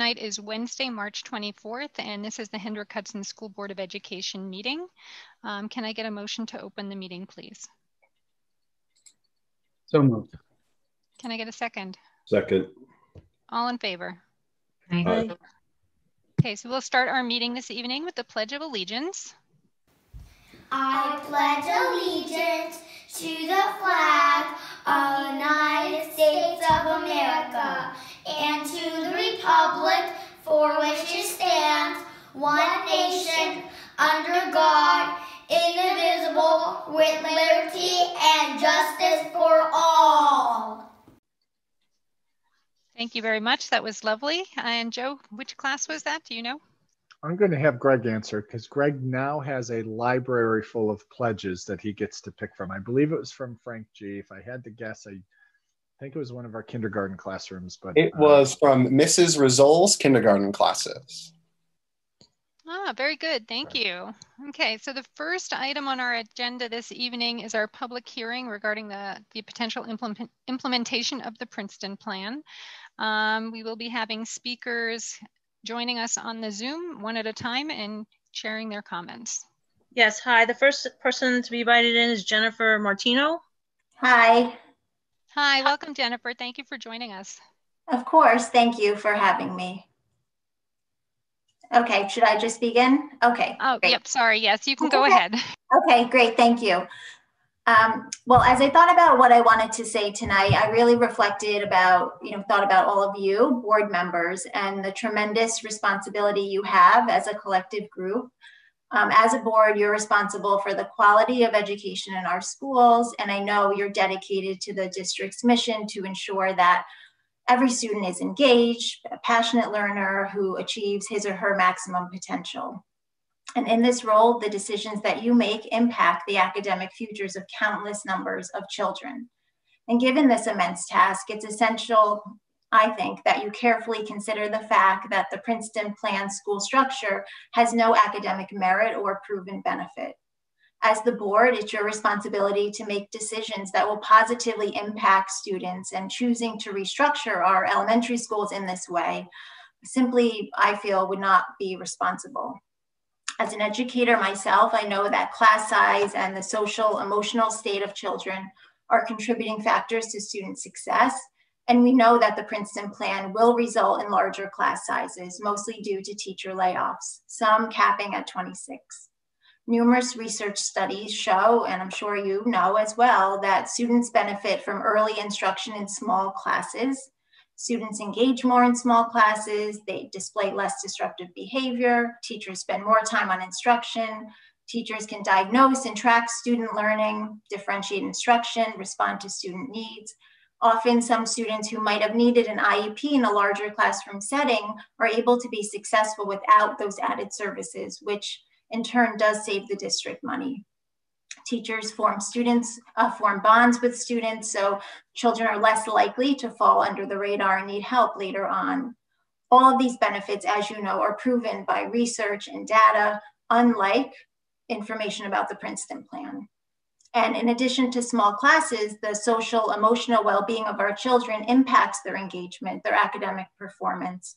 Tonight is Wednesday, March 24th, and this is the Hendrick-Hudson School Board of Education meeting. Can I get a motion to open the meeting, please? So moved. Can I get a second? Second. All in favor? Aye. Okay, so we'll start our meeting this evening with the Pledge of Allegiance. I pledge allegiance to the flag of the United States of America and to the republic for which it stands, one nation, under God, indivisible, with liberty and justice for all. Thank you very much. That was lovely. And Joe, which class was that? Do you know? I'm going to have Greg answer because Greg now has a library full of pledges that he gets to pick from. I believe it was from Frank G. If I had to guess, I think it was one of our kindergarten classrooms. But it was from Mrs. Rizol's kindergarten classes. Ah, very good. Thank you. Okay, so the first item on our agenda this evening is our public hearing regarding the potential implementation of the Princeton Plan. We will be having speakers joining us on the Zoom one at a time and sharing their comments. Yes, hi. The first person to be invited in is Jennifer Martino. Hi. Hi, welcome Jennifer. Thank you for joining us. Of course, thank you for having me. Okay, should I just begin? Okay. Oh, great. Yep, sorry. Yes, you can go ahead. Okay, great, thank you. Well, as I thought about what I wanted to say tonight, I really reflected about, thought about all of you, board members, and the tremendous responsibility you have as a collective group. As a board, you're responsible for the quality of education in our schools, and I know you're dedicated to the district's mission to ensure that every student is engaged, a passionate learner who achieves his or her maximum potential. And in this role, the decisions that you make impact the academic futures of countless numbers of children. And given this immense task, it's essential, I think, that you carefully consider the fact that the Princeton Plan school structure has no academic merit or proven benefit. As the board, it's your responsibility to make decisions that will positively impact students, and choosing to restructure our elementary schools in this way simply, I feel, would not be responsible. As an educator myself, I know that class size and the social, emotional state of children are contributing factors to student success. And we know that the Princeton Plan will result in larger class sizes, mostly due to teacher layoffs, some capping at 26. Numerous research studies show, and I'm sure you know as well, that students benefit from early instruction in small classes. Students engage more in small classes, they display less disruptive behavior, teachers spend more time on instruction, teachers can diagnose and track student learning, differentiate instruction, respond to student needs. Often some students who might have needed an IEP in a larger classroom setting are able to be successful without those added services, which in turn does save the district money. Teachers form bonds with students, so children are less likely to fall under the radar and need help later on. All of these benefits, as you know, are proven by research and data, unlike information about the Princeton Plan. And in addition to small classes, the social, emotional well-being of our children impacts their engagement, their academic performance.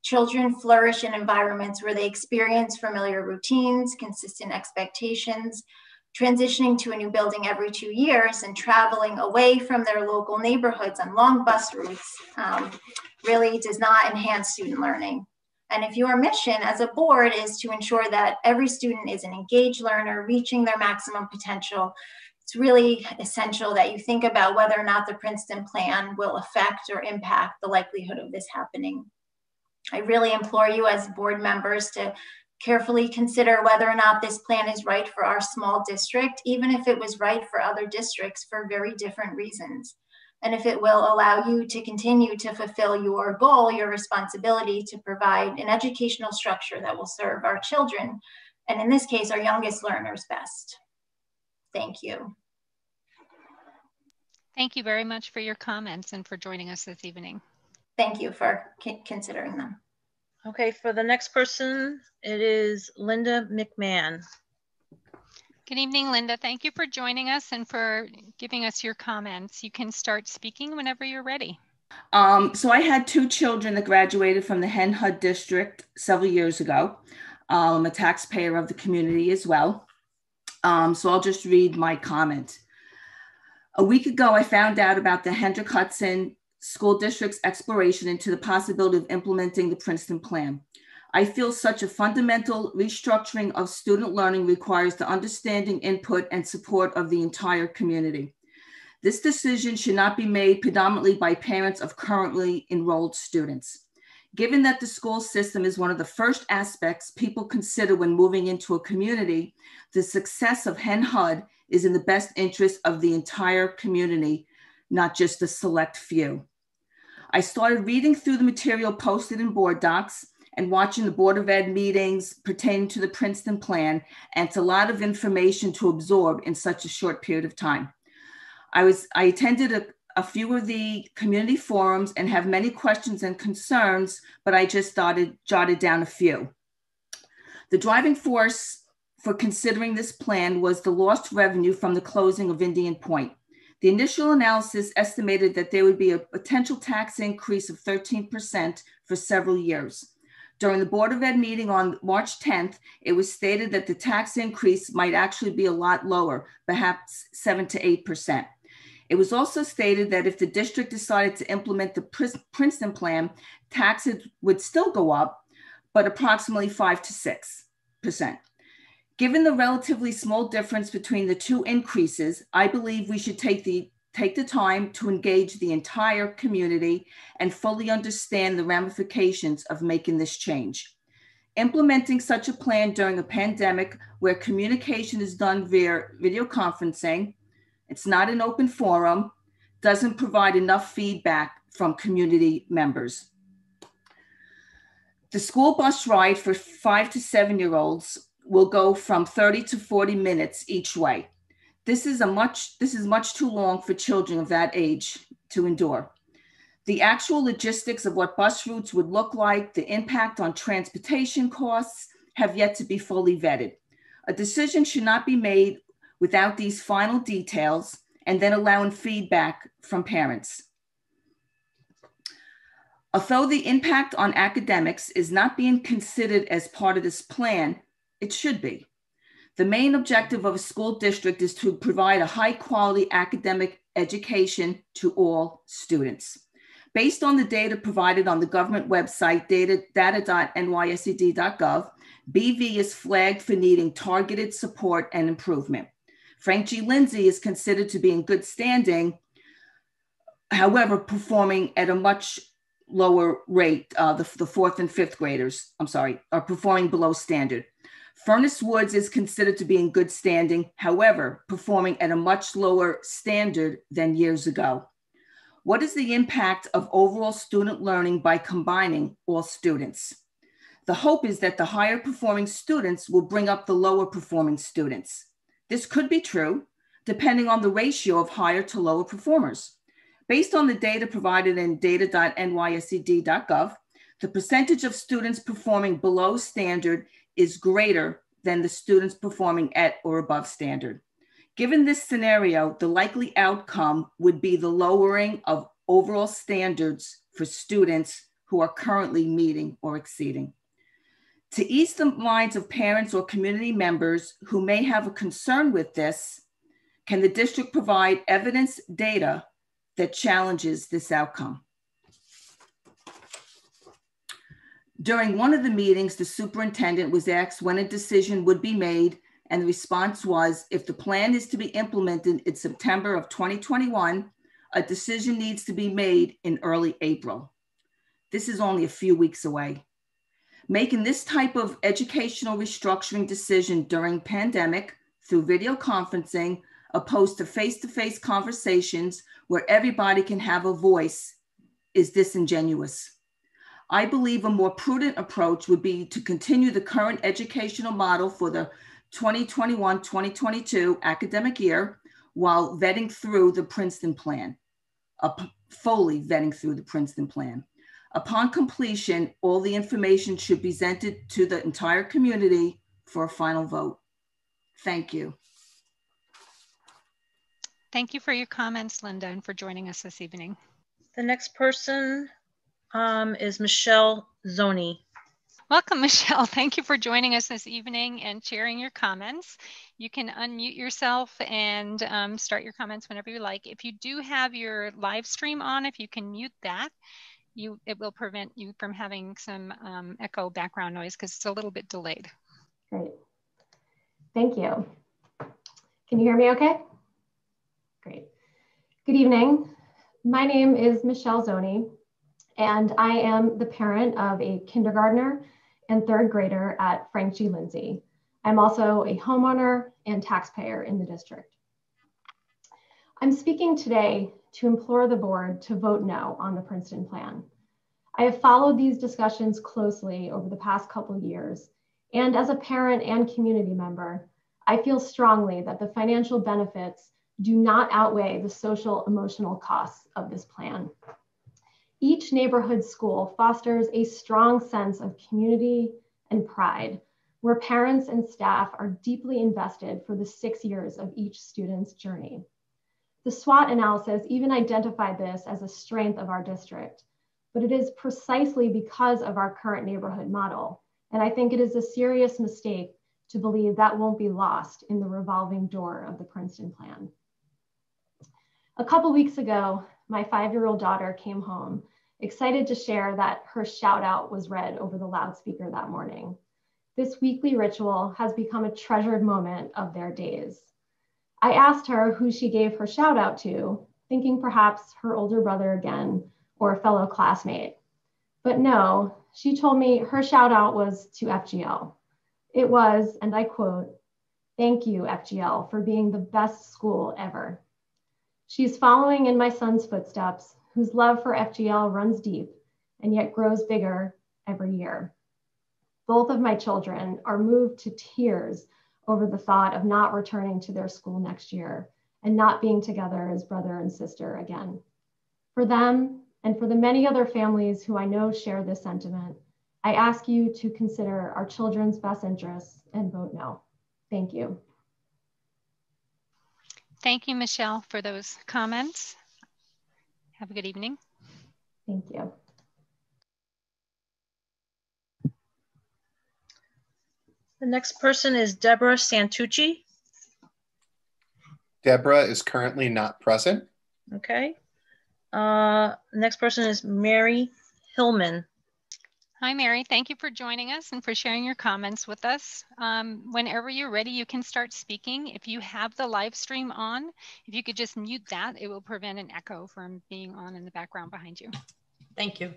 Children flourish in environments where they experience familiar routines, consistent expectations. Transitioning to a new building every 2 years and traveling away from their local neighborhoods on long bus routes really does not enhance student learning. And if your mission as a board is to ensure that every student is an engaged learner reaching their maximum potential, it's really essential that you think about whether or not the Princeton Plan will affect or impact the likelihood of this happening. I really implore you as board members to carefully consider whether or not this plan is right for our small district, even if it was right for other districts for very different reasons. And if it will allow you to continue to fulfill your goal, your responsibility to provide an educational structure that will serve our children, and in this case, our youngest learners best. Thank you. Thank you very much for your comments and for joining us this evening. Thank you for considering them. Okay, for the next person, it is Linda Mcmahon. Good evening, Linda. Thank you for joining us and for giving us your comments. You can start speaking whenever you're ready. So I had 2 children that graduated from the Hen Hud district several years ago. I'm a taxpayer of the community as well. So I'll just read my comment. A week ago, I found out about the Hendrick Hudson School District's exploration into the possibility of implementing the Princeton Plan. I feel such a fundamental restructuring of student learning requires the understanding, input, and support of the entire community. This decision should not be made predominantly by parents of currently enrolled students. Given that the school system is one of the first aspects people consider when moving into a community, the success of Hen Hud is in the best interest of the entire community, not just a select few. I started reading through the material posted in board docs and watching the Board of Ed meetings pertaining to the Princeton Plan, and it's a lot of information to absorb in such a short period of time. I attended a few of the community forums and have many questions and concerns, but I just jotted down a few. The driving force for considering this plan was the lost revenue from the closing of Indian Point. The initial analysis estimated that there would be a potential tax increase of 13% for several years. During the Board of Ed meeting on March 10th, it was stated that the tax increase might actually be a lot lower, perhaps 7 to 8%. It was also stated that if the district decided to implement the Princeton Plan, taxes would still go up, but approximately 5 to 6%. Given the relatively small difference between the 2 increases, I believe we should take the time to engage the entire community and fully understand the ramifications of making this change. Implementing such a plan during a pandemic where communication is done via video conferencing, it's not an open forum, doesn't provide enough feedback from community members. The school bus ride for 5 to 7-year-olds will go from 30 to 40 minutes each way. This is much too long for children of that age to endure. The actual logistics of what bus routes would look like, the impact on transportation costs have yet to be fully vetted. A decision should not be made without these final details and then allowing feedback from parents. Although the impact on academics is not being considered as part of this plan, it should be. The main objective of a school district is to provide a high quality academic education to all students. Based on the data provided on the government website, data.nysed.gov, BV is flagged for needing targeted support and improvement. Frank G. Lindsay is considered to be in good standing, however, performing at a much lower rate. The 4th and 5th graders, are performing below standard. Furnace Woods is considered to be in good standing, however, performing at a much lower standard than years ago. What is the impact of overall student learning by combining all students? The hope is that the higher performing students will bring up the lower performing students. This could be true, depending on the ratio of higher to lower performers. Based on the data provided in data.nysed.gov, the percentage of students performing below standard is greater than the students performing at or above standard. Given this scenario, the likely outcome would be the lowering of overall standards for students who are currently meeting or exceeding. To ease the minds of parents or community members who may have a concern with this, can the district provide evidence data that challenges this outcome? During one of the meetings, the superintendent was asked when a decision would be made, and the response was, if the plan is to be implemented in September of 2021, a decision needs to be made in early April. This is only a few weeks away. Making this type of educational restructuring decision during pandemic through video conferencing, opposed to face-to-face conversations where everybody can have a voice, is disingenuous. I believe a more prudent approach would be to continue the current educational model for the 2021-2022 academic year while vetting through the Princeton Plan, fully vetting through the Princeton Plan. Upon completion, all the information should be presented to the entire community for a final vote. Thank you. Thank you for your comments, Linda, and for joining us this evening. The next person is Michelle Zoni. Welcome, Michelle. Thank you for joining us this evening and sharing your comments. You can unmute yourself and start your comments whenever you like. If you do have your live stream on, if you can mute that, it will prevent you from having some echo background noise because it's a little bit delayed. Great. Thank you. Can you hear me okay? Great. Good evening. My name is Michelle Zoni, and I am the parent of a kindergartner and third grader at Frank G. Lindsay. I'm also a homeowner and taxpayer in the district. I'm speaking today to implore the board to vote no on the Princeton Plan. I have followed these discussions closely over the past couple years, and as a parent and community member, I feel strongly that the financial benefits do not outweigh the social emotional costs of this plan. Each neighborhood school fosters a strong sense of community and pride, where parents and staff are deeply invested for the 6 years of each student's journey. The SWOT analysis even identified this as a strength of our district, but it is precisely because of our current neighborhood model. And I think it is a serious mistake to believe that won't be lost in the revolving door of the Princeton Plan. A couple weeks ago, my 5-year-old daughter came home, excited to share that her shout out was read over the loudspeaker that morning. This weekly ritual has become a treasured moment of their days. I asked her who she gave her shout out to, thinking perhaps her older brother again or a fellow classmate. But no, she told me her shout out was to FGL. It was, and I quote, "Thank you, FGL, for being the best school ever." She's following in my son's footsteps, whose love for FGL runs deep and yet grows bigger every year. Both of my children are moved to tears over the thought of not returning to their school next year and not being together as brother and sister again. For them, and for the many other families who I know share this sentiment, I ask you to consider our children's best interests and vote no. Thank you. Thank you, Michelle, for those comments. Have a good evening. Thank you. The next person is Deborah Santucci. Deborah is currently not present. Okay. Next person is Mary Hillman. Hi, Mary. Thank you for joining us and for sharing your comments with us. Whenever you're ready, you can start speaking. If you have the live stream on, if you could just mute that, it will prevent an echo from being on in the background behind you. Thank you.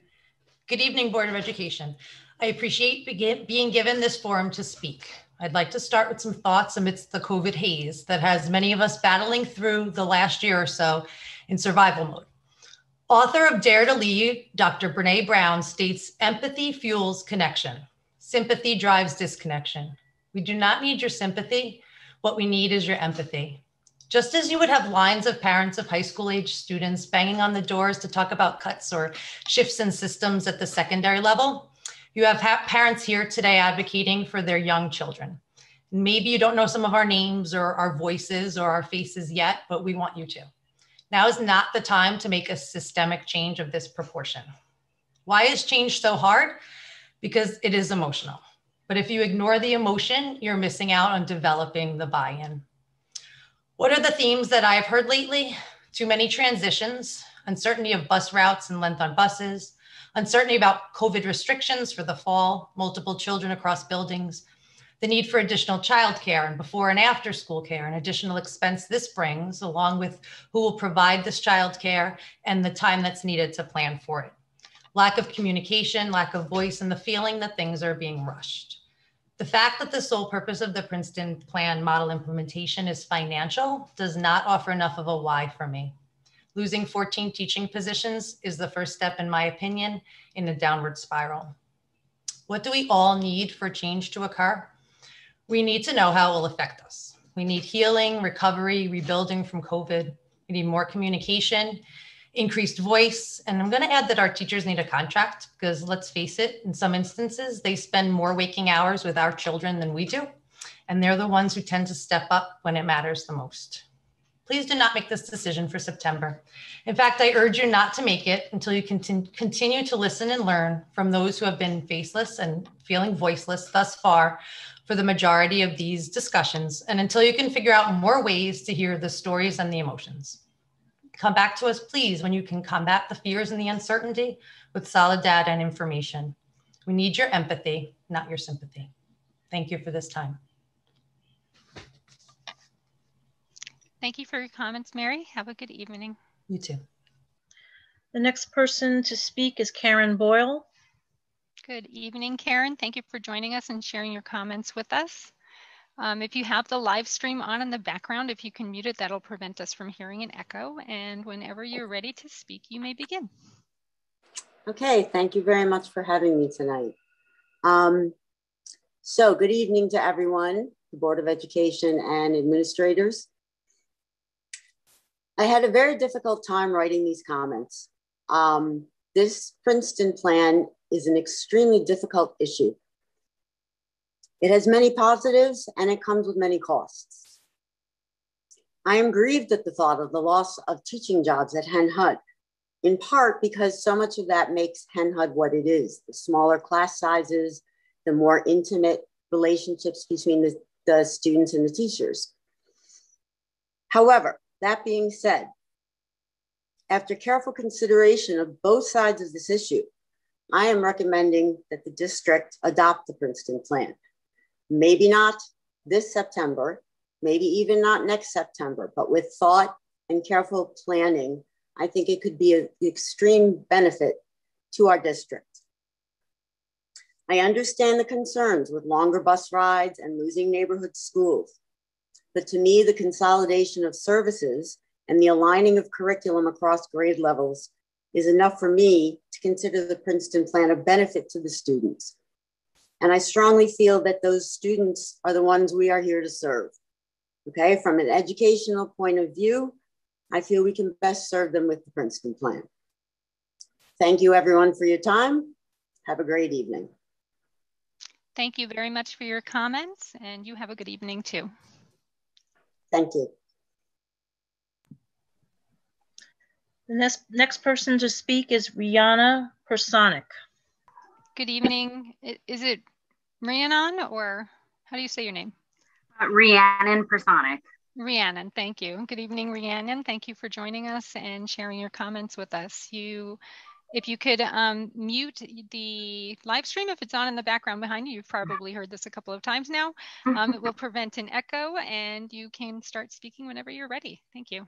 Good evening, Board of Education. I appreciate being given this forum to speak. I'd like to start with some thoughts amidst the COVID haze that has many of us battling through the last year or so in survival mode. Author of Dare to Lead, Dr. Brene Brown states, empathy fuels connection. Sympathy drives disconnection. We do not need your sympathy. What we need is your empathy. Just as you would have lines of parents of high school age students banging on the doors to talk about cuts or shifts in systems at the secondary level, you have parents here today advocating for their young children. Maybe you don't know some of our names or our voices or our faces yet, but we want you to. Now is not the time to make a systemic change of this proportion. Why is change so hard? Because it is emotional. But if you ignore the emotion, you're missing out on developing the buy-in. What are the themes that I've heard lately? Too many transitions, uncertainty of bus routes and length on buses, uncertainty about COVID restrictions for the fall, multiple children across buildings, the need for additional childcare and before and after school care, and additional expense this brings, along with who will provide this childcare and the time that's needed to plan for it. Lack of communication, lack of voice, and the feeling that things are being rushed. The fact that the sole purpose of the Princeton Plan model implementation is financial does not offer enough of a why for me. Losing 14 teaching positions is the first step, in my opinion, in a downward spiral. What do we all need for change to occur? We need to know how it will affect us. We need healing, recovery, rebuilding from COVID. We need more communication, increased voice. And I'm going to add that our teachers need a contract because let's face it, in some instances, they spend more waking hours with our children than we do. And they're the ones who tend to step up when it matters the most. Please do not make this decision for September. In fact, I urge you not to make it until you continue to listen and learn from those who have been faceless and feeling voiceless thus far for the majority of these discussions, and until you can figure out more ways to hear the stories and the emotions. Come back to us, please, when you can combat the fears and the uncertainty with solid data and information. We need your empathy, not your sympathy. Thank you for this time. Thank you for your comments, Mary. Have a good evening. You too. The next person to speak is Karen Boyle. Good evening, Karen. Thank you for joining us and sharing your comments with us. If you have the live stream on in the background, if you can mute it, that'll prevent us from hearing an echo. And whenever you're ready to speak, you may begin. Okay, thank you very much for having me tonight. So good evening to everyone, the Board of Education and administrators. I had a very difficult time writing these comments. This Princeton plan is an extremely difficult issue. It has many positives and it comes with many costs. I am grieved at the thought of the loss of teaching jobs at Hen Hud, in part because so much of that makes Hen Hud what it is. The smaller class sizes, the more intimate relationships between the students and the teachers. However, that being said, after careful consideration of both sides of this issue, I am recommending that the district adopt the Princeton plan. Maybe not this September, maybe even not next September, but with thought and careful planning, I think it could be an extreme benefit to our district. I understand the concerns with longer bus rides and losing neighborhood schools. But to me, the consolidation of services and the aligning of curriculum across grade levels is enough for me to consider the Princeton plan a benefit to the students. And I strongly feel that those students are the ones we are here to serve. Okay, from an educational point of view, I feel we can best serve them with the Princeton plan. Thank you everyone for your time. Have a great evening. Thank you very much for your comments, and you have a good evening too. Thank you. The next person to speak is Rihanna Personic. Good evening. Is it Rhiannon, or how do you say your name? Rhiannon Personic. Rhiannon, thank you. Good evening, Rhiannon. Thank you for joining us and sharing your comments with us. If you could mute the live stream if it's on in the background behind you. You've probably heard this a couple of times now. It will prevent an echo, and you can start speaking whenever you're ready. Thank you.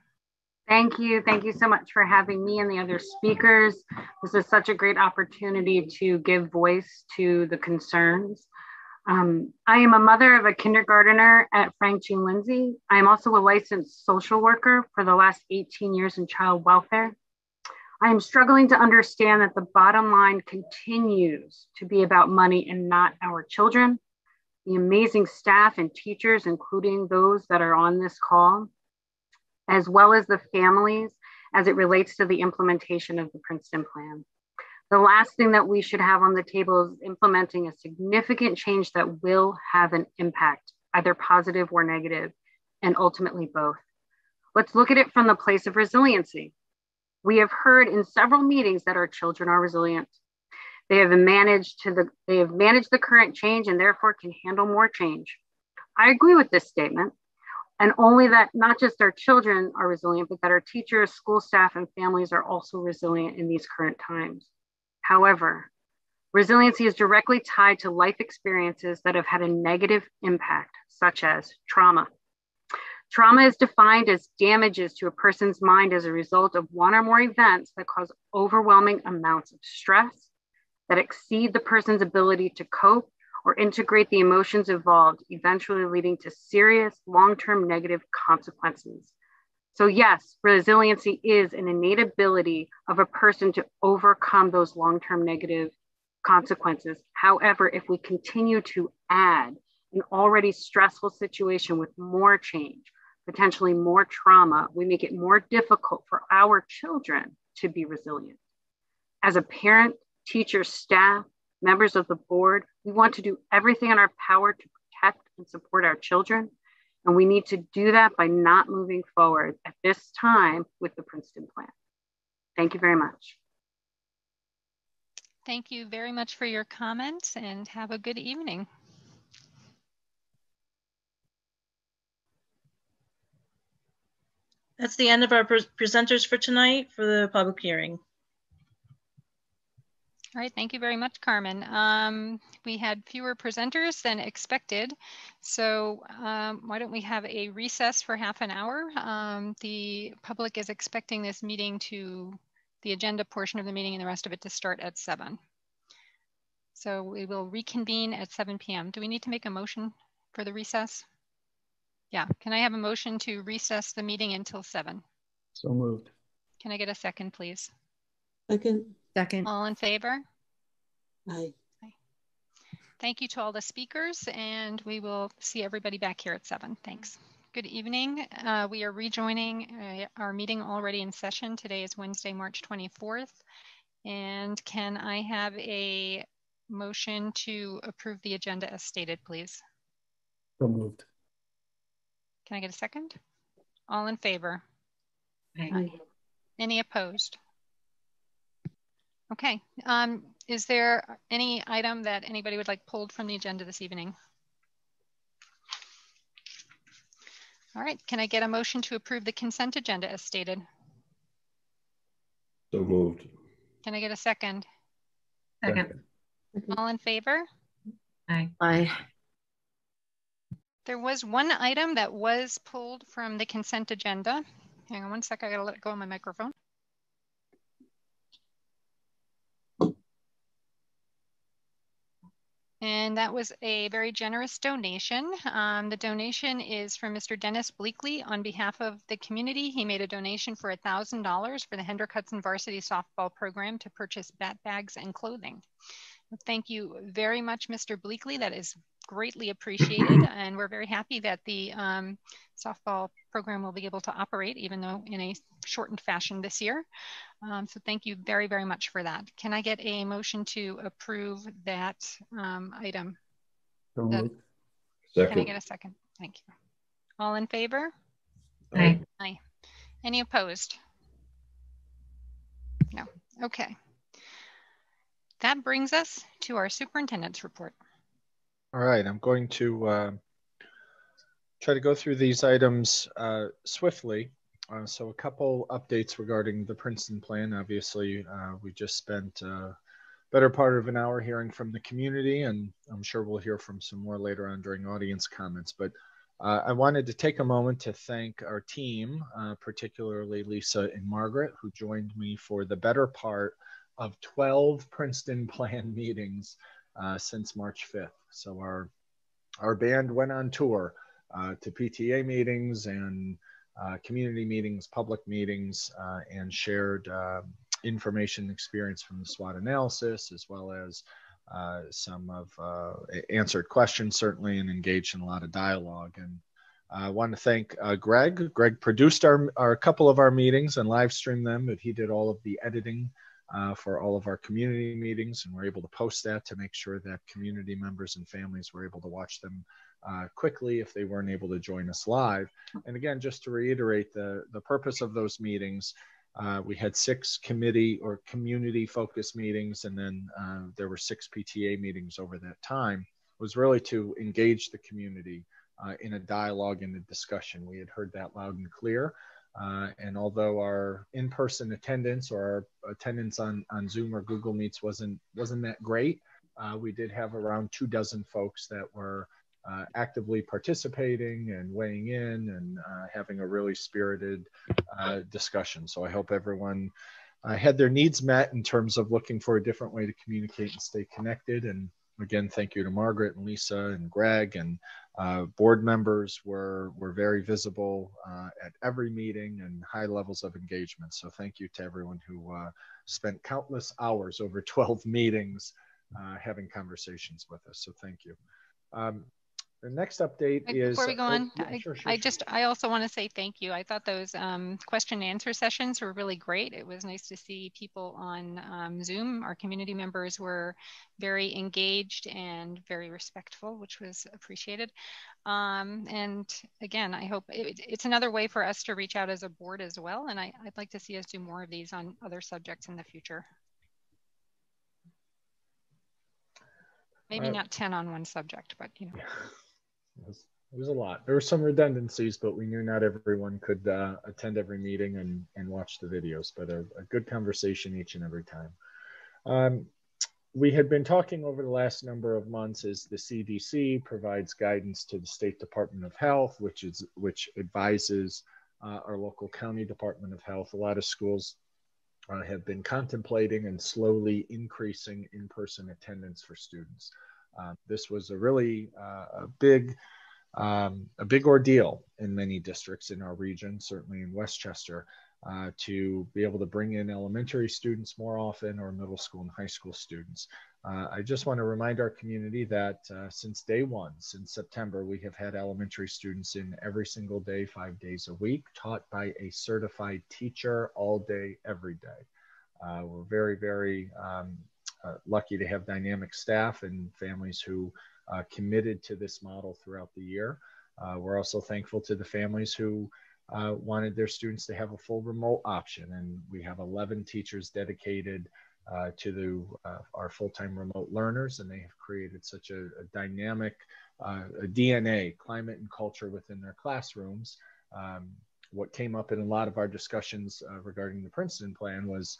Thank you. Thank you so much for having me and the other speakers. This is such a great opportunity to give voice to the concerns. I am a mother of a kindergartner at Frank G. Lindsay. I am also a licensed social worker for the last 18 years in child welfare. I am struggling to understand that the bottom line continues to be about money and not our children, the amazing staff and teachers, including those that are on this call, as well as the families as it relates to the implementation of the Princeton plan. The last thing that we should have on the table is implementing a significant change that will have an impact, either positive or negative, and ultimately both. Let's look at it from the place of resiliency. We have heard in several meetings that our children are resilient. They have managed the current change and therefore can handle more change. I agree with this statement, and only that not just our children are resilient, but that our teachers, school staff, and families are also resilient in these current times. However, resiliency is directly tied to life experiences that have had a negative impact, such as trauma. Trauma is defined as damages to a person's mind as a result of one or more events that cause overwhelming amounts of stress that exceed the person's ability to cope or integrate the emotions involved, eventually leading to serious long-term negative consequences. So yes, resiliency is an innate ability of a person to overcome those long-term negative consequences. However, if we continue to add an already stressful situation with more change, potentially more trauma, we make it more difficult for our children to be resilient. As a parent, teacher, staff, members of the board, we want to do everything in our power to protect and support our children. And we need to do that by not moving forward at this time with the Princeton Plan. Thank you very much. Thank you very much for your comments and have a good evening. That's the end of our presenters for tonight for the public hearing. All right, thank you very much, Carmen. We had fewer presenters than expected, so why don't we have a recess for half an hour? The public is expecting this meeting the agenda portion of the meeting and the rest of it to start at 7. So we will reconvene at 7 p.m. Do we need to make a motion for the recess? Yeah, can I have a motion to recess the meeting until 7? So moved. Can I get a second, please? Second. All in favor? Aye. Aye. Thank you to all the speakers, and we will see everybody back here at 7. Thanks. Good evening. We are rejoining our meeting already in session. Today is Wednesday, March 24th. And can I have a motion to approve the agenda as stated, please? So moved. Can I get a second? All in favor? Aye. Any opposed? Okay. Is there any item that anybody would like pulled from the agenda this evening? All right. Can I get a motion to approve the consent agenda as stated? So moved. Can I get a second? Second. All in favor? Aye. Aye. There was one item that was pulled from the consent agenda. Hang on one sec. I got to let it go on my microphone. And that was a very generous donation. The donation is from Mr. Dennis Bleakley on behalf of the community. He made a donation for $1,000 for the Hendrick Hudson Varsity Softball Program to purchase bat bags and clothing. Thank you very much, Mr. Bleakley. That is greatly appreciated. And we're very happy that the softball program will be able to operate, even though in a shortened fashion this year. So thank you very, very much for that. Can I get a motion to approve that item? So moved. Second. Can I get a second? Thank you. All in favor? Aye. Aye. Any opposed? No. Okay. That brings us to our superintendent's report. All right, I'm going to try to go through these items swiftly. So a couple updates regarding the Princeton Plan. Obviously, we just spent a better part of an hour hearing from the community, and I'm sure we'll hear from some more later on during audience comments. But I wanted to take a moment to thank our team, particularly Lisa and Margaret, who joined me for the better part of 12 Princeton Plan meetings since March 5th. So our band went on tour to PTA meetings and community meetings, public meetings, and shared information and experience from the SWOT analysis, as well as some of answered questions, certainly, and engaged in a lot of dialogue. And I want to thank Greg. Greg produced our couple of our meetings and live streamed them, but he did all of the editing for all of our community meetings, and we're able to post that to make sure that community members and families were able to watch them quickly if they weren't able to join us live. And again, just to reiterate the purpose of those meetings, we had 6 committee or community focused meetings, and then there were 6 PTA meetings over that time. It was really to engage the community in a dialogue and a discussion. We had heard that loud and clear. And although our in-person attendance or our attendance on Zoom or Google Meets wasn't that great, we did have around 24 folks that were actively participating and weighing in and having a really spirited discussion. So I hope everyone had their needs met in terms of looking for a different way to communicate and stay connected. And again, thank you to Margaret and Lisa and Greg, and board members were very visible at every meeting and high levels of engagement. So thank you to everyone who spent countless hours over 12 meetings having conversations with us. So thank you. The next update is, before we go on, yeah, sure. I also want to say thank you. I thought those question and answer sessions were really great. It was nice to see people on Zoom. Our community members were very engaged and very respectful, which was appreciated. And again, I hope it's another way for us to reach out as a board as well. And I'd like to see us do more of these on other subjects in the future. Maybe not 10 on one subject, but you know. It was a lot. There were some redundancies, but we knew not everyone could attend every meeting and watch the videos, but a good conversation each and every time. We had been talking over the last number of months as the CDC provides guidance to the State Department of Health, which advises our local county Department of Health. A lot of schools have been contemplating and slowly increasing in-person attendance for students. This was a really a big ordeal in many districts in our region, certainly in Westchester, to be able to bring in elementary students more often or middle school and high school students. I just want to remind our community that since day one, since September, we have had elementary students in every single day, 5 days a week, taught by a certified teacher all day, every day. We're very, very lucky to have dynamic staff and families who committed to this model throughout the year. We're also thankful to the families who wanted their students to have a full remote option, and we have 11 teachers dedicated to our full-time remote learners, and they have created such a dynamic a DNA, climate and culture within their classrooms. What came up in a lot of our discussions regarding the Princeton Plan was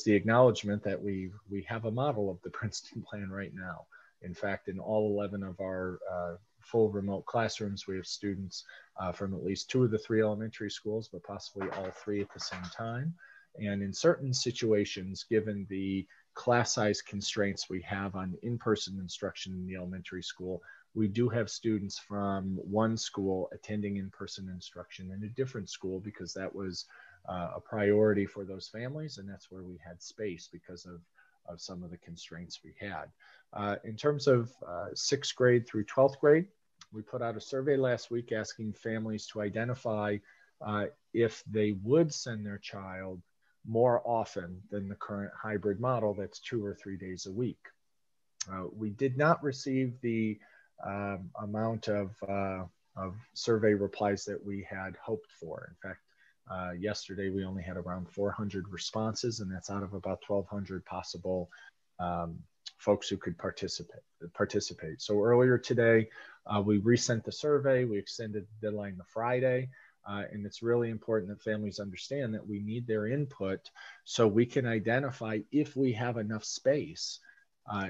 the acknowledgement that we have a model of the Princeton Plan right now. In fact, in all 11 of our full remote classrooms, we have students from at least 2 of the 3 elementary schools, but possibly all 3 at the same time. And in certain situations, given the class size constraints we have on in-person instruction in the elementary school, we do have students from one school attending in-person instruction in a different school because that was a priority for those families, and that's where we had space because of some of the constraints we had. In terms of 6th grade through 12th grade, we put out a survey last week asking families to identify if they would send their child more often than the current hybrid model that's 2 or 3 days a week. We did not receive the amount of survey replies that we had hoped for. In fact, yesterday we only had around 400 responses, and that's out of about 1,200 possible folks who could participate. So earlier today, we resent the survey. We extended the deadline to Friday. And it's really important that families understand that we need their input so we can identify if we have enough space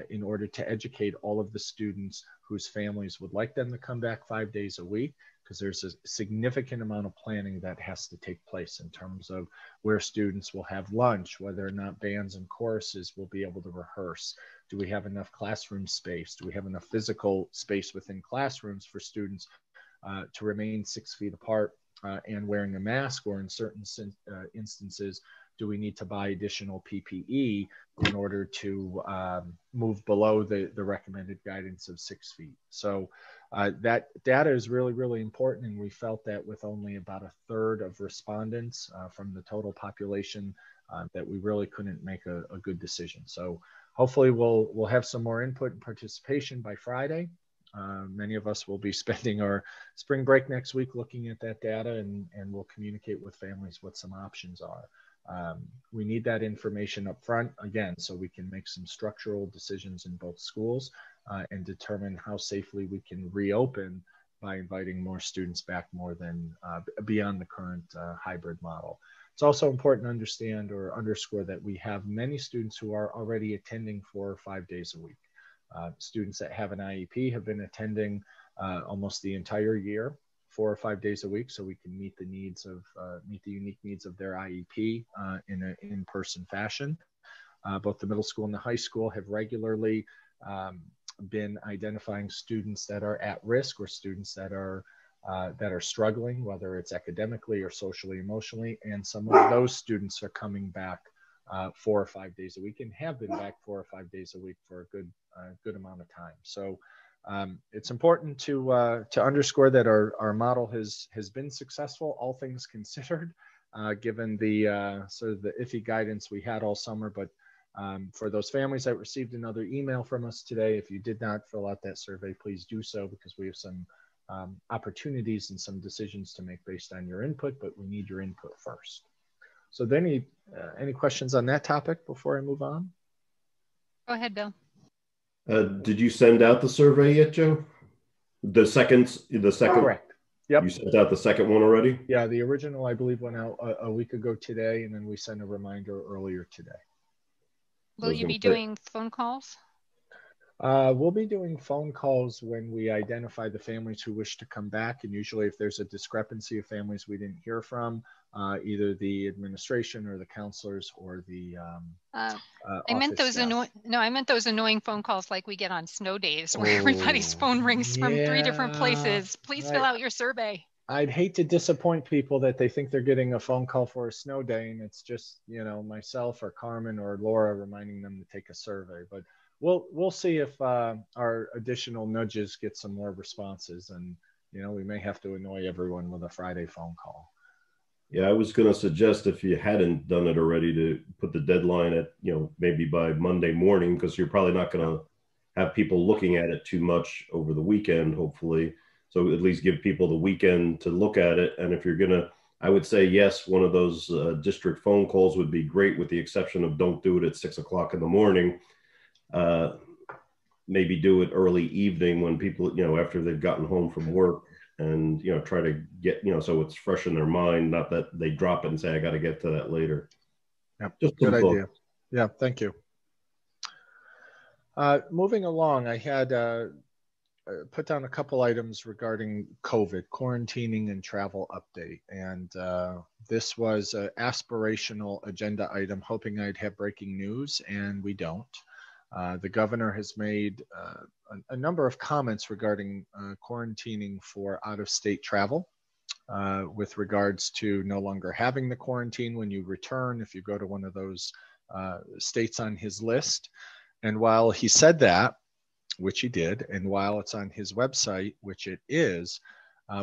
in order to educate all of the students whose families would like them to come back 5 days a week, because there's a significant amount of planning that has to take place in terms of where students will have lunch, whether or not bands and choruses will be able to rehearse. Do we have enough classroom space? Do we have enough physical space within classrooms for students to remain 6 feet apart and wearing a mask, or in certain instances, do we need to buy additional PPE in order to move below the recommended guidance of 6 feet? So that data is really, really important. And we felt that with only about 1/3 of respondents from the total population, that we really couldn't make a good decision. So hopefully we'll have some more input and participation by Friday. Many of us will be spending our spring break next week looking at that data, and we'll communicate with families what some options are. We need that information up front, again, so we can make some structural decisions in both schools and determine how safely we can reopen by inviting more students back more than beyond the current hybrid model. It's also important to understand or underscore that we have many students who are already attending 4 or 5 days a week. Students that have an IEP have been attending almost the entire year, 4 or 5 days a week, so we can meet the needs of meet the unique needs of their IEP in an in-person fashion. Both the middle school and the high school have regularly been identifying students that are at risk or students that are struggling, whether it's academically or socially, emotionally, and some of those students are coming back 4 or 5 days a week and have been back 4 or 5 days a week for a good amount of time. So It's important to underscore that our model has been successful, all things considered, given the sort of the iffy guidance we had all summer. But for those families that received another email from us today, if you did not fill out that survey, please do so, because we have some opportunities and some decisions to make based on your input, but we need your input first. So then any questions on that topic before I move on? Go ahead, Bill. Did you send out the survey yet, Joe? The second. Correct. Yep. You sent out the second one already? Yeah, the original, I believe, went out a week ago today, and then we sent a reminder earlier today. Will you be doing phone calls? We'll be doing phone calls when we identify the families who wish to come back. And usually if there's a discrepancy of families we didn't hear from, either the administration or the counselors or the I meant those annoying phone calls like we get on snow days where everybody's phone rings from 3 different places. Please fill out your survey. I'd hate to disappoint people that they think they're getting a phone call for a snow day, and it's just, myself or Carmen or Laura reminding them to take a survey. But we'll see if our additional nudges get some more responses, and we may have to annoy everyone with a Friday phone call. Yeah, I was going to suggest, if you hadn't done it already, to put the deadline at maybe by Monday morning, because you're probably not going to have people looking at it too much over the weekend, hopefully. So at least give people the weekend to look at it. And if you're going to, I would say, yes, one of those district phone calls would be great, with the exception of don't do it at 6 o'clock in the morning. Maybe do it early evening when people, after they've gotten home from work, and, try to get, so it's fresh in their mind, not that they drop it and say, I got to get to that later. Yep. Just good idea. Yeah, thank you. Moving along, I had put down a couple items regarding COVID, quarantining and travel update. And this was an aspirational agenda item, hoping I'd have breaking news, and we don't. The governor has made a number of comments regarding quarantining for out-of-state travel, with regards to no longer having the quarantine when you return if you go to one of those states on his list. And while he said that, which he did, and while it's on his website, which it is,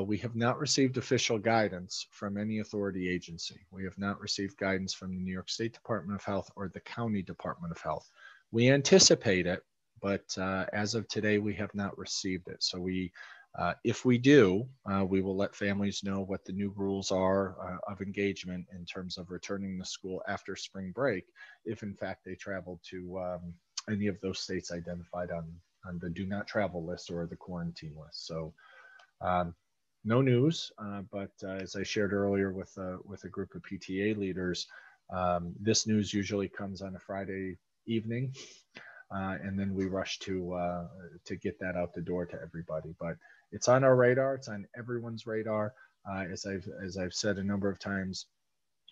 we have not received official guidance from any authority agency. We have not received guidance from the New York State Department of Health or the County Department of Health. We anticipate it, but as of today, we have not received it. So if we do, we will let families know what the new rules are of engagement in terms of returning to school after spring break, if in fact they travel to any of those states identified on the do not travel list or the quarantine list. So no news, but as I shared earlier with a group of PTA leaders, this news usually comes on a Friday evening, and then we rush to get that out the door to everybody. But it's on our radar. It's on everyone's radar. As I've said a number of times,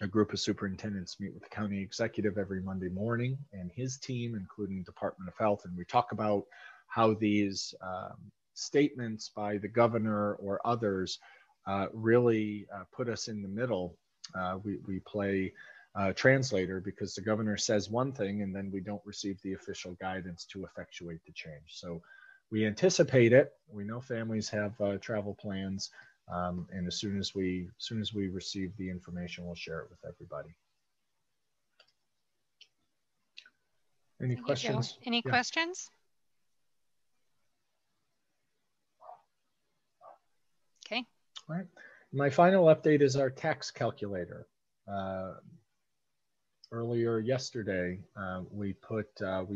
a group of superintendents meet with the county executive every Monday morning and his team, including Department of Health, and we talk about how these statements by the governor or others really put us in the middle. We play translator, because the governor says one thing and then we don't receive the official guidance to effectuate the change. So we anticipate it. We know families have travel plans, and as soon as we receive the information, we'll share it with everybody. Any questions? Any questions? Okay. All right. My final update is our tax calculator. Earlier yesterday, we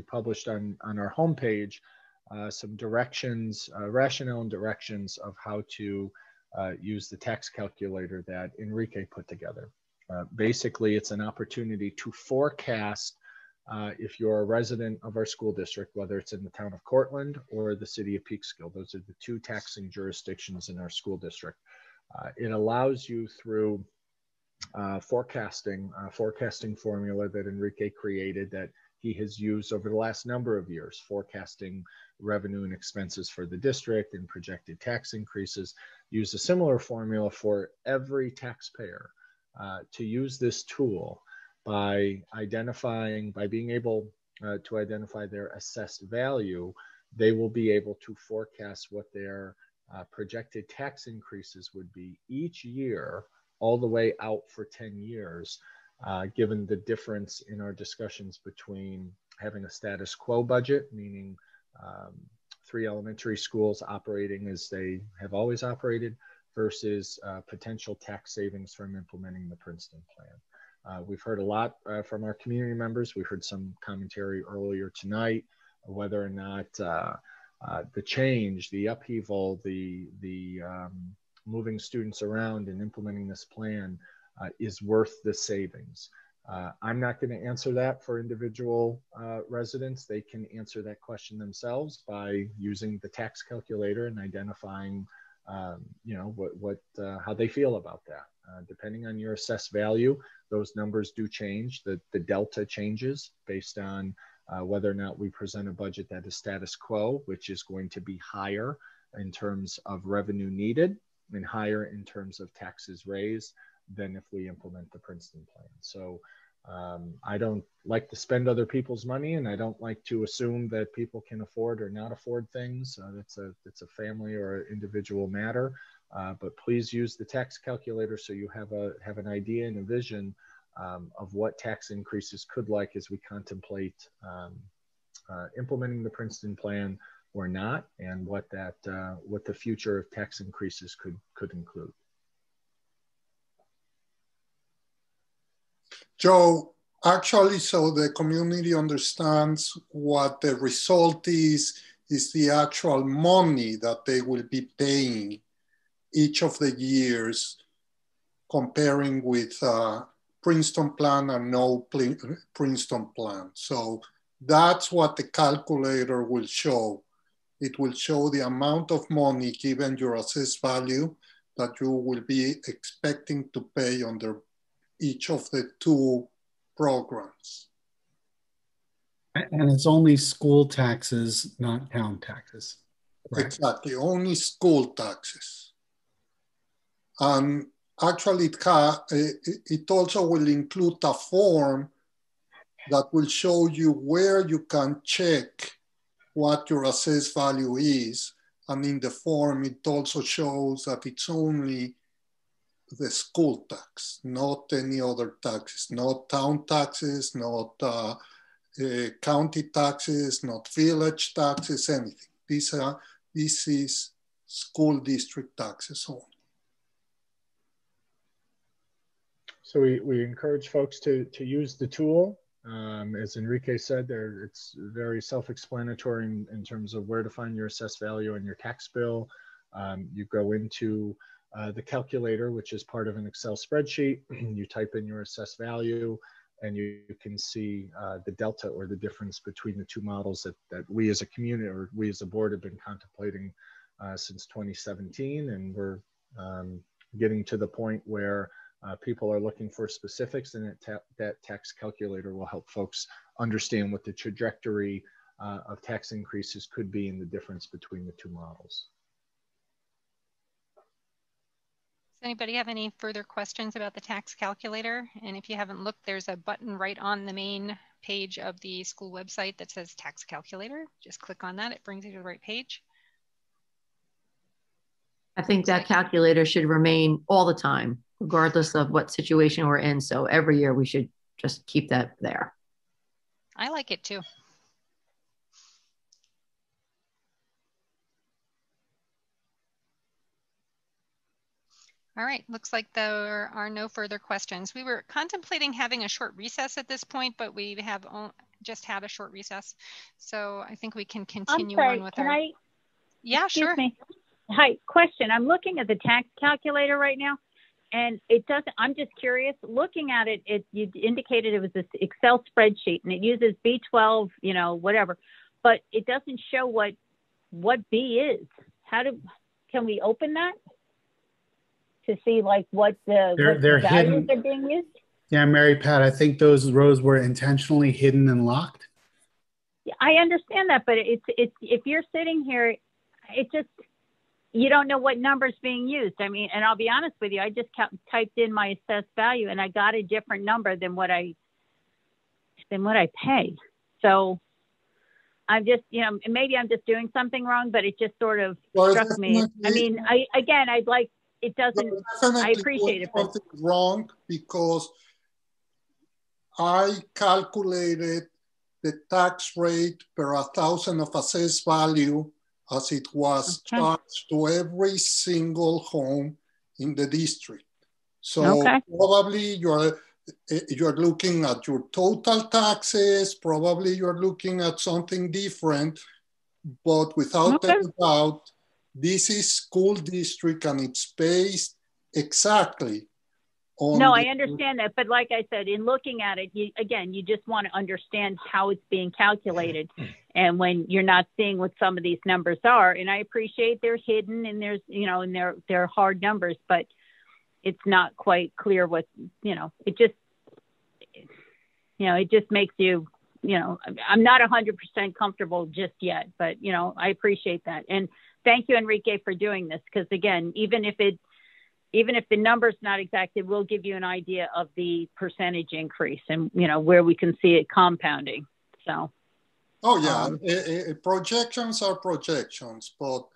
published on our homepage some directions, rationale and directions of how to use the tax calculator that Enrique put together. Basically, it's an opportunity to forecast if you're a resident of our school district, whether it's in the town of Cortland or the city of Peekskill. Those are the two taxing jurisdictions in our school district. It allows you through forecasting formula that Enrique created, that he has used over the last number of years, forecasting revenue and expenses for the district and projected tax increases. Use a similar formula for every taxpayer to use this tool by being able to identify their assessed value they will be able to forecast what their projected tax increases would be each year, all the way out for 10 years, given the difference in our discussions between having a status quo budget, meaning 3 elementary schools operating as they have always operated, versus potential tax savings from implementing the Princeton Plan. We've heard a lot from our community members. We heard some commentary earlier tonight, whether or not the change, the upheaval, the moving students around and implementing this plan is worth the savings. I'm not going to answer that for individual residents. They can answer that question themselves by using the tax calculator and identifying, how they feel about that. Depending on your assessed value, those numbers do change. The delta changes based on whether or not we present a budget that is status quo, which is going to be higher in terms of revenue needed and higher in terms of taxes raised than if we implement the Princeton Plan. So I don't like to spend other people's money, and I don't like to assume that people can afford or not afford things. It's a family or individual matter. But please use the tax calculator so you have an idea and a vision of what tax increases could like as we contemplate implementing the Princeton Plan or not, and what the future of tax increases could include. Joe, actually, so the community understands what the result is the actual money that they will be paying each of the years, comparing with Princeton Plan and no Princeton Plan. So that's what the calculator will show. It will show the amount of money given your assessed value that you will be expecting to pay under each of the 2 programs. And it's only school taxes, not town taxes. Correct? Exactly, only school taxes. And actually, it also will include a form that will show you where you can check what your assessed value is. And in the form, it also shows that it's only the school tax, not any other taxes, not town taxes, not county taxes, not village taxes, anything. This is school district taxes only. So we encourage folks to use the tool. As Enrique said, it's very self-explanatory in terms of where to find your assessed value on your tax bill. You go into the calculator, which is part of an Excel spreadsheet. You type in your assessed value, and you can see the delta or the difference between the 2 models that we as a community or we as a board have been contemplating since 2017. And we're getting to the point where people are looking for specifics, and that tax calculator will help folks understand what the trajectory of tax increases could be and the difference between the 2 models. Does anybody have any further questions about the tax calculator? And if you haven't looked, there's a button right on the main page of the school website that says tax calculator. Just click on that. It brings you to the right page. I think that calculator should remain all the time, regardless of what situation we're in. So every year we should just keep that there. I like it too. All right, looks like there are no further questions. We were contemplating having a short recess at this point, but we have just had a short recess. So I think we can continue on with our... Yeah, Excuse sure. me. Hi, question. I'm looking at the tax calculator right now, and it doesn't, I'm just curious, looking at it, you indicated it was this Excel spreadsheet and it uses B12, whatever, but it doesn't show what B is. Can we open that to see like what the They're values hidden. are being used? Yeah, Mary Pat, I think those rows were intentionally hidden and locked. I understand that, but it's if you're sitting here, it just, you don't know what number's being used. I mean, and I'll be honest with you, I just typed in my assessed value and I got a different number than what I pay. So I'm just, you know, maybe I'm just doing something wrong, but it just sort of Well, struck me. I mean, I'd like, it doesn't, I appreciate it. But something wrong because I calculated the tax rate per 1,000 of assessed value as it was charged to every single home in the district. So probably you're looking at your total taxes, probably you're looking at something different, but without a doubt, this is school district and it's based exactly on. No, I understand that. But like I said, in looking at it, you just want to understand how it's being calculated. And when you're not seeing what some of these numbers are, and I appreciate they're hidden and there's, you know, and they're hard numbers, but it's not quite clear what, you know, it just makes you, you know, I'm not 100% comfortable just yet, but, you know, I appreciate that. And thank you, Enrique, for doing this. Because again, even if the number's not exact, it will give you an idea of the percentage increase and, you know, where we can see it compounding. So. Oh yeah, projections are projections, but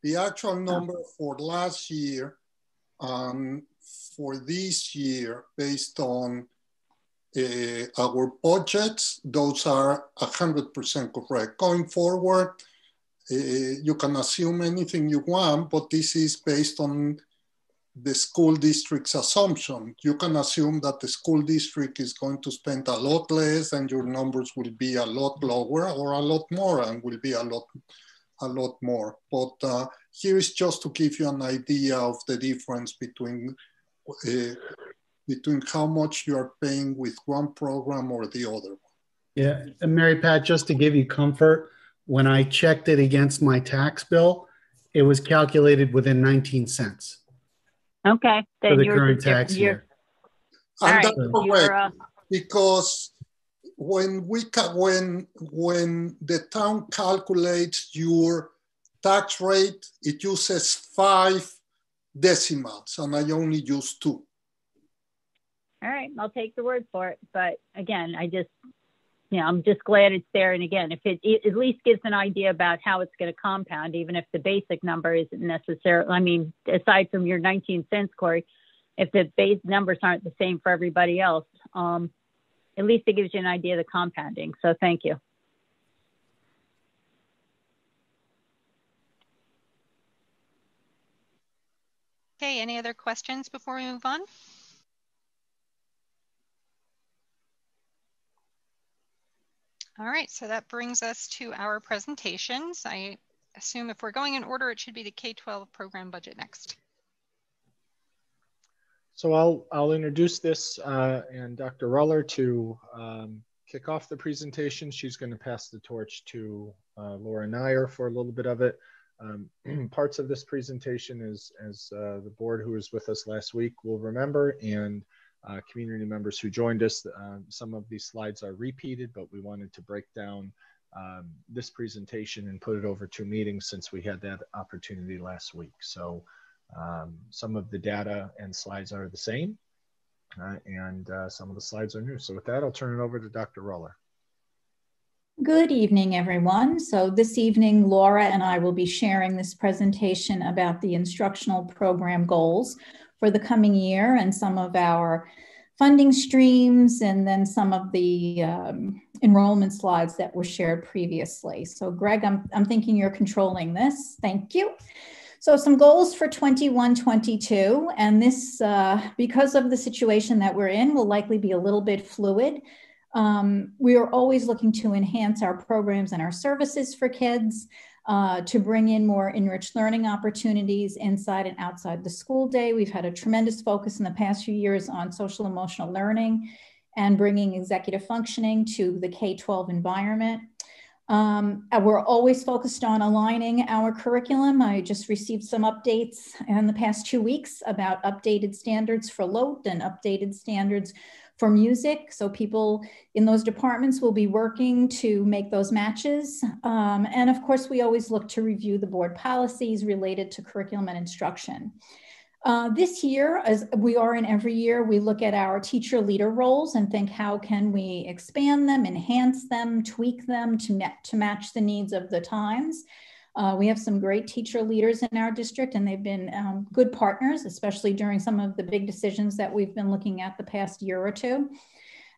the actual number for last year, for this year, based on our budgets, those are 100% correct. Going forward, you can assume anything you want, but this is based on the school district's assumption. You can assume that the school district is going to spend a lot less and your numbers will be a lot lower, or a lot more and will be a lot more. But here is just to give you an idea of the difference between how much you are paying with one program or the other. Yeah, and Mary Pat, just to give you comfort, when I checked it against my tax bill, it was calculated within 19 cents. Okay. Then for the current tax year. And that's correct, because when the town calculates your tax rate, it uses 5 decimals, and I only use 2. All right, I'll take the word for it. But again, I'm just glad it's there. And again, if it at least gives an idea about how it's going to compound, even if the basic number isn't necessarily, I mean, aside from your 19 cents, Corey, if the base numbers aren't the same for everybody else, at least it gives you an idea of the compounding. So thank you. Okay, any other questions before we move on? All right, so that brings us to our presentations. I assume if we're going in order, it should be the K12 program budget next. So I'll introduce this and Dr. Ruller to kick off the presentation. She's going to pass the torch to Laura Nyer for a little bit of it. Parts of this presentation is, as the board who was with us last week will remember, and community members who joined us, some of these slides are repeated, but we wanted to break down this presentation and put it over 2 meetings since we had that opportunity last week. So some of the data and slides are the same, and some of the slides are new. So with that, I'll turn it over to Dr. Ruller. Good evening, everyone. So this evening, Laura and I will be sharing this presentation about the instructional program goals for the coming year and some of our funding streams, and then some of the enrollment slides that were shared previously. So Greg, I'm thinking you're controlling this. Thank you. So some goals for 21-22, and this, because of the situation that we're in, will likely be a little bit fluid. We are always looking to enhance our programs and our services for kids, to bring in more enriched learning opportunities inside and outside the school day. We've had a tremendous focus in the past few years on social emotional learning and bringing executive functioning to the K-12 environment. We're always focused on aligning our curriculum. I just received some updates in the past 2 weeks about updated standards for LOTE and updated standards for music. So people in those departments will be working to make those matches. And of course, we always look to review the board policies related to curriculum and instruction. This year, as we are in every year, we look at our teacher leader roles and think, how can we expand them, enhance them, tweak them to match the needs of the times. We have some great teacher leaders in our district, and they've been good partners, especially during some of the big decisions that we've been looking at the past year or two.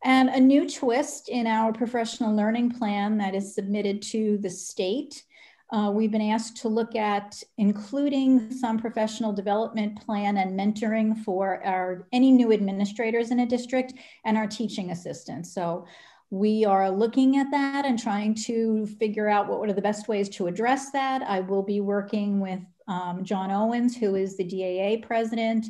And a new twist in our professional learning plan that is submitted to the state. We've been asked to look at including some professional development plan and mentoring for any new administrators in a district and our teaching assistants. So we are looking at that and trying to figure out what are the best ways to address that. I will be working with John Owens, who is the DAA president,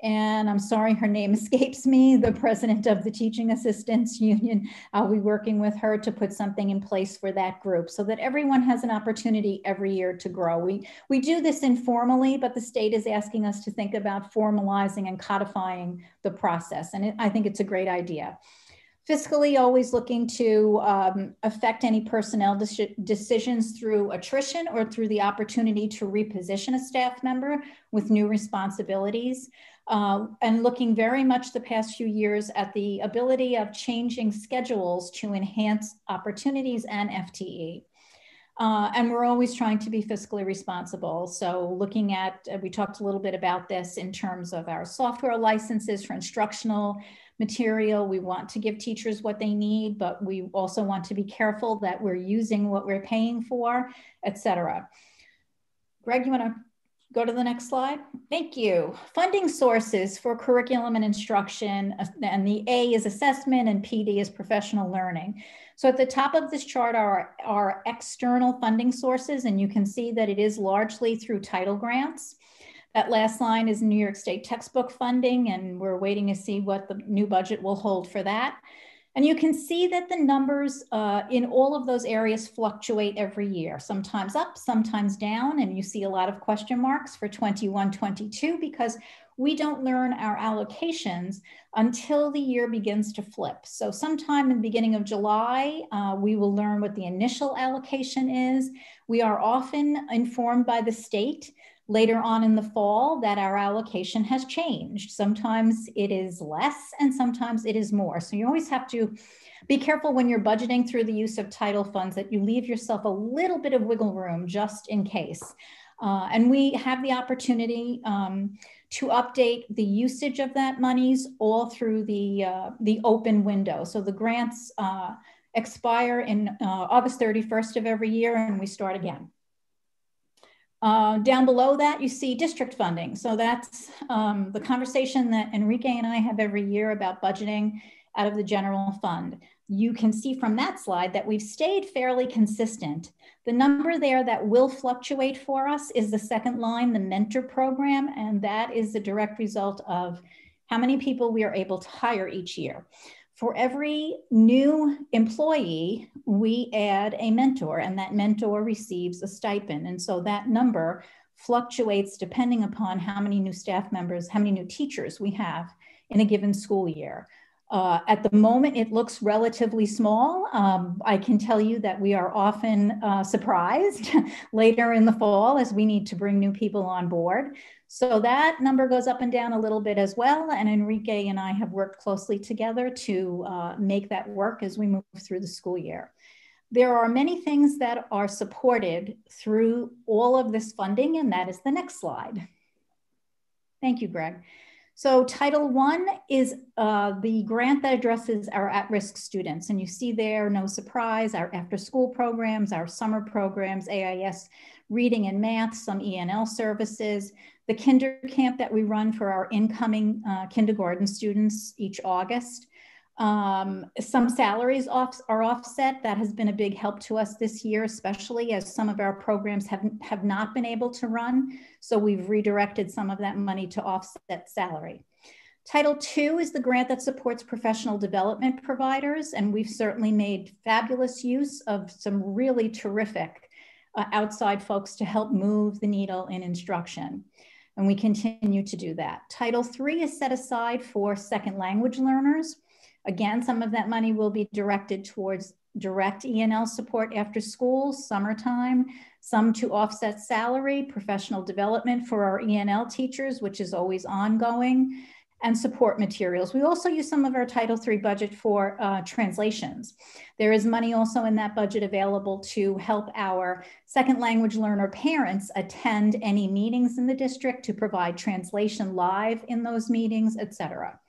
and I'm sorry, her name escapes me, the president of the Teaching Assistants Union. I'll be working with her to put something in place for that group so that everyone has an opportunity every year to grow. We do this informally, but the state is asking us to think about formalizing and codifying the process. And I think it's a great idea. Fiscally, always looking to affect any personnel decisions through attrition or through the opportunity to reposition a staff member with new responsibilities. And looking very much the past few years at the ability of changing schedules to enhance opportunities and FTE. And we're always trying to be fiscally responsible. So looking at, we talked a little bit about this in terms of our software licenses for instructional material. We want to give teachers what they need, but we also want to be careful that we're using what we're paying for, et cetera. Greg, you want to go to the next slide? Thank you. Funding sources for curriculum and instruction, and the A is assessment and PD is professional learning. So at the top of this chart are our external funding sources, and you can see that it is largely through title grants. That last line is New York State textbook funding, and we're waiting to see what the new budget will hold for that. And you can see that the numbers in all of those areas fluctuate every year, sometimes up, sometimes down, and you see a lot of question marks for 21-22 because we don't learn our allocations until the year begins to flip. So sometime in the beginning of July, we will learn what the initial allocation is. We are often informed by the state later on in the fall that our allocation has changed. Sometimes it is less and sometimes it is more. So you always have to be careful when you're budgeting through the use of title funds that you leave yourself a little bit of wiggle room just in case. And we have the opportunity to update the usage of that monies all through the open window. So the grants expire in August 31st of every year and we start again. Down below that, you see district funding. So that's the conversation that Enrique and I have every year about budgeting out of the general fund. You can see from that slide that we've stayed fairly consistent. The number there that will fluctuate for us is the second line, the mentor program, and that is the direct result of how many people we are able to hire each year. For every new employee, we add a mentor, and that mentor receives a stipend. And so that number fluctuates depending upon how many new staff members, how many new teachers we have in a given school year. At the moment, it looks relatively small. I can tell you that we are often surprised later in the fall as we need to bring new people on board. So that number goes up and down a little bit as well. And Enrique and I have worked closely together to make that work as we move through the school year. There are many things that are supported through all of this funding, and that is the next slide. Thank you, Greg. So Title I is the grant that addresses our at-risk students. And you see there, no surprise, our after-school programs, our summer programs, AIS reading and math, some ENL services, the kinder camp that we run for our incoming kindergarten students each August. Some salaries are offset. That has been a big help to us this year, especially as some of our programs have not been able to run. So we've redirected some of that money to offset salary. Title II is the grant that supports professional development providers, and we've certainly made fabulous use of some really terrific outside folks to help move the needle in instruction. And we continue to do that. Title III is set aside for second language learners. Again, some of that money will be directed towards direct ENL support after school, summertime, some to offset salary, professional development for our ENL teachers, which is always ongoing, and support materials. We also use some of our Title III budget for translations. There is money also in that budget available to help our second language learner parents attend any meetings in the district, to provide translation live in those meetings, etc.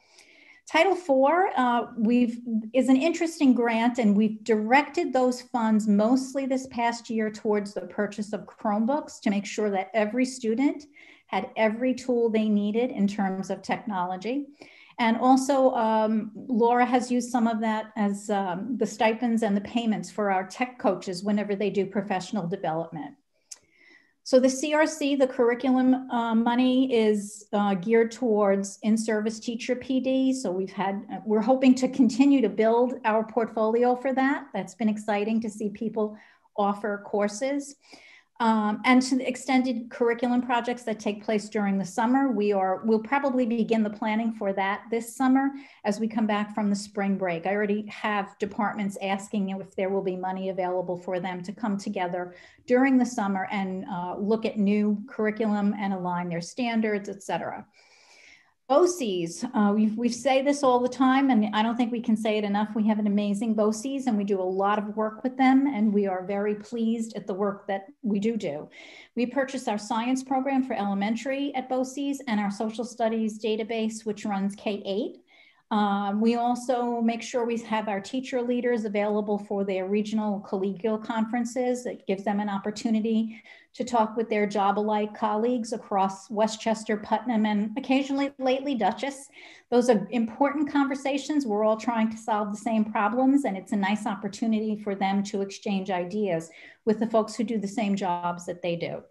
Title IV is an interesting grant, and we've directed those funds mostly this past year towards the purchase of Chromebooks to make sure that every student had every tool they needed in terms of technology. And also, Laura has used some of that as the stipends and the payments for our tech coaches whenever they do professional development. So the CRC, the curriculum money, is geared towards in-service teacher PD. So we're hoping to continue to build our portfolio for that. That's been exciting to see people offer courses. And to the extended curriculum projects that take place during the summer. We'll probably begin the planning for that this summer as we come back from the spring break. I already have departments asking if there will be money available for them to come together during the summer and look at new curriculum and align their standards, et cetera. BOCES, we say this all the time, and I don't think we can say it enough. We have an amazing BOCES, and we do a lot of work with them, and we are very pleased at the work that we do. We purchased our science program for elementary at BOCES and our social studies database, which runs K-8. We also make sure we have our teacher leaders available for their regional collegial conferences. It gives them an opportunity to talk with their job-alike colleagues across Westchester, Putnam, and occasionally lately Dutchess. Those are important conversations. We're all trying to solve the same problems, and it's a nice opportunity for them to exchange ideas with the folks who do the same jobs that they do.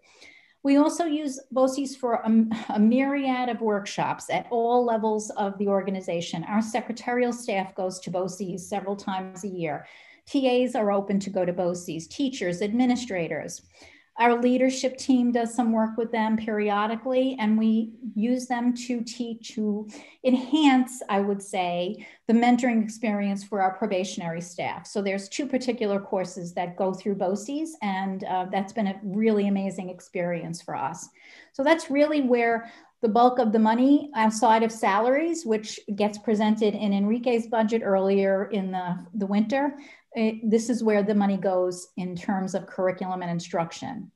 We also use BOCES for a myriad of workshops at all levels of the organization. Our secretarial staff goes to BOCES several times a year. TAs are open to go to BOCES, teachers, administrators. Our leadership team does some work with them periodically, and we use them to enhance, I would say, the mentoring experience for our probationary staff. So there's 2 particular courses that go through BOCES, and that's been a really amazing experience for us. So that's really where the bulk of the money outside of salaries, which gets presented in Enrique's budget earlier in the winter, this is where the money goes in terms of curriculum and instruction.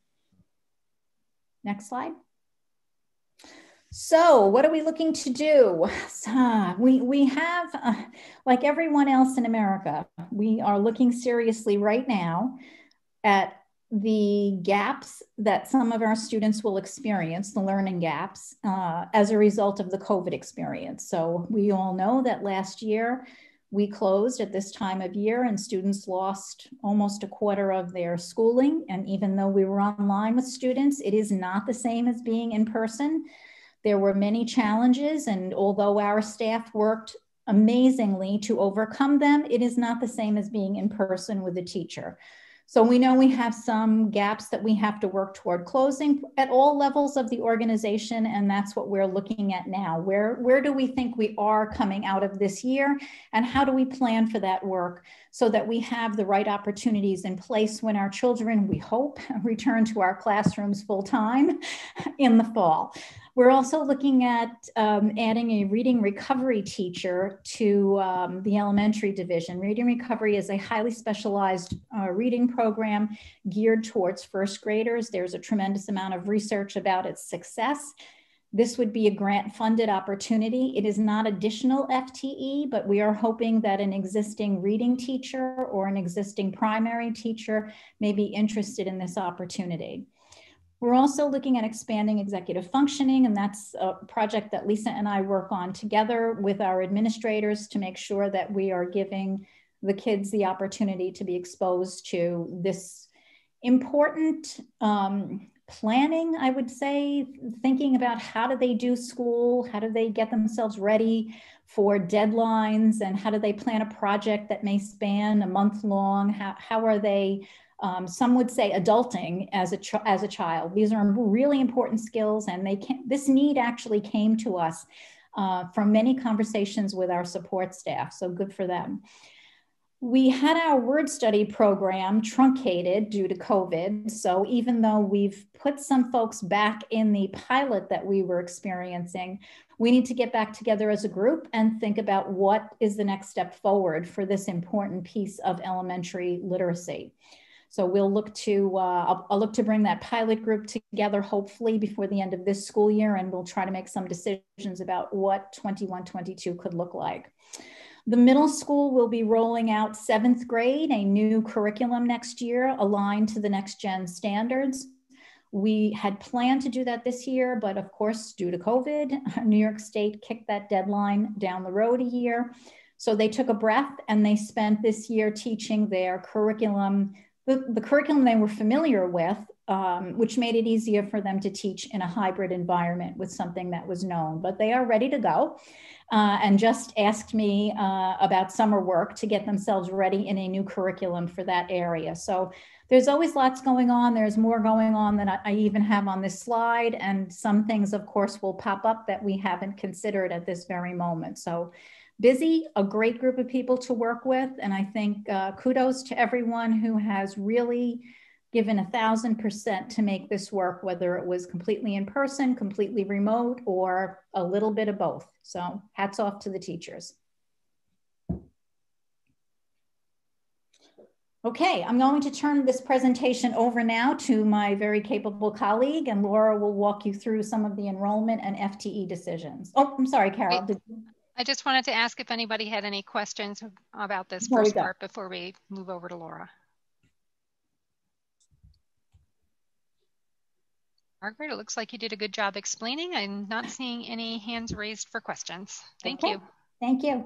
Next slide. So what are we looking to do? We have, like everyone else in America, we are looking seriously right now at the gaps that some of our students will experience, the learning gaps, as a result of the COVID experience. So we all know that last year, we closed at this time of year and students lost almost a quarter of their schooling. And even though we were online with students, it is not the same as being in person. There were many challenges, and although our staff worked amazingly to overcome them, it is not the same as being in person with a teacher. So we know we have some gaps that we have to work toward closing at all levels of the organization, and that's what we're looking at now. Where do we think we are coming out of this year, and how do we plan for that work so that we have the right opportunities in place when our children, we hope, return to our classrooms full time in the fall. We're also looking at adding a reading recovery teacher to the elementary division. Reading recovery is a highly specialized reading program geared towards first graders. There's a tremendous amount of research about its success. This would be a grant-funded opportunity. It is not additional FTE, but we are hoping that an existing reading teacher or an existing primary teacher may be interested in this opportunity. We're also looking at expanding executive functioning, and that's a project that Lisa and I work on together with our administrators to make sure that we are giving the kids the opportunity to be exposed to this important planning, I would say, thinking about how do they do school, how do they get themselves ready for deadlines, and how do they plan a project that may span a month long, how are they some would say adulting as a child. These are really important skills, and this need actually came to us from many conversations with our support staff, so good for them. We had our word study program truncated due to COVID. So even though we've put some folks back in the pilot that we were experiencing, we need to get back together as a group and think about what is the next step forward for this important piece of elementary literacy. So we'll look to, I'll look to bring that pilot group together, hopefully before the end of this school year, and we'll try to make some decisions about what 21-22 could look like. The middle school will be rolling out 7th grade, a new curriculum next year aligned to the next gen standards. We had planned to do that this year, but of course, due to COVID, New York State kicked that deadline down the road a year. So they took a breath and they spent this year teaching their curriculum, the curriculum they were familiar with, which made it easier for them to teach in a hybrid environment with something that was known. But they are ready to go and just asked me about summer work to get themselves ready in a new curriculum for that area. So there's always lots going on. There's more going on than I even have on this slide. And some things, of course, will pop up that we haven't considered at this very moment. So busy, a great group of people to work with. And I think kudos to everyone who has really given 1,000% to make this work, whether it was completely in person, completely remote, or a little bit of both. So hats off to the teachers. Okay, I'm going to turn this presentation over now to my very capable colleague, and Laura will walk you through some of the enrollment and FTE decisions. Oh, I'm sorry, Carol. I just wanted to ask if anybody had any questions about this first part before we move over to Laura. Margaret, it looks like you did a good job explaining. I'm not seeing any hands raised for questions. Thank you. Thank you.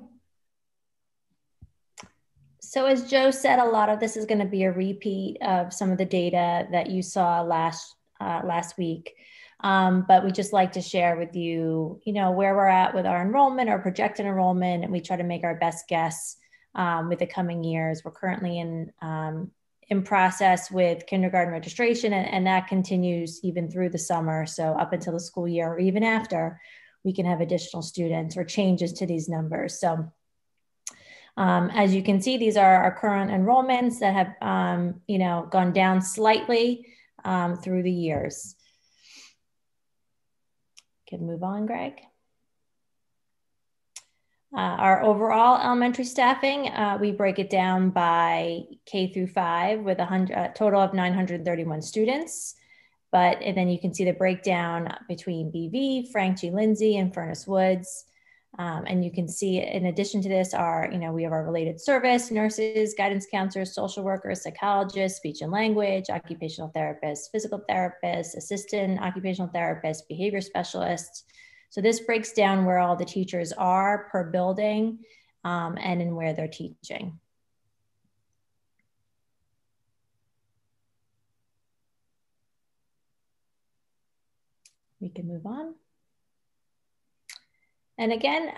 So as Joe said, a lot of this is going to be a repeat of some of the data that you saw last week. But we just like to share with you, where we're at with our enrollment, our projected enrollment, and we try to make our best guess with the coming years. We're currently in process with kindergarten registration, and that continues even through the summer. So up until the school year, or even after, we can have additional students or changes to these numbers. So as you can see, these are our current enrollments that have, gone down slightly through the years. Can move on, Greg. Our overall elementary staffing, we break it down by K-5 with a total of 931 students. And then you can see the breakdown between BV, Frank G. Lindsay, and Furnace Woods. And you can see, in addition to this, we have our related service, nurses, guidance counselors, social workers, psychologists, speech and language, occupational therapists, physical therapists, assistant occupational therapists, behavior specialists. So this breaks down where all the teachers are per building and in where they're teaching. We can move on. And again,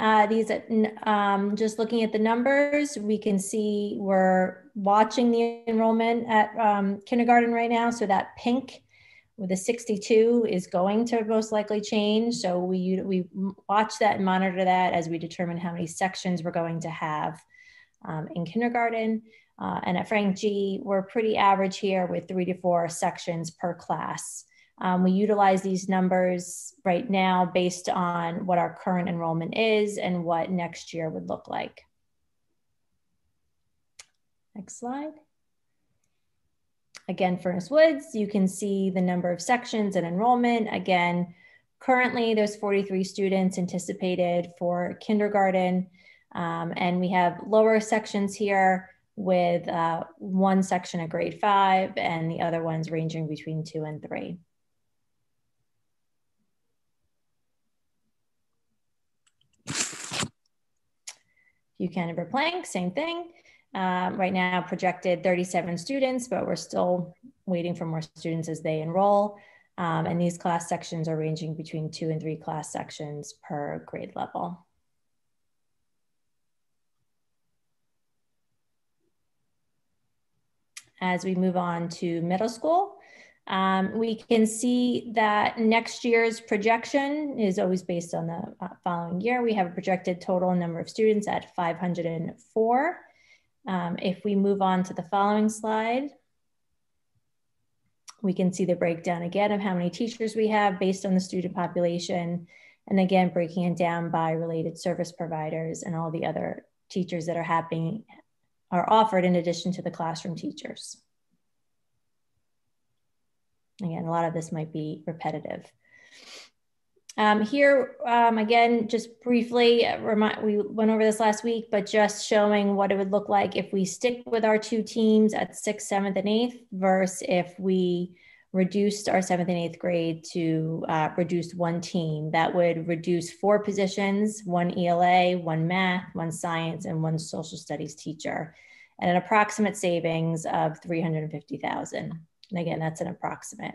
just looking at the numbers, we can see we're watching the enrollment at kindergarten right now. So that pink with a 62 is going to most likely change. So we watch that and monitor that as we determine how many sections we're going to have in kindergarten. And at Frank G, we're pretty average here with 3 to 4 sections per class. We utilize these numbers right now based on what our current enrollment is and what next year would look like. Next slide. Again, Furnace Woods, you can see the number of sections and enrollment. Again, currently there's 43 students anticipated for kindergarten. And we have lower sections here with 1 section at grade 5 and the other ones ranging between 2 and 3. Buchanan Plank, same thing. Right now projected 37 students, but we're still waiting for more students as they enroll. And these class sections are ranging between 2 and 3 class sections per grade level. As we move on to middle school, we can see that next year's projection is always based on the following year. We have a projected total number of students at 504. If we move on to the following slide, we can see the breakdown again of how many teachers we have based on the student population. And again, breaking it down by related service providers and all the other teachers that are offered in addition to the classroom teachers. Again, a lot of this might be repetitive. Here, again, just briefly, we went over this last week, but just showing what it would look like if we stick with our two teams at 6th, 7th, and 8th versus if we reduced our 7th and 8th grade to reduce one team. That would reduce 4 positions, 1 ELA, 1 math, 1 science, and 1 social studies teacher, and an approximate savings of $350,000. And again, that's an approximate.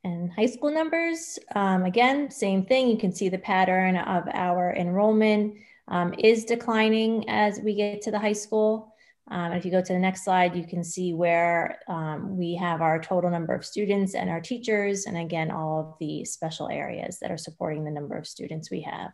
And high school numbers, again, same thing. You can see the pattern of our enrollment is declining as we get to the high school. And if you go to the next slide, you can see where we have our total number of students and our teachers, and again, all of the special areas that are supporting the number of students we have.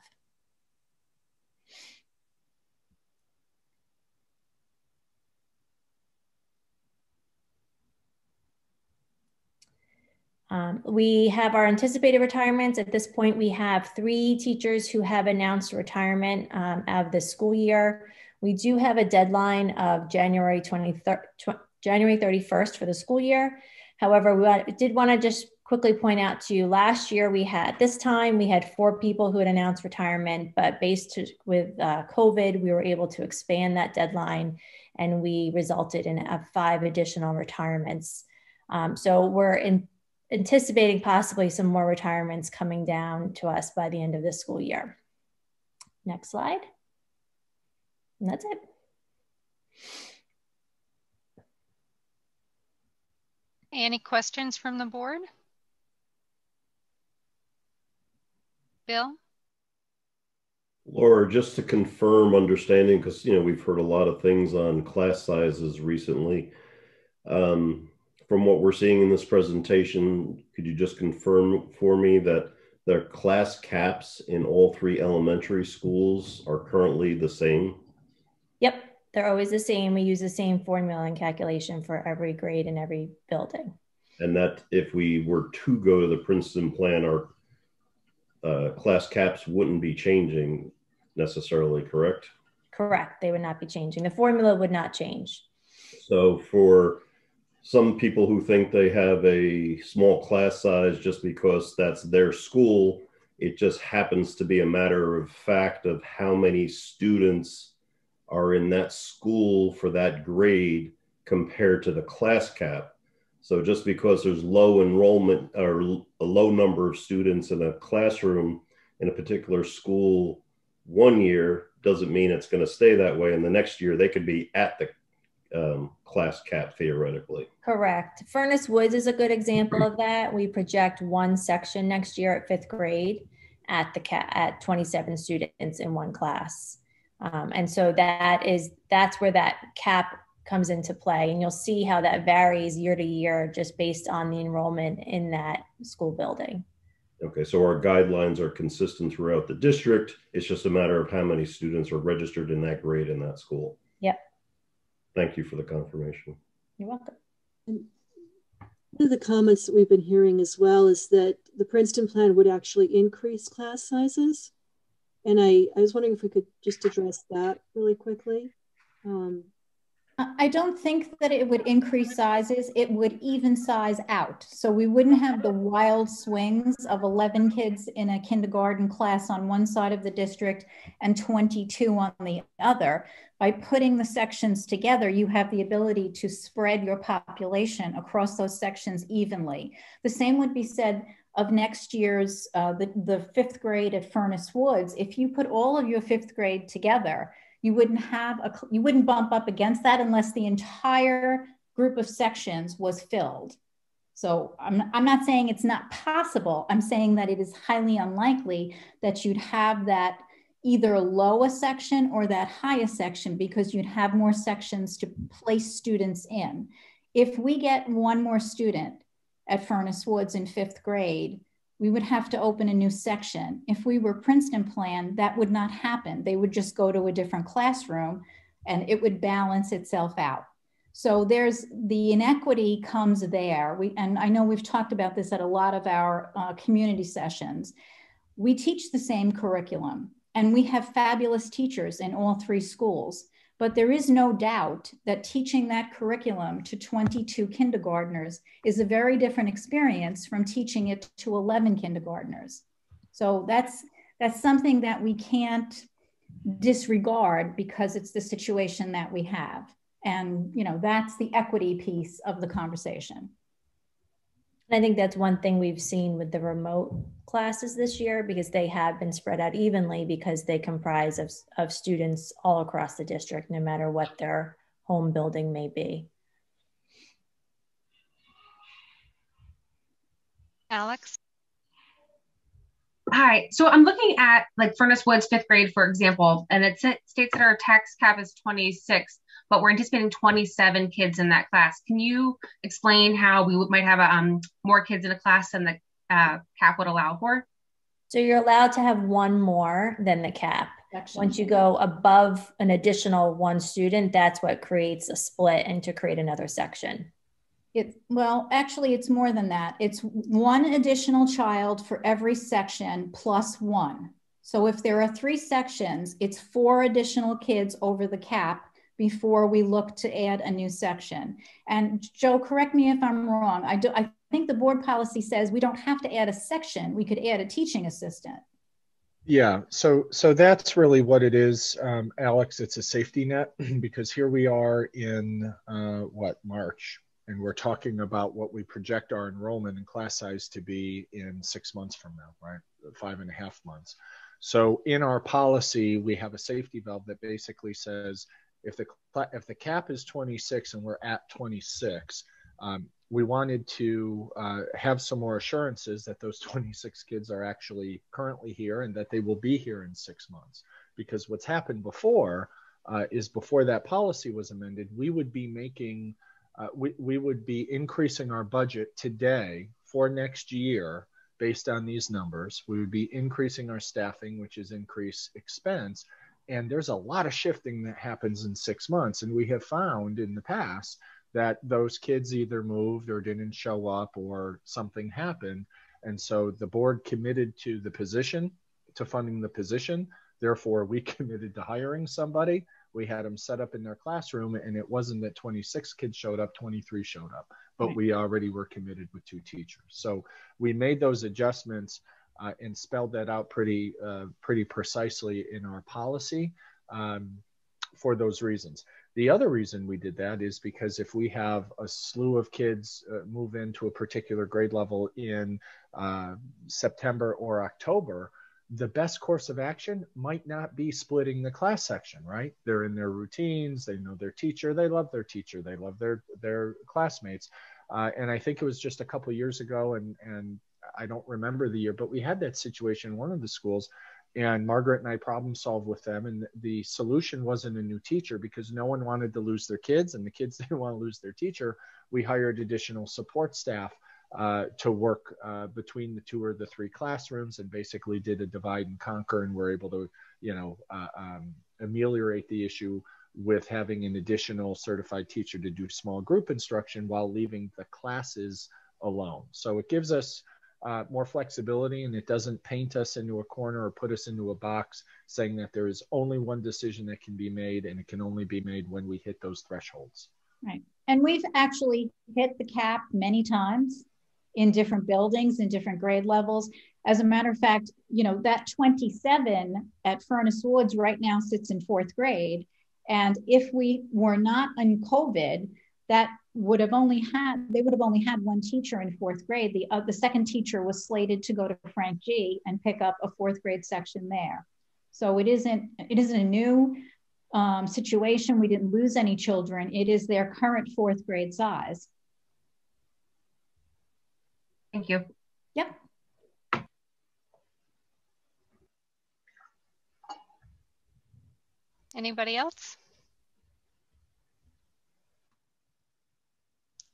We have our anticipated retirements. At this point, we have 3 teachers who have announced retirement out of the school year. We do have a deadline of January 31st for the school year. However, we did want to just quickly point out to you, last year we had 4 people who had announced retirement, but with COVID, we were able to expand that deadline, and we resulted in 5 additional retirements. So we're anticipating possibly some more retirements coming down to us by the end of this school year. Next slide. And that's it. Any questions from the board? Bill? Laura, just to confirm understanding, because we've heard a lot of things on class sizes recently. From what we're seeing in this presentation, could you just confirm for me that the class caps in all 3 elementary schools are currently the same? Yep, they're always the same. We use the same formula and calculation for every grade in every building. And that if we were to go to the Princeton Plan, our class caps wouldn't be changing necessarily, correct? Correct, they would not be changing. The formula would not change. So for some people who think they have a small class size just because that's their school, it just happens to be a matter of fact of how many students are in that school for that grade compared to the class cap. So just because there's low enrollment or a low number of students in a classroom in a particular school one year doesn't mean it's going to stay that way. And the next year they could be at the class cap theoretically. Correct. Furnace Woods is a good example of that. We project 1 section next year at 5th grade at 27 students in 1 class. And so that's where that cap comes into play. And you'll see how that varies year to year just based on the enrollment in that school building. Okay, so our guidelines are consistent throughout the district. It's just a matter of how many students are registered in that grade in that school. Yep. Thank you for the confirmation. You're welcome. And one of the comments that we've been hearing as well is that the Princeton Plan would actually increase class sizes. And I was wondering if we could just address that really quickly. I don't think that it would increase sizes. It would even size out. So we wouldn't have the wild swings of 11 kids in a kindergarten class on one side of the district and 22 on the other. By putting the sections together, you have the ability to spread your population across those sections evenly. The same would be said of next year's, the 5th grade at Furnace Woods. If you put all of your 5th grade together, you wouldn't bump up against that unless the entire group of sections was filled. So I'm not saying it's not possible. I'm saying that it is highly unlikely that you'd have that either lower section or that higher section because you'd have more sections to place students in. If we get 1 more student at Furnace Woods in 5th grade, we would have to open a new section. If we were Princeton Plan, that would not happen. They would just go to a different classroom and it would balance itself out. So there's the inequity comes there. And I know we've talked about this at a lot of our community sessions. We teach the same curriculum and we have fabulous teachers in all 3 schools, but there is no doubt that teaching that curriculum to 22 kindergartners is a very different experience from teaching it to 11 kindergartners. So that's something that we can't disregard because it's the situation that we have. And, you know, that's the equity piece of the conversation. I think that's one thing we've seen with the remote classes this year, because they have been spread out evenly because they comprise of students all across the district, no matter what their home building may be. Alex? Hi, so I'm looking at like Furnace Woods 5th grade, for example, and it states that our tax cap is 26, but we're anticipating 27 kids in that class. Can you explain how we might have more kids in a class than the cap would allow for? So you're allowed to have one more than the cap. Once you go above an additional 1 student, that's what creates a split and to create another section. Well, actually, it's more than that. It's 1 additional child for every section plus 1. So if there are 3 sections, it's 4 additional kids over the cap before we look to add a new section. And Joe, correct me if I'm wrong. I think the board policy says we don't have to add a section. We could add a teaching assistant. Yeah, so that's really what it is, Alex. It's a safety net because here we are in March, and we're talking about what we project our enrollment and class size to be in 6 months from now, right? 5.5 months. So in our policy, we have a safety valve that basically says if the cap is 26 and we're at 26, we wanted to have some more assurances that those 26 kids are actually currently here and that they will be here in 6 months. Because what's happened before is before that policy was amended, we would be making, we would be increasing our budget today for next year based on these numbers. We would be increasing our staffing, which is increased expense. And there's a lot of shifting that happens in 6 months. And we have found in the past that those kids either moved or didn't show up or something happened. And so the board committed to the position, to funding the position. Therefore, we committed to hiring somebody. We had them set up in their classroom, and it wasn't that 26 kids showed up, 23 showed up, but we already were committed with 2 teachers. So we made those adjustments and spelled that out pretty precisely in our policy for those reasons. The other reason we did that is because if we have a slew of kids move into a particular grade level in September or October, the best course of action might not be splitting the class section, right? They're in their routines, they know their teacher, they love their teacher, they love their classmates. And I think it was just a couple of years ago, and I don't remember the year, but we had that situation in one of the schools, and Margaret and I problem solved with them. And the solution wasn't a new teacher because no one wanted to lose their kids and the kids didn't want to lose their teacher. We hired additional support staff to work between the 2 or the 3 classrooms and basically did a divide and conquer, and were able to, ameliorate the issue with having an additional certified teacher to do small group instruction while leaving the classes alone. So it gives us more flexibility, and it doesn't paint us into a corner or put us into a box saying that there is only one decision that can be made, and it can only be made when we hit those thresholds. Right. And we've actually hit the cap many times in different buildings, in different grade levels. As a matter of fact, that 27 at Furnace Woods right now sits in 4th grade. And if we were not in COVID, they would have only had 1 teacher in 4th grade. The second teacher was slated to go to Frank G and pick up a 4th grade section there. So it isn't a new situation. We didn't lose any children. It is their current 4th grade size. Thank you. Yep. Anybody else?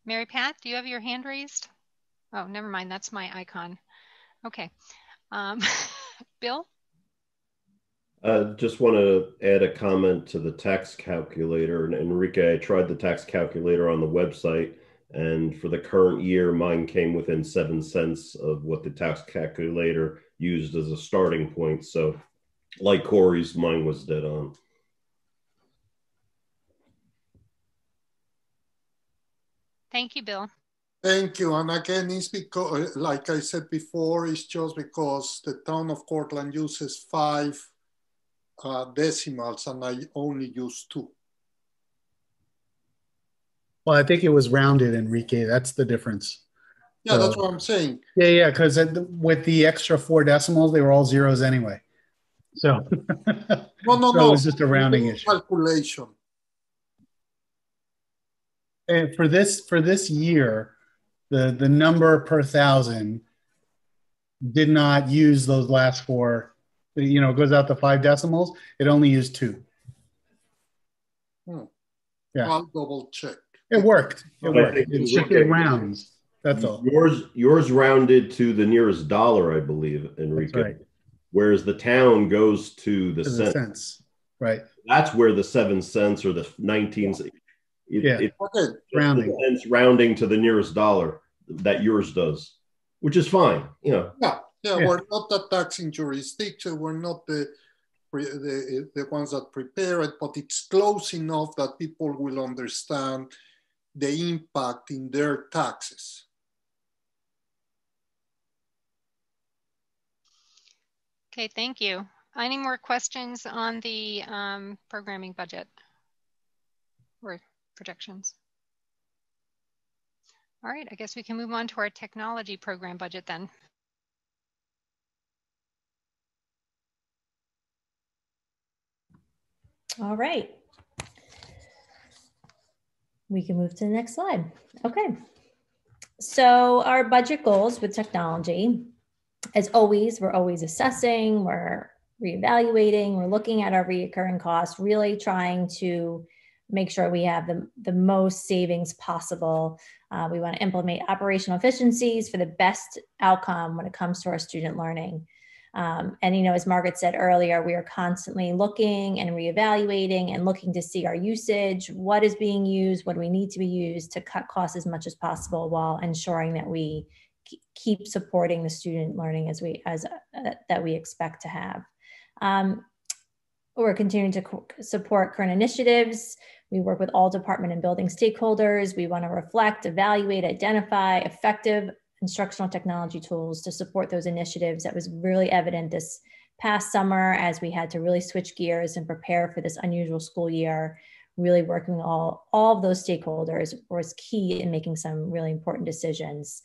Mary Pat, do you have your hand raised? Oh, never mind. That's my icon. Okay. Bill? Just want to add a comment to the tax calculator. And Enrique, I tried the tax calculator on the website, and for the current year, mine came within 7 cents of what the tax calculator used as a starting point. So like Corey's, mine was dead on. Thank you, Bill. Thank you. And again, it's because, like I said before, it's just because the town of Cortland uses 5 decimals and I only use 2. Well, I think it was rounded, Enrique. That's the difference. Yeah, so, that's what I'm saying. Yeah, because with the extra 4 decimals, they were all zeros anyway. So, no, it was just a rounding issue. Calculation. And for this year, the number per 1,000 did not use those last 4. You know, it goes out to 5 decimals. It only used 2. Yeah, I'll double check. It worked. It worked. It rounds. That's all. Yours rounded to the nearest dollar, I believe, Enrique. That's right. Whereas the town goes to the cents. Right. That's where the 7 cents or the 19 cents. Rounding. It's rounding to the nearest dollar that yours does, which is fine. You know. Yeah. We're not the taxing jurisdiction. We're not the ones that prepare it, but it's close enough that people will understand the impact in their taxes. Okay, thank you. Any more questions on the programming budget or projections? All right, I guess we can move on to our technology program budget then. All right. We can move to the next slide. Okay. So our budget goals with technology, as always, we're always assessing, we're reevaluating, we're looking at our recurring costs, really trying to make sure we have the most savings possible. We want to implement operational efficiencies for the best outcome when it comes to our student learning. And, you know, as Margaret said earlier, we are constantly looking and reevaluating and looking to see our usage, what is being used, what do we need to be used to cut costs as much as possible while ensuring that we keep supporting the student learning that we expect to have. We're continuing to support current initiatives. We work with all department and building stakeholders. We want to reflect, evaluate, identify effective instructional technology tools to support those initiatives. That was really evident this past summer as we had to really switch gears and prepare for this unusual school year. Really working with all of those stakeholders was key in making some really important decisions.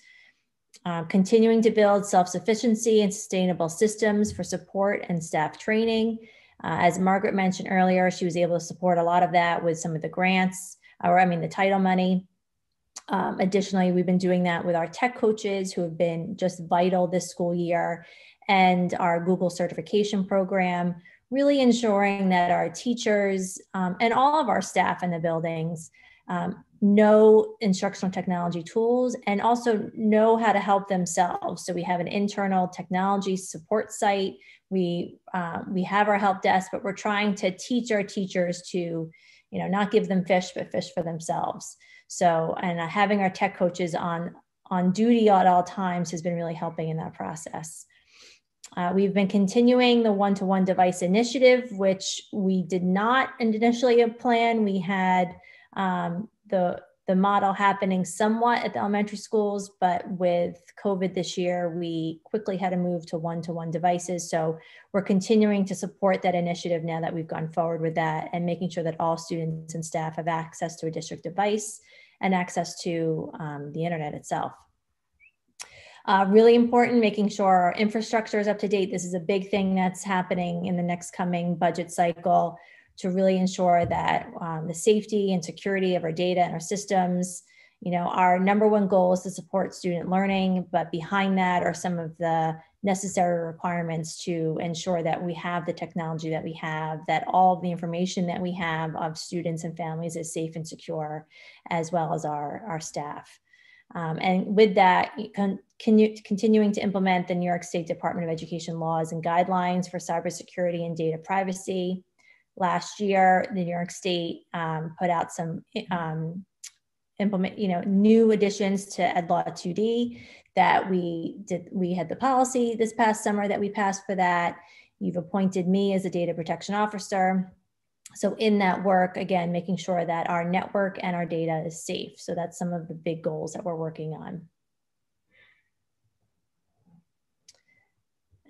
Continuing to build self-sufficiency and sustainable systems for support and staff training. As Margaret mentioned earlier, she was able to support a lot of that with some of the grants, the title money. Additionally, we've been doing that with our tech coaches who have been just vital this school year, and our Google certification program, really ensuring that our teachers and all of our staff in the buildings know instructional technology tools and also know how to help themselves. So we have an internal technology support site. We have our help desk, but we're trying to teach our teachers to, not give them fish, but fish for themselves. So, and having our tech coaches on duty at all times has been really helping in that process. We've been continuing the one-to-one device initiative, which we did not initially plan. We had the model happening somewhat at the elementary schools, but with COVID this year, we quickly had to move to one-to-one devices. So we're continuing to support that initiative now that we've gone forward with that, and making sure that all students and staff have access to a district device and access to the internet itself. Really important, making sure our infrastructure is up to date. This is a big thing that's happening in the next coming budget cycle, to really ensure that the safety and security of our data and our systems. Our number one goal is to support student learning, but behind that are some of the necessary requirements to ensure that we have the technology that we have, that all of the information that we have of students and families is safe and secure, as well as our staff. And with that, continuing to implement the New York State Department of Education laws and guidelines for cybersecurity and data privacy. Last year, the New York State put out some new additions to Ed Law 2D that we did. We had the policy this past summer that we passed for that. You've appointed me as a data protection officer. So in that work, again, making sure that our network and our data is safe. So that's some of the big goals that we're working on.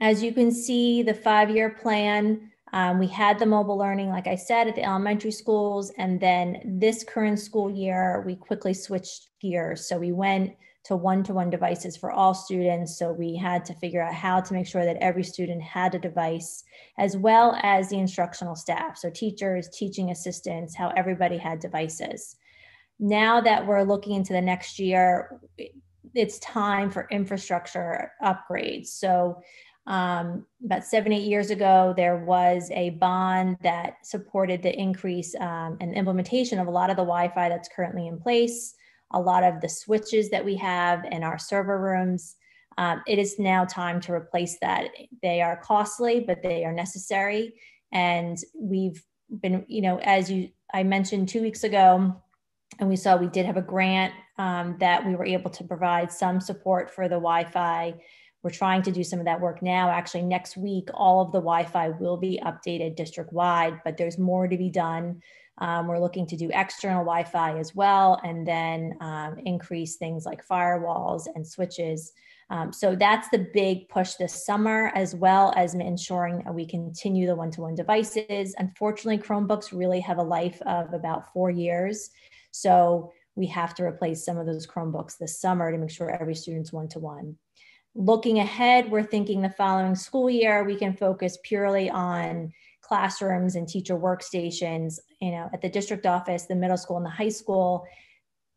As you can see, the 5-year plan, we had the mobile learning, like I said, at the elementary schools. And then this current school year, we quickly switched gears. So we went to one-to-one devices for all students. So we had to figure out how to make sure that every student had a device, as well as the instructional staff. So teachers, teaching assistants, how everybody had devices. Now that we're looking into the next year, it's time for infrastructure upgrades. So about 7-8 years ago, there was a bond that supported the increase and implementation of a lot of the Wi-Fi that's currently in place, a lot of the switches that we have in our server rooms. It is now time to replace that. They are costly, but they are necessary. And we've been, as I mentioned 2 weeks ago, and we did have a grant that we were able to provide some support for the Wi-Fi. We're trying to do some of that work now. Actually, next week, all of the Wi-Fi will be updated district-wide, but there's more to be done. We're looking to do external Wi-Fi as well, and then increase things like firewalls and switches. So that's the big push this summer, as well as ensuring that we continue the one-to-one devices. Unfortunately, Chromebooks really have a life of about 4 years. So we have to replace some of those Chromebooks this summer to make sure every student's one-to-one. Looking ahead, we're thinking the following school year, we can focus purely on classrooms and teacher workstations. At the district office, the middle school and the high school,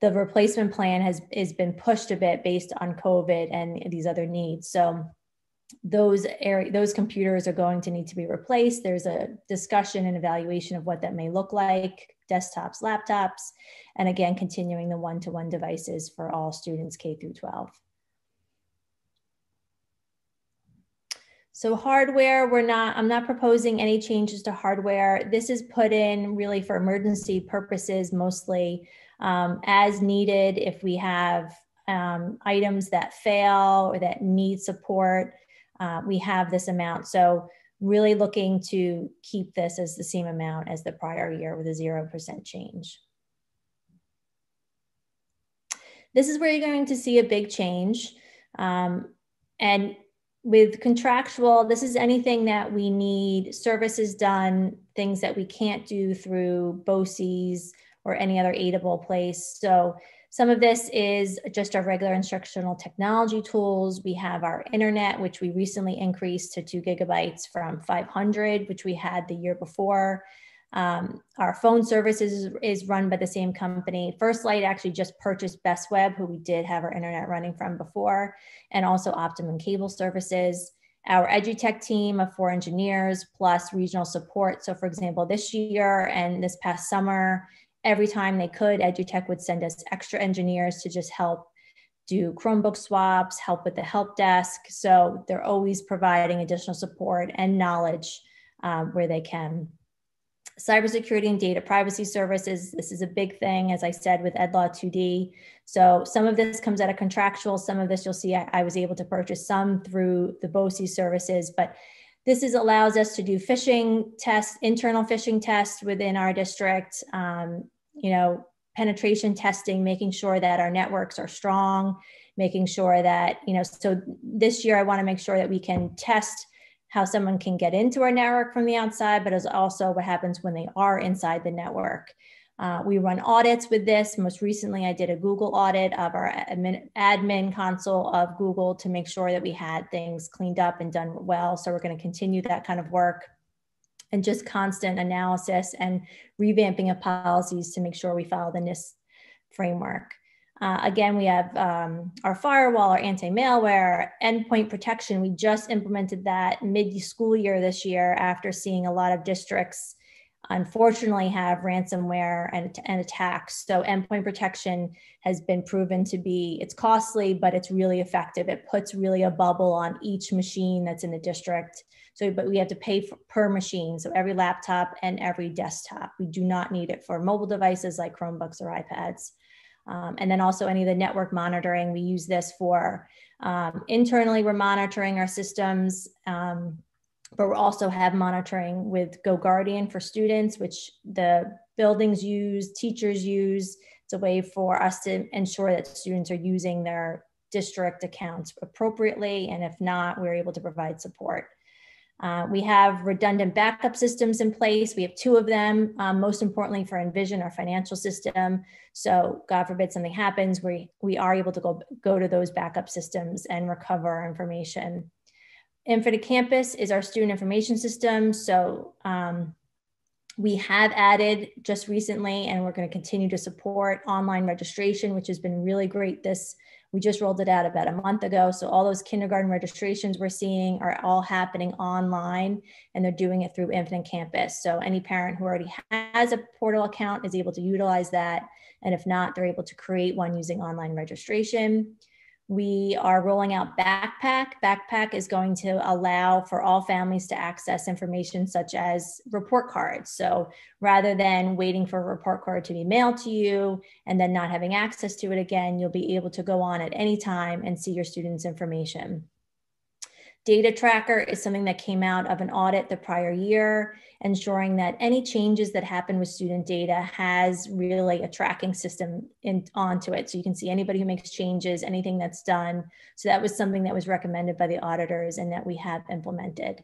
the replacement plan has been pushed a bit based on COVID and these other needs. So those computers are going to need to be replaced. There's a discussion and evaluation of what that may look like, desktops, laptops, and again, continuing the one-to-one devices for all students K through 12. So hardware, I'm not proposing any changes to hardware. This is put in really for emergency purposes, mostly as needed. If we have items that fail or that need support, we have this amount. So really looking to keep this as the same amount as the prior year with a 0% change. This is where you're going to see a big change. And with contractual, this is anything that we need services done, things that we can't do through BOCES or any other aidable place. So some of this is just our regular instructional technology tools. We have our internet, which we recently increased to 2 gigabytes from 500, which we had the year before. Our phone services is run by the same company. First Light actually just purchased Best Web, who we did have our internet running from before, and also Optimum Cable Services. Our EduTech team of 4 engineers plus regional support. So for example, this year and this past summer, every time they could, EduTech would send us extra engineers to just help do Chromebook swaps, help with the help desk. So they're always providing additional support and knowledge where they can. Cybersecurity and data privacy services. This is a big thing, as I said, with Ed Law 2D. So some of this comes out of contractual. Some of this you'll see I was able to purchase some through the BOCES services, but this allows us to do phishing tests, internal phishing tests within our district, penetration testing, making sure that our networks are strong, making sure that, so this year I want to make sure that we can test how someone can get into our network from the outside, but as also what happens when they are inside the network. We run audits with this. Most recently, I did a Google audit of our admin console of Google to make sure that we had things cleaned up and done well. So we're going to continue that kind of work and just constant analysis and revamping of policies to make sure we follow the NIST framework. Again, we have our firewall, our anti-malware, endpoint protection. We just implemented that mid-school year this year after seeing a lot of districts unfortunately have ransomware and attacks. So endpoint protection has been proven to be, it's costly, but it's really effective. It puts really a bubble on each machine that's in the district. So, but we have to pay per machine. So every laptop and every desktop. We do not need it for mobile devices like Chromebooks or iPads. And then also any of the network monitoring, we use this for internally, we're monitoring our systems, but we also have monitoring with GoGuardian for students, which the buildings use, teachers use. It's a way for us to ensure that students are using their district accounts appropriately. And if not, we're able to provide support. We have redundant backup systems in place. We have 2 of them, most importantly for Envision, our financial system. So God forbid something happens, we are able to go to those backup systems and recover our information. Infinite Campus is our student information system. So we have added just recently, and we're going to continue to support online registration, which has been really great. We just rolled it out about a month ago. So all those kindergarten registrations we're seeing are all happening online, and they're doing it through Infinite Campus. So any parent who already has a portal account is able to utilize that. And if not, they're able to create one using online registration. We are rolling out Backpack. Backpack is going to allow for all families to access information such as report cards. So rather than waiting for a report card to be mailed to you and then not having access to it again, you'll be able to go on at any time and see your students' information. Data Tracker is something that came out of an audit the prior year, ensuring that any changes that happen with student data has really a tracking system onto it. So you can see anybody who makes changes, anything that's done. So that was something that was recommended by the auditors and that we have implemented.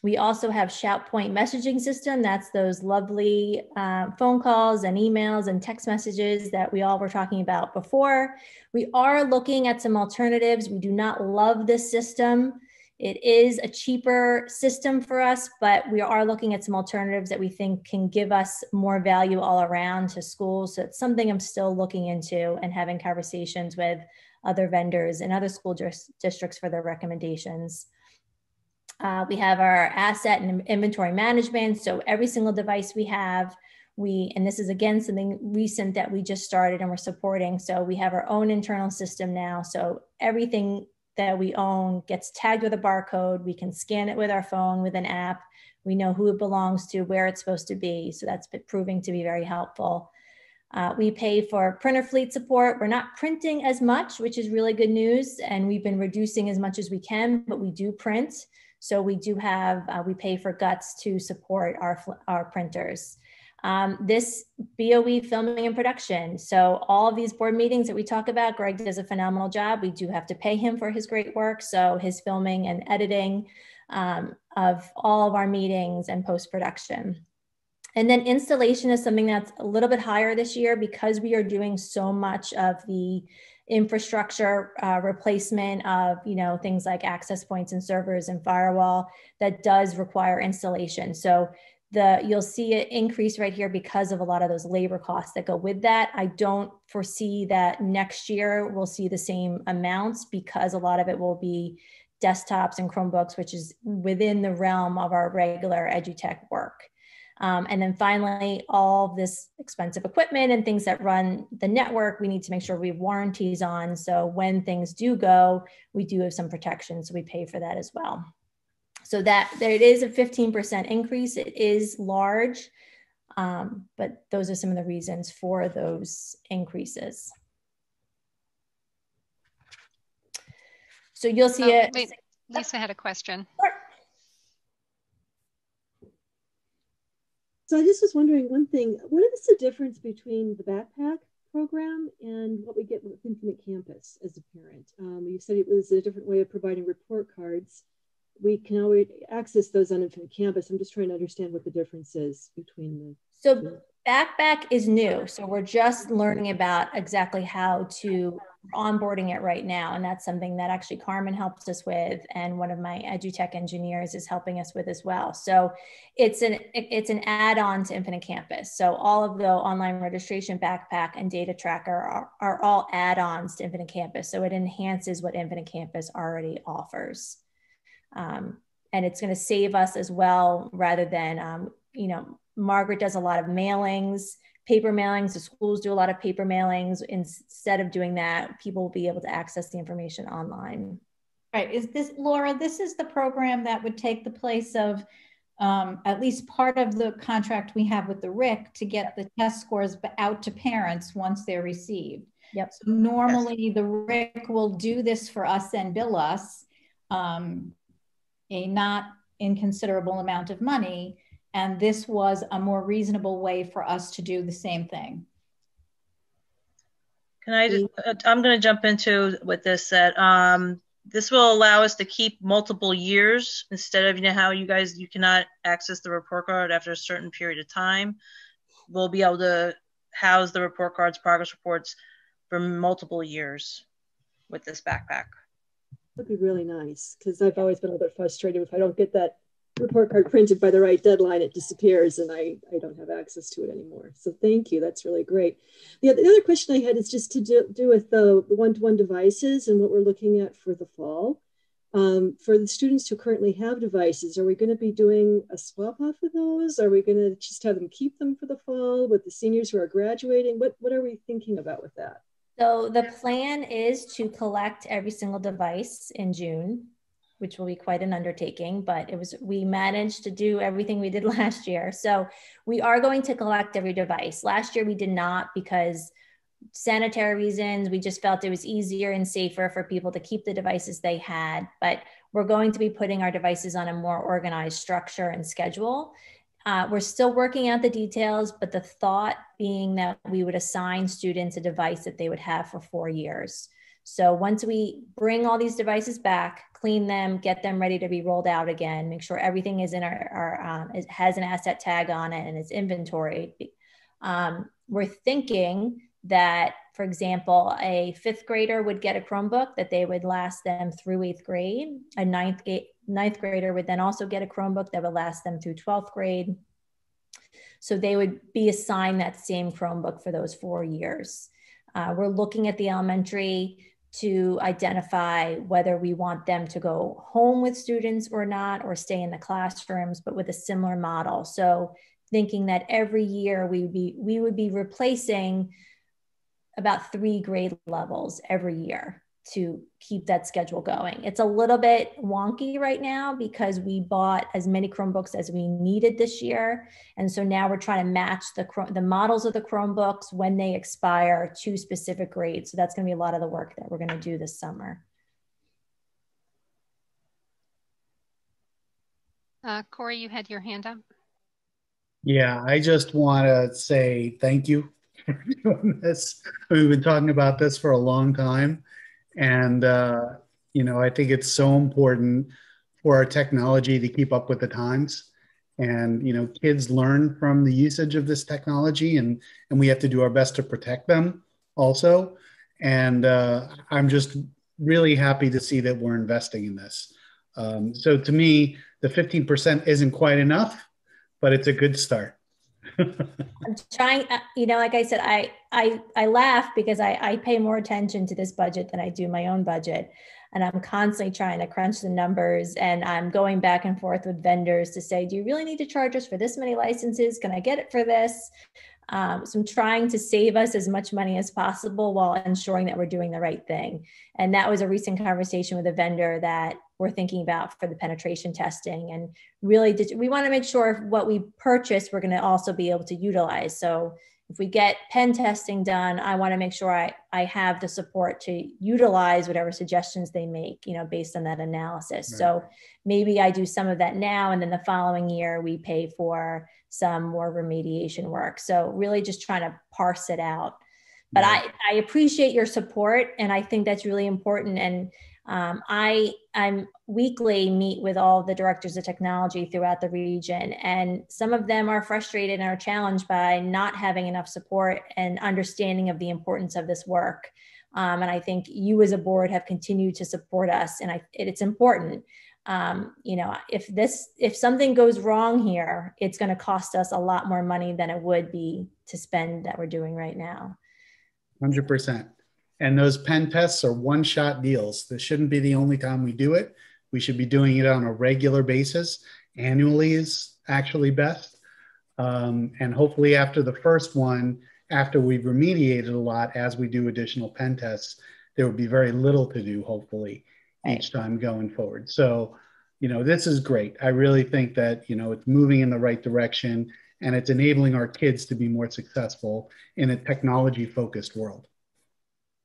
We also have ShoutPoint messaging system. That's those lovely phone calls and emails and text messages that we all were talking about before. We are looking at some alternatives. We do not love this system. It is a cheaper system for us, but we are looking at some alternatives that we think can give us more value all around to schools. So it's something I'm still looking into and having conversations with other vendors and other school districts for their recommendations. We have our asset and inventory management. So every single device we have, and this is again something recent that we just started and we're supporting. So we have our own internal system now. So everything that we own gets tagged with a barcode. We can scan it with our phone with an app. We know who it belongs to, where it's supposed to be. So that's been proving to be very helpful. We pay for printer fleet support. We're not printing as much, which is really good news. And we've been reducing as much as we can, but we do print. So we do have, we pay for guts to support our printers. This BOE filming and production. So all of these board meetings that we talk about, Greg does a phenomenal job. We do have to pay him for his great work. So his filming and editing of all of our meetings and post-production. And then installation is something that's a little bit higher this year because we are doing so much of the infrastructure replacement of, things like access points and servers and firewall that does require installation. So you'll see an increase right here because of a lot of those labor costs that go with that. I don't foresee that next year we'll see the same amounts because a lot of it will be desktops and Chromebooks, which is within the realm of our regular EduTech work. And then finally, all this expensive equipment and things that run the network, we need to make sure we have warranties on. So when things do go, we do have some protection. So we pay for that as well. So there it is a 15% increase. It is large, but those are some of the reasons for those increases. So you'll see it. Wait, Lisa had a question. Sure. So I just was wondering one thing. What is the difference between the backpack program and what we get with Infinite Campus as a parent? You said it was a different way of providing report cards. We can always access those on Infinite Campus. I'm just trying to understand what the difference is between the So Backpack is new. So we're just learning about exactly how to onboarding it right now. And that's something that actually Carmen helps us with. And one of my EduTech engineers is helping us with as well. So it's an add-on to Infinite Campus. So all of the online registration, Backpack, and Data Tracker are all add-ons to Infinite Campus. So it enhances what Infinite Campus already offers. And it's going to save us as well, rather than, Margaret does a lot of mailings, paper mailings. The schools do a lot of paper mailings. Instead of doing that, people will be able to access the information online. Right. Is this, Laura, this is the program that would take the place of at least part of the contract we have with the RIC to get the test scores out to parents once they're received. Yep. So normally the RIC will do this for us and bill us a not inconsiderable amount of money. And this was a more reasonable way for us to do the same thing. Can I just, I'm going to jump into with this, that this will allow us to keep multiple years instead of, you know, how you guys, you cannot access the report card after a certain period of time. We'll be able to house the report cards, progress reports for multiple years with this backpack. That'd be really nice, because I've always been a little bit frustrated if I don't get that report card printed by the right deadline, it disappears and I don't have access to it anymore. So thank you, that's really great. The other question I had is just to do with the one-to-one devices and what we're looking at for the fall. For the students who currently have devices, are we going to be doing a swap off of those? Are we going to just have them keep them for the fall with the seniors who are graduating? What are we thinking about with that? So the plan is to collect every single device in June, which will be quite an undertaking, but we managed to do everything we did last year. So we are going to collect every device. Last year we did not, because sanitary reasons, we just felt it was easier and safer for people to keep the devices they had, but we're going to be putting our devices on a more organized structure and schedule. We're still working out the details, but the thought being that we would assign students a device that they would have for 4 years. So once we bring all these devices back, clean them, get them ready to be rolled out again, make sure everything is in it has an asset tag on it and it's inventoried. We're thinking that, for example, a 5th grader would get a Chromebook that they would last them through 8th grade. A ninth grader would then also get a Chromebook that would last them through 12th grade. So they would be assigned that same Chromebook for those 4 years. We're looking at the elementary to identify whether we want them to go home with students or not, or stay in the classrooms, but with a similar model. So thinking that every year we would be replacing about 3 grade levels every year to keep that schedule going. It's a little bit wonky right now because we bought as many Chromebooks as we needed this year. And so now we're trying to match the models of the Chromebooks when they expire to specific grades. So that's going to be a lot of the work that we're going to do this summer. Corey, you had your hand up. Yeah, I just want to say thank you for doing this. We've been talking about this for a long time. And, you know, I think it's so important for our technology to keep up with the times. And, you know, kids learn from the usage of this technology, and we have to do our best to protect them also. And I'm just really happy to see that we're investing in this. So to me, the 15% isn't quite enough, but it's a good start. I'm trying, you know, like I said, I laugh because I pay more attention to this budget than I do my own budget. And I'm constantly trying to crunch the numbers, and I'm going back and forth with vendors to say, do you really need to charge us for this many licenses? Can I get it for this? So I'm trying to save us as much money as possible while ensuring that we're doing the right thing. And that was a recent conversation with a vendor that we're thinking about for the penetration testing. And really, we want to make sure what we purchase, we're going to also be able to utilize. So if we get pen testing done, I want to make sure I have the support to utilize whatever suggestions they make, you know, based on that analysis. Right. So maybe I do some of that now, and then the following year we pay for some more remediation work. So really just trying to parse it out. But I appreciate your support, and I think that's really important. And I'm weekly meet with all the directors of technology throughout the region, and some of them are frustrated and are challenged by not having enough support and understanding of the importance of this work. And I think you as a board have continued to support us, and it's important. You know, if something goes wrong here, it's going to cost us a lot more money than it would be to spend that we're doing right now. 100%. And those pen tests are one-shot deals. This shouldn't be the only time we do it. We should be doing it on a regular basis. Annually is actually best. And hopefully after the first one, after we've remediated a lot, as we do additional pen tests, there will be very little to do, hopefully, each time going forward. So, you know, this is great. I really think that, you know, it's moving in the right direction, and it's enabling our kids to be more successful in a technology-focused world.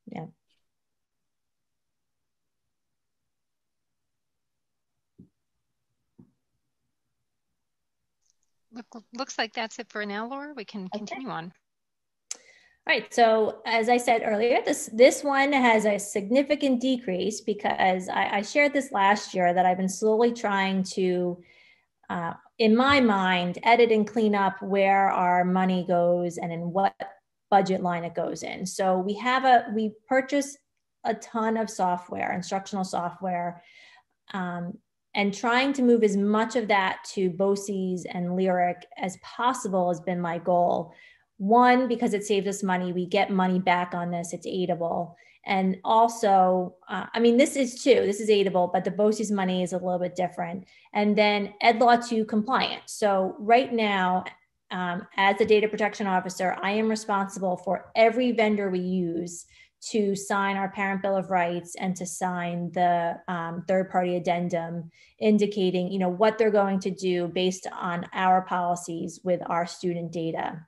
Yeah. Looks like that's it for now, Laura. We can continue on. All right, so as I said earlier, this one has a significant decrease because I shared this last year that I've been slowly trying to, in my mind, edit and clean up where our money goes and in what budget line it goes in. So we purchased a ton of software, instructional software, and trying to move as much of that to BOCES and Lyric as possible has been my goal. One, because it saves us money. We get money back on this. It's aidable. And also, I mean, this is aidable, but the BOCES money is a little bit different. And then Ed Law 2 compliant. So right now, as a data protection officer, I am responsible for every vendor we use to sign our parent bill of rights and to sign the third-party addendum indicating, you know, what they're going to do based on our policies with our student data.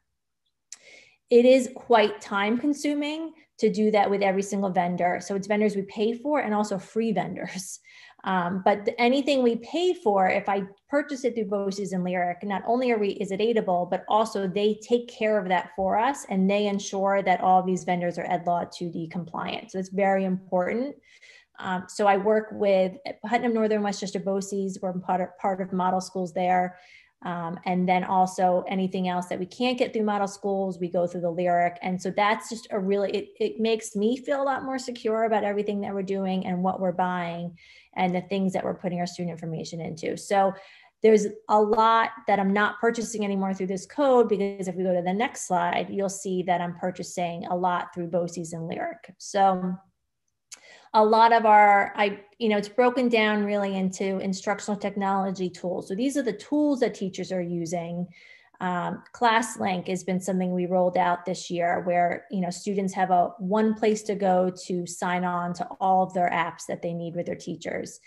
It is quite time consuming to do that with every single vendor. So it's vendors we pay for and also free vendors. But anything we pay for, if I purchase it through BOCES and Lyric, not only is it aidable, but also they take care of that for us and they ensure that all of these vendors are Ed Law 2D compliant. So it's very important. So I work with Putnam Northern Westchester BOCES. We're part of model schools there. And then also anything else that we can't get through model schools, we go through the Lyric. And so that's just a really, it makes me feel a lot more secure about everything that we're doing and what we're buying and the things that we're putting our student information into. So there's a lot that I'm not purchasing anymore through this code, because if we go to the next slide, you'll see that I'm purchasing a lot through BOCES and Lyric. So a lot of it's broken down really into instructional technology tools. So these are the tools that teachers are using. ClassLink has been something we rolled out this year where, you know, students have one place to go to sign on to all of their apps that they need with their teachers.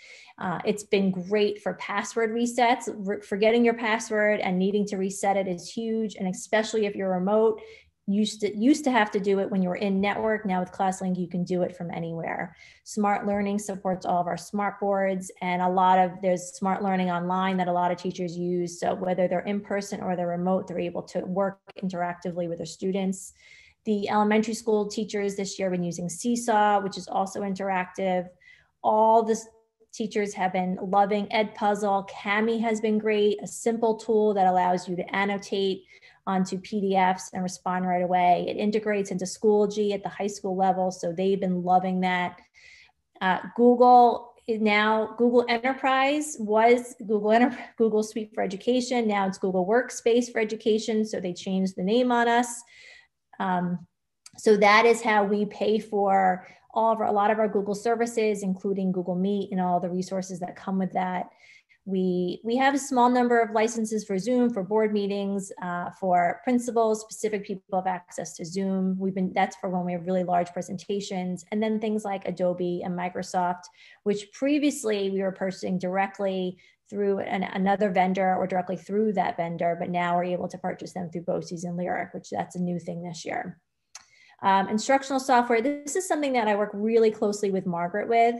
It's been great for password resets. Forgetting your password and needing to reset it is huge. And especially if you're remote, used to have to do it when you were in network. Now with ClassLink, you can do it from anywhere. Smart Learning supports all of our smart boards, and there's Smart Learning online that a lot of teachers use. So whether they're in person or they're remote, they're able to work interactively with their students. The elementary school teachers this year have been using Seesaw, which is also interactive. All the teachers have been loving Edpuzzle. Kami has been great, a simple tool that allows you to annotate onto PDFs and respond right away. It integrates into Schoology at the high school level, so they've been loving that. Google Enterprise was Google Suite for Education. Now it's Google Workspace for Education, so they changed the name on us. So that is how we pay for a lot of our Google services, including Google Meet and all the resources that come with that. We have a small number of licenses for Zoom, for board meetings, for principals. Specific people have access to Zoom. That's for when we have really large presentations. And then things like Adobe and Microsoft, which previously we were purchasing directly through another vendor or directly through that vendor, but now we're able to purchase them through BOCES and Lyric, which that's a new thing this year. Instructional software, this is something that I work really closely with Margaret with.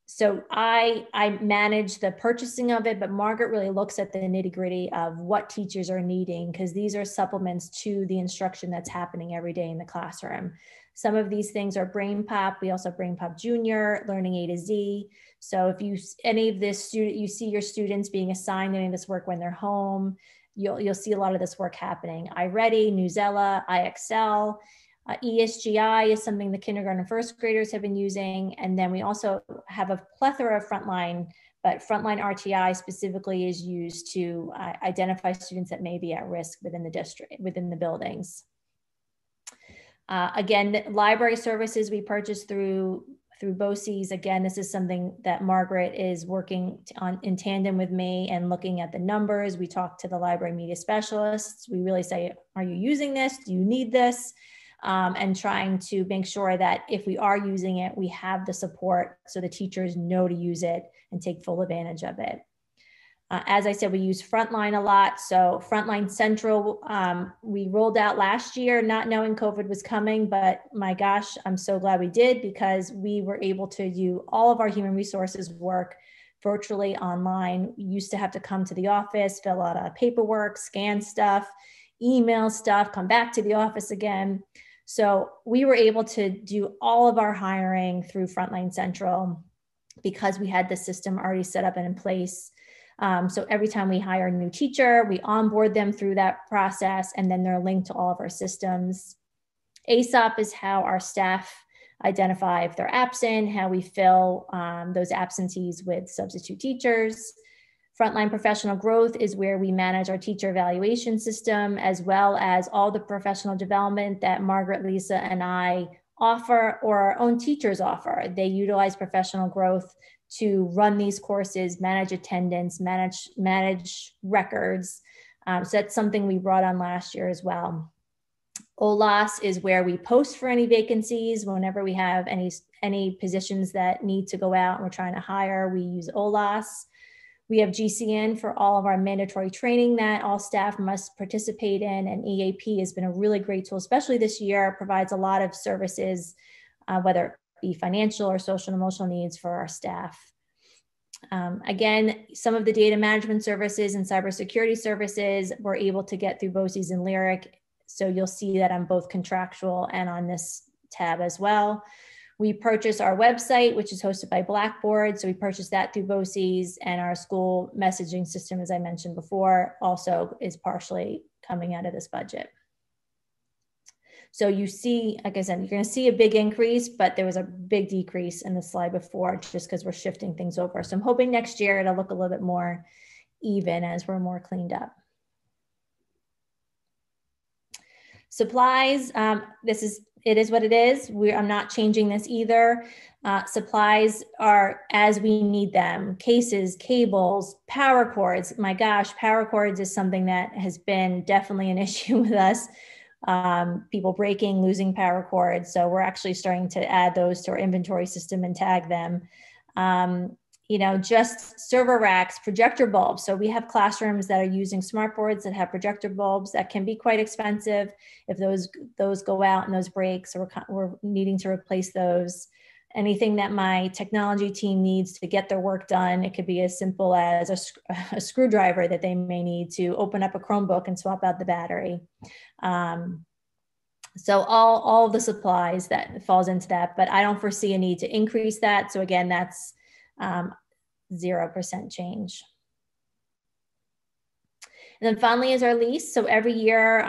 So I manage the purchasing of it, but Margaret really looks at the nitty-gritty of what teachers are needing, because these are supplements to the instruction that's happening every day in the classroom. Some of these things are BrainPop. We also have BrainPop Junior, Learning A to Z. So if you see your students being assigned any of this work when they're home, you'll see a lot of this work happening. iReady, Newsella, iExcel. ESGI is something the kindergarten and first graders have been using. And then we also have a plethora of frontline, but frontline RTI specifically is used to identify students that may be at risk within the district, within the buildings. Again, library services we purchase through through BOCES. Again, this is something that Margaret is working on in tandem with me and looking at the numbers. We talk to the library media specialists. We really say, are you using this? Do you need this? And trying to make sure that if we are using it, we have the support so the teachers know to use it and take full advantage of it. As I said, we use Frontline a lot. So Frontline Central, we rolled out last year, not knowing COVID was coming, but my gosh, I'm so glad we did, because we were able to do all of our human resources work virtually online. We used to have to come to the office, fill out paperwork, scan stuff, email stuff, come back to the office again. So we were able to do all of our hiring through Frontline Central because we had the system already set up and in place. So every time we hire a new teacher, we onboard them through that process, and then they're linked to all of our systems. ASOP is how our staff identify if they're absent, how we fill those absentees with substitute teachers. Frontline Professional Growth is where we manage our teacher evaluation system, as well as all the professional development that Margaret, Lisa, and I offer, or our own teachers offer. They utilize professional growth to run these courses, manage attendance, manage records. So that's something we brought on last year as well. OLAS is where we post for any vacancies. Whenever we have any positions that need to go out and we're trying to hire, we use OLAS. We have GCN for all of our mandatory training that all staff must participate in, and EAP has been a really great tool, especially this year. It provides a lot of services, whether it be financial or social and emotional needs for our staff. Again, some of the data management services and cybersecurity services we're able to get through BOCES and Lyric. So you'll see that on both contractual and on this tab as well. We purchase our website, which is hosted by Blackboard. So we purchased that through BOCES, and our school messaging system, as I mentioned before, also is partially coming out of this budget. So you see, like I said, you're going to see a big increase, but there was a big decrease in the slide before just because we're shifting things over. So I'm hoping next year it'll look a little bit more even as we're more cleaned up. Supplies, it is what it is. I'm not changing this either. Supplies are as we need them. Cases, cables, power cords. My gosh, power cords is something that has been definitely an issue with us. People breaking, losing power cords. So we're actually starting to add those to our inventory system and tag them. You know, just server racks, projector bulbs. So we have classrooms that are using smart boards that have projector bulbs that can be quite expensive if those go out and those break. So we're needing to replace those. Anything that my technology team needs to get their work done, it could be as simple as a screwdriver that they may need to open up a Chromebook and swap out the battery. So all of the supplies that falls into that, but I don't foresee a need to increase that. So again, that's 0% change. And then finally is our lease. So every year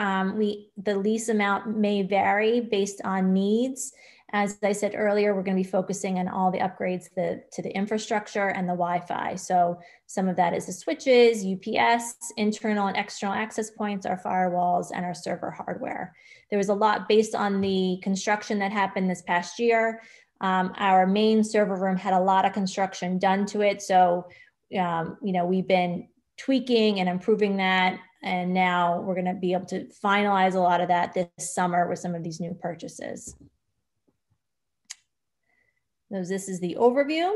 the lease amount may vary based on needs. As I said earlier, we're going to be focusing on all the upgrades to the infrastructure and the Wi-Fi. So some of that is the switches, UPS, internal and external access points, our firewalls, and our server hardware. There was a lot based on the construction that happened this past year. Our main server room had a lot of construction done to it. So, you know, we've been tweaking and improving that. And now we're going to be able to finalize a lot of that this summer with some of these new purchases. So this is the overview.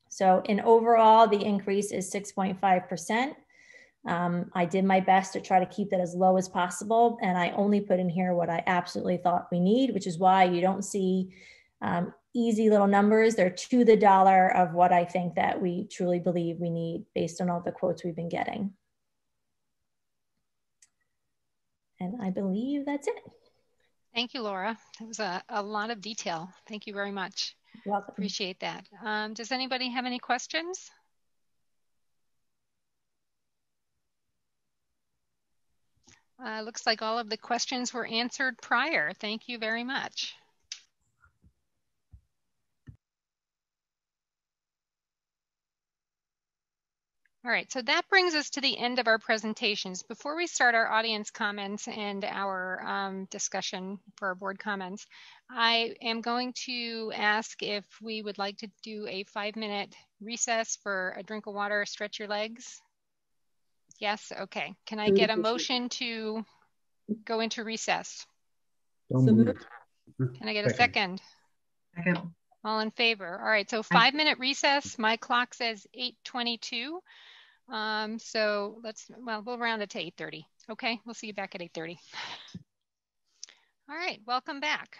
So in overall, the increase is 6.5%. I did my best to try to keep that as low as possible. And I only put in here what I absolutely thought we need, which is why you don't see easy little numbers. They're to the dollar of what I think that we truly believe we need based on all the quotes we've been getting. And I believe that's it. Thank you, Laura. That was a lot of detail. Thank you very much. You're welcome. Appreciate that. Does anybody have any questions? Looks like all of the questions were answered prior. Thank you very much. All right, so that brings us to the end of our presentations. Before we start our audience comments and our discussion for our board comments, I am going to ask if we would like to do a 5-minute recess for a drink of water, stretch your legs. Yes, okay. Can I get a motion to go into recess? Can I get a second? Second. All in favor? All right, so 5-minute recess. My clock says 8:22. So we'll round it to 8:30. Okay, we'll see you back at 8:30. All right, welcome back.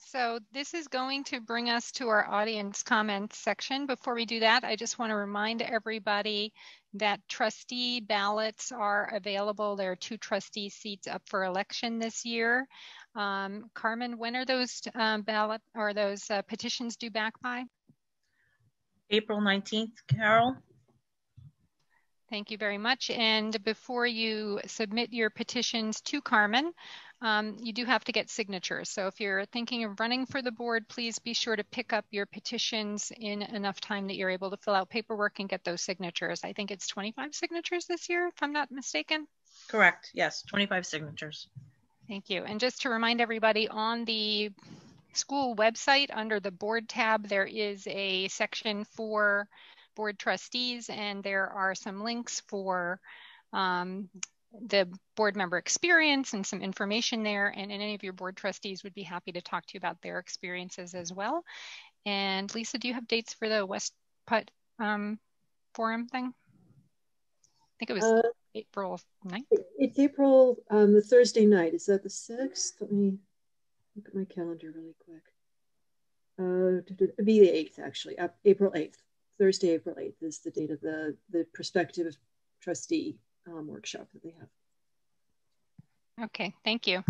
So this is going to bring us to our audience comments section. Before we do that, I just want to remind everybody that trustee ballots are available. There are 2 trustee seats up for election this year. Carmen, when are those petitions due back by? April 19th, Carol. Thank you very much. And before you submit your petitions to Carmen, you do have to get signatures. So if you're thinking of running for the board, please be sure to pick up your petitions in enough time that you're able to fill out paperwork and get those signatures. I think it's 25 signatures this year, if I'm not mistaken. Correct. Yes, 25 signatures. Thank you. And just to remind everybody, on the school website under the board tab, there is a section for board trustees, and there are some links for the board member experience and some information there. And any of your board trustees would be happy to talk to you about their experiences as well. And Lisa, do you have dates for the West Putt forum thing? I think it was April 9th. It's April, the Thursday night. Is that the 6th? Let me look at my calendar really quick. It'd be the 8th, actually, April 8th. Thursday, April 8th is the date of the prospective trustee workshop that they have. Okay, thank you.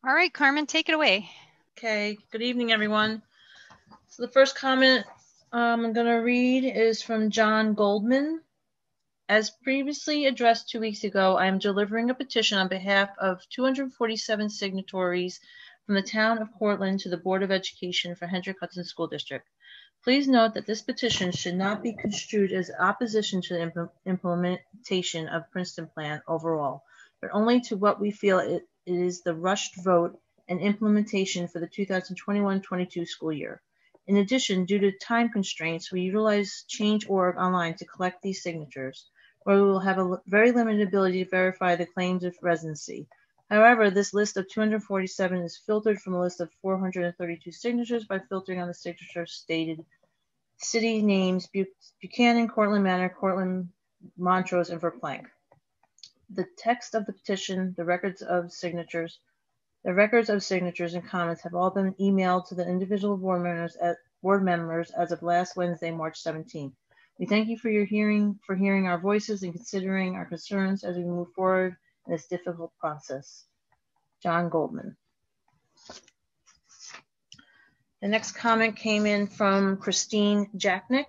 All right, Carmen, take it away. Okay, good evening, everyone. So the first comment I'm going to read is from John Goldman. As previously addressed 2 weeks ago, I am delivering a petition on behalf of 247 signatories from the town of Cortland to the Board of Education for Hendrick Hudson School District. Please note that this petition should not be construed as opposition to the implementation of Princeton Plan overall, but only to what we feel it is the rushed vote and implementation for the 2021-22 school year. In addition, due to time constraints, we utilize Change.org online to collect these signatures, where we will have a very limited ability to verify the claims of residency. However, this list of 247 is filtered from a list of 432 signatures by filtering on the signatures stated city names: Buchanan, Cortland Manor, Cortland, Montrose, and Verplank. The text of the petition, the records of signatures and comments have all been emailed to the individual board members as of last Wednesday, March 17th. We thank you for hearing our voices and considering our concerns as we move forward in this difficult process. John Goldman. The next comment came in from Christine Jacknick.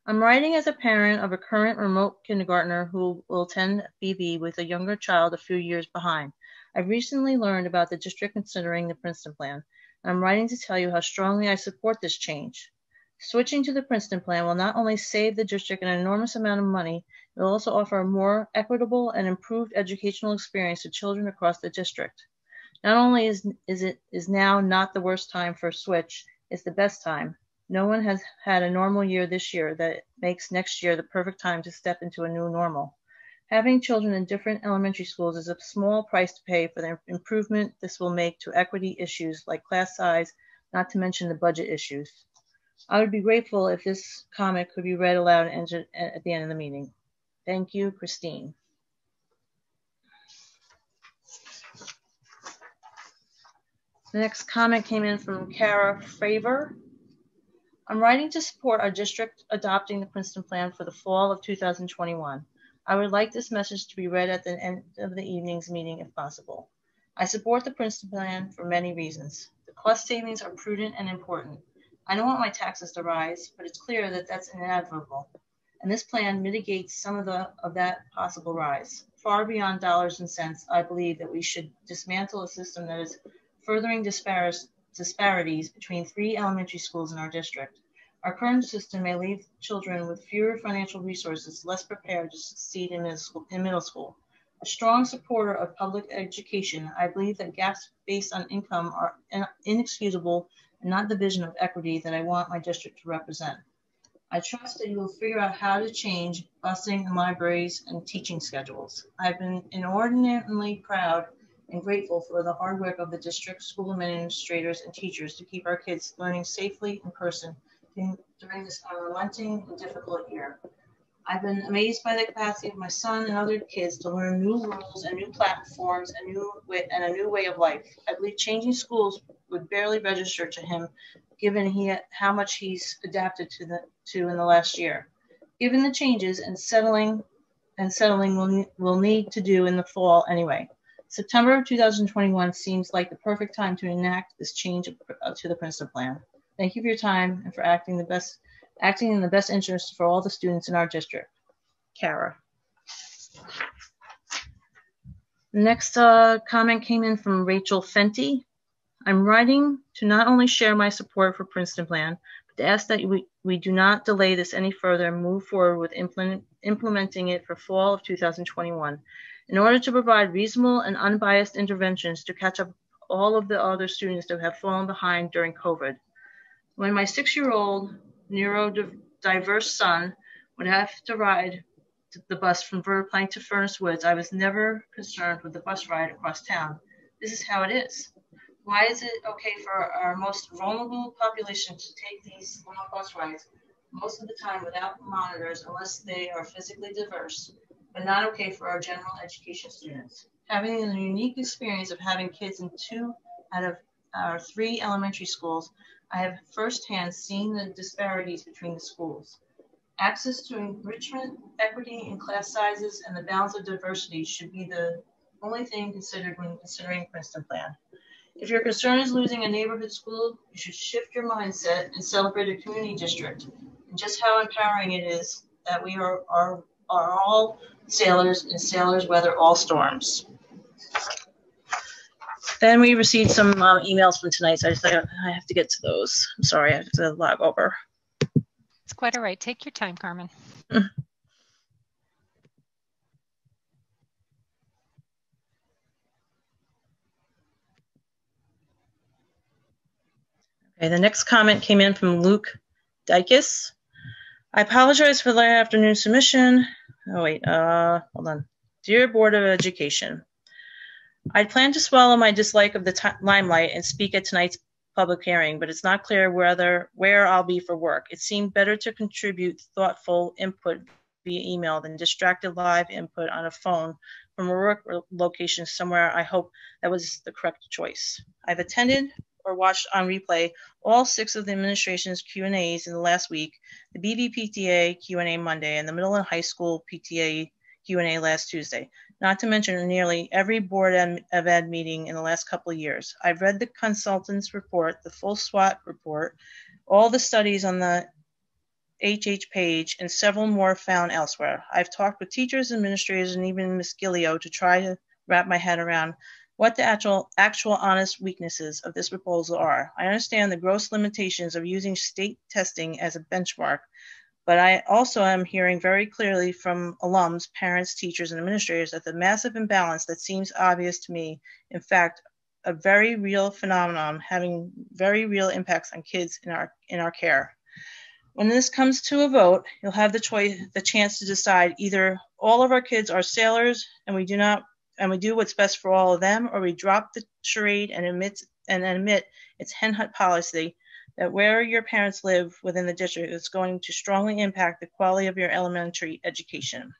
I'm writing as a parent of a current remote kindergartner who will attend BB with a younger child a few years behind. I've recently learned about the district considering the Princeton Plan, and I'm writing to tell you how strongly I support this change. Switching to the Princeton Plan will not only save the district an enormous amount of money, it will also offer a more equitable and improved educational experience to children across the district. Not only is now not the worst time for a switch, it's the best time. No one has had a normal year this year that makes next year the perfect time to step into a new normal. Having children in different elementary schools is a small price to pay for the improvement this will make to equity issues like class size, not to mention the budget issues. I would be grateful if this comment could be read aloud and at the end of the meeting. Thank you, Christine. The next comment came in from Kara Fravor. I'm writing to support our district adopting the Princeton Plan for the fall of 2021. I would like this message to be read at the end of the evening's meeting if possible. I support the Princeton Plan for many reasons. The cost savings are prudent and important. I don't want my taxes to rise, but it's clear that that's inevitable. And this plan mitigates some of that possible rise. Far beyond dollars and cents, I believe that we should dismantle a system that is furthering disparities between 3 elementary schools in our district. Our current system may leave children with fewer financial resources, less prepared to succeed in middle school. A strong supporter of public education, I believe that gaps based on income are inexcusable and not the vision of equity that I want my district to represent. I trust that you will figure out how to change busing and libraries and teaching schedules. I've been inordinately proud and grateful for the hard work of the district, school administrators, and teachers to keep our kids learning safely in person during this unrelenting and difficult year. I've been amazed by the capacity of my son and other kids to learn new rules and new platforms and a new way of life. I believe changing schools would barely register to him, given how much he's adapted to in the last year. Given the changes and settling we'll need to do in the fall anyway. September of 2021 seems like the perfect time to enact this change to the Princeton Plan. Thank you for your time and for acting in the best interest for all the students in our district. Kara. Next comment came in from Rachel Fenty. I'm writing to not only share my support for Princeton Plan, but to ask that we do not delay this any further and move forward with implementing it for fall of 2021 in order to provide reasonable and unbiased interventions to catch up all of the other students that have fallen behind during COVID. When my 6-year-old neurodiverse son would have to ride the bus from Verplank to Furnace Woods, I was never concerned with the bus ride across town. This is how it is. Why is it okay for our most vulnerable population to take these long bus rides most of the time without monitors unless they are physically diverse, but not okay for our general education students? Having the unique experience of having kids in 2 out of our 3 elementary schools, I have firsthand seen the disparities between the schools. Access to enrichment, equity in class sizes, and the balance of diversity should be the only thing considered when considering Princeton Plan. If your concern is losing a neighborhood school, you should shift your mindset and celebrate a community district and just how empowering it is that we are all sailors and sailors weather all storms. Then we received some emails from tonight, so I have to get to those. I'm sorry, I have to log over. It's quite all right. Take your time, Carmen. Okay, the next comment came in from Luke Dykes. I apologize for the late afternoon submission. Oh wait, hold on. Dear Board of Education, I plan to swallow my dislike of the limelight and speak at tonight's public hearing, but it's not clear where I'll be for work. It seemed better to contribute thoughtful input via email than distracted live input on a phone from a work location somewhere. I hope that was the correct choice. I've attended or watched on replay all 6 of the administration's Q&As in the last week, the BVPTA Q&A Monday, and the middle and high school PTA Q&A last Tuesday, not to mention nearly every Board of Ed meeting in the last couple of years. I've read the consultant's report, the full SWOT report, all the studies on the HH page, and several more found elsewhere. I've talked with teachers, administrators, and even Ms. Gillio to try to wrap my head around what the actual honest weaknesses of this proposal are. I understand the gross limitations of using state testing as a benchmark, but I also am hearing very clearly from alums, parents, teachers, and administrators that the massive imbalance that seems obvious to me, in fact, a very real phenomenon having very real impacts on kids in our care. When this comes to a vote, you'll have the chance to decide either all of our kids are sailors and we do what's best for all of them, or we drop the charade and admit its hen hut policy that where your parents live within the district is going to strongly impact the quality of your elementary education.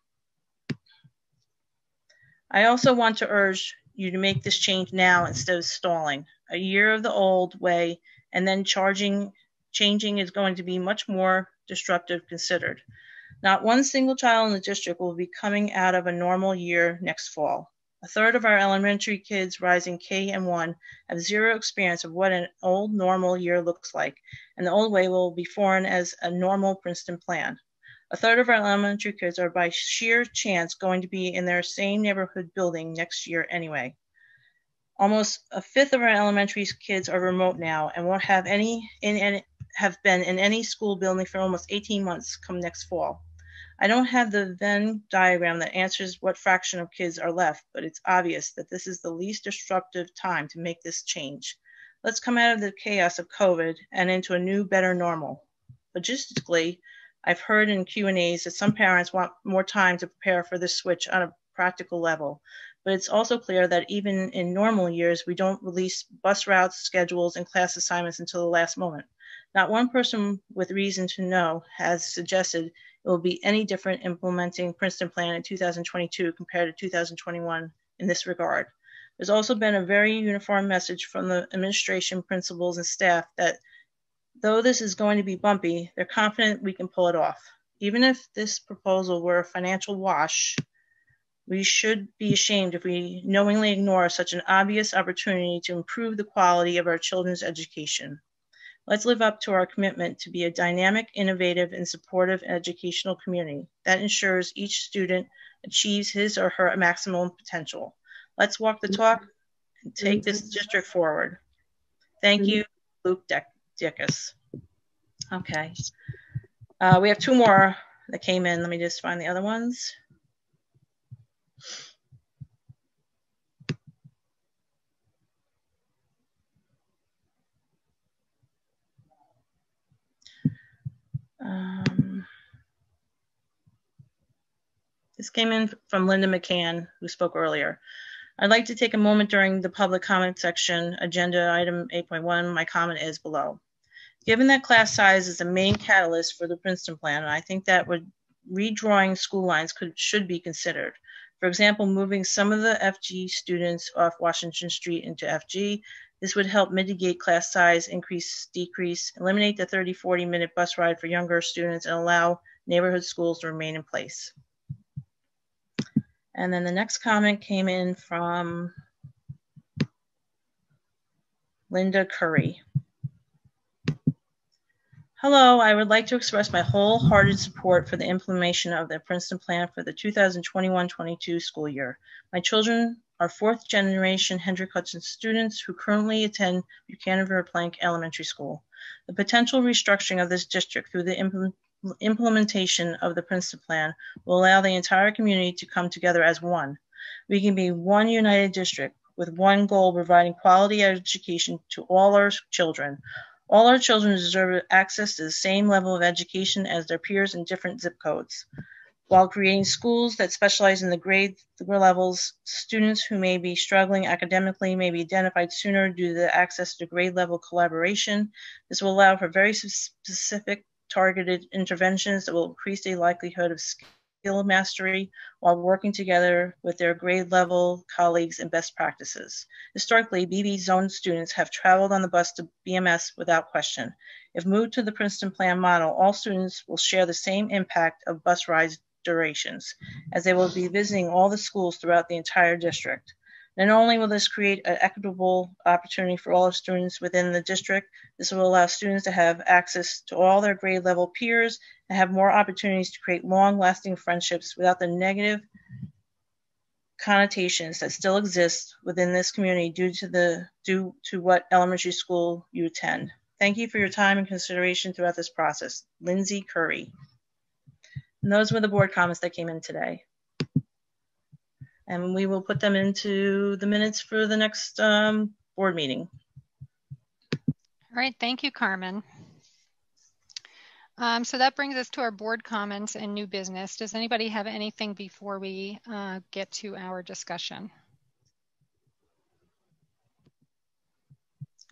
I also want to urge you to make this change now instead of stalling. A year of the old way and then changing is going to be much more disruptive considered. Not one single child in the district will be coming out of a normal year next fall. A third of our elementary kids rising K and 1 have zero experience of what an old normal year looks like, and the old way will be foreign as a normal Princeton Plan. A third of our elementary kids are by sheer chance going to be in their same neighborhood building next year anyway. Almost a fifth of our elementary kids are remote now and won't have any have been in any school building for almost 18 months come next fall. I don't have the Venn diagram that answers what fraction of kids are left, but it's obvious that this is the least disruptive time to make this change. Let's come out of the chaos of COVID and into a new, better normal. Logistically, I've heard in Q&As that some parents want more time to prepare for this switch on a practical level, but it's also clear that even in normal years, we don't release bus routes, schedules, and class assignments until the last moment. Not one person with reason to know has suggested it will be any different implementing Princeton Plan in 2022 compared to 2021 in this regard. There's also been a very uniform message from the administration, principals, and staff that though this is going to be bumpy, they're confident we can pull it off. Even if this proposal were a financial wash, we should be ashamed if we knowingly ignore such an obvious opportunity to improve the quality of our children's education. Let's live up to our commitment to be a dynamic, innovative, and supportive educational community that ensures each student achieves his or her maximum potential. Let's walk the talk and take this district forward. Thank you, Luke Dickus. Okay. We have two more that came in. Let me just find the other ones. This came in from Linda McMahon, who spoke earlier. I'd like to take a moment during the public comment section, agenda item 8.1. My comment is below. Given that class size is the main catalyst for the Princeton Plan, I think that redrawing school lines should be considered. For example, moving some of the FG students off Washington Street into FG. This would help mitigate class size, increase, decrease, eliminate the 30-40 minute bus ride for younger students, and allow neighborhood schools to remain in place. And then the next comment came in from Linda Curry. Hello, I would like to express my wholehearted support for the implementation of the Princeton Plan for the 2021-22 school year. My children are fourth generation Hendrick Hudson students who currently attend Buchanan Verplank Elementary School. The potential restructuring of this district through the implementation of the Princeton Plan will allow the entire community to come together as one. We can be one united district with one goal, providing quality education to all our children. All our children deserve access to the same level of education as their peers in different zip codes. While creating schools that specialize in the grade levels, students who may be struggling academically may be identified sooner due to the access to grade level collaboration. This will allow for very specific targeted interventions that will increase the likelihood of skill mastery while working together with their grade level colleagues and best practices. Historically, BB zone students have traveled on the bus to BMS without question. If moved to the Princeton Plan model, all students will share the same impact of bus rides durations, as they will be visiting all the schools throughout the entire district. Not only will this create an equitable opportunity for all students within the district, this will allow students to have access to all their grade level peers and have more opportunities to create long-lasting friendships without the negative connotations that still exist within this community due to what elementary school you attend. Thank you for your time and consideration throughout this process. Lindsay Curry. And those were the board comments that came in today. And we will put them into the minutes for the next board meeting. All right, thank you, Carmen. So that brings us to our board comments and new business. Does anybody have anything before we get to our discussion?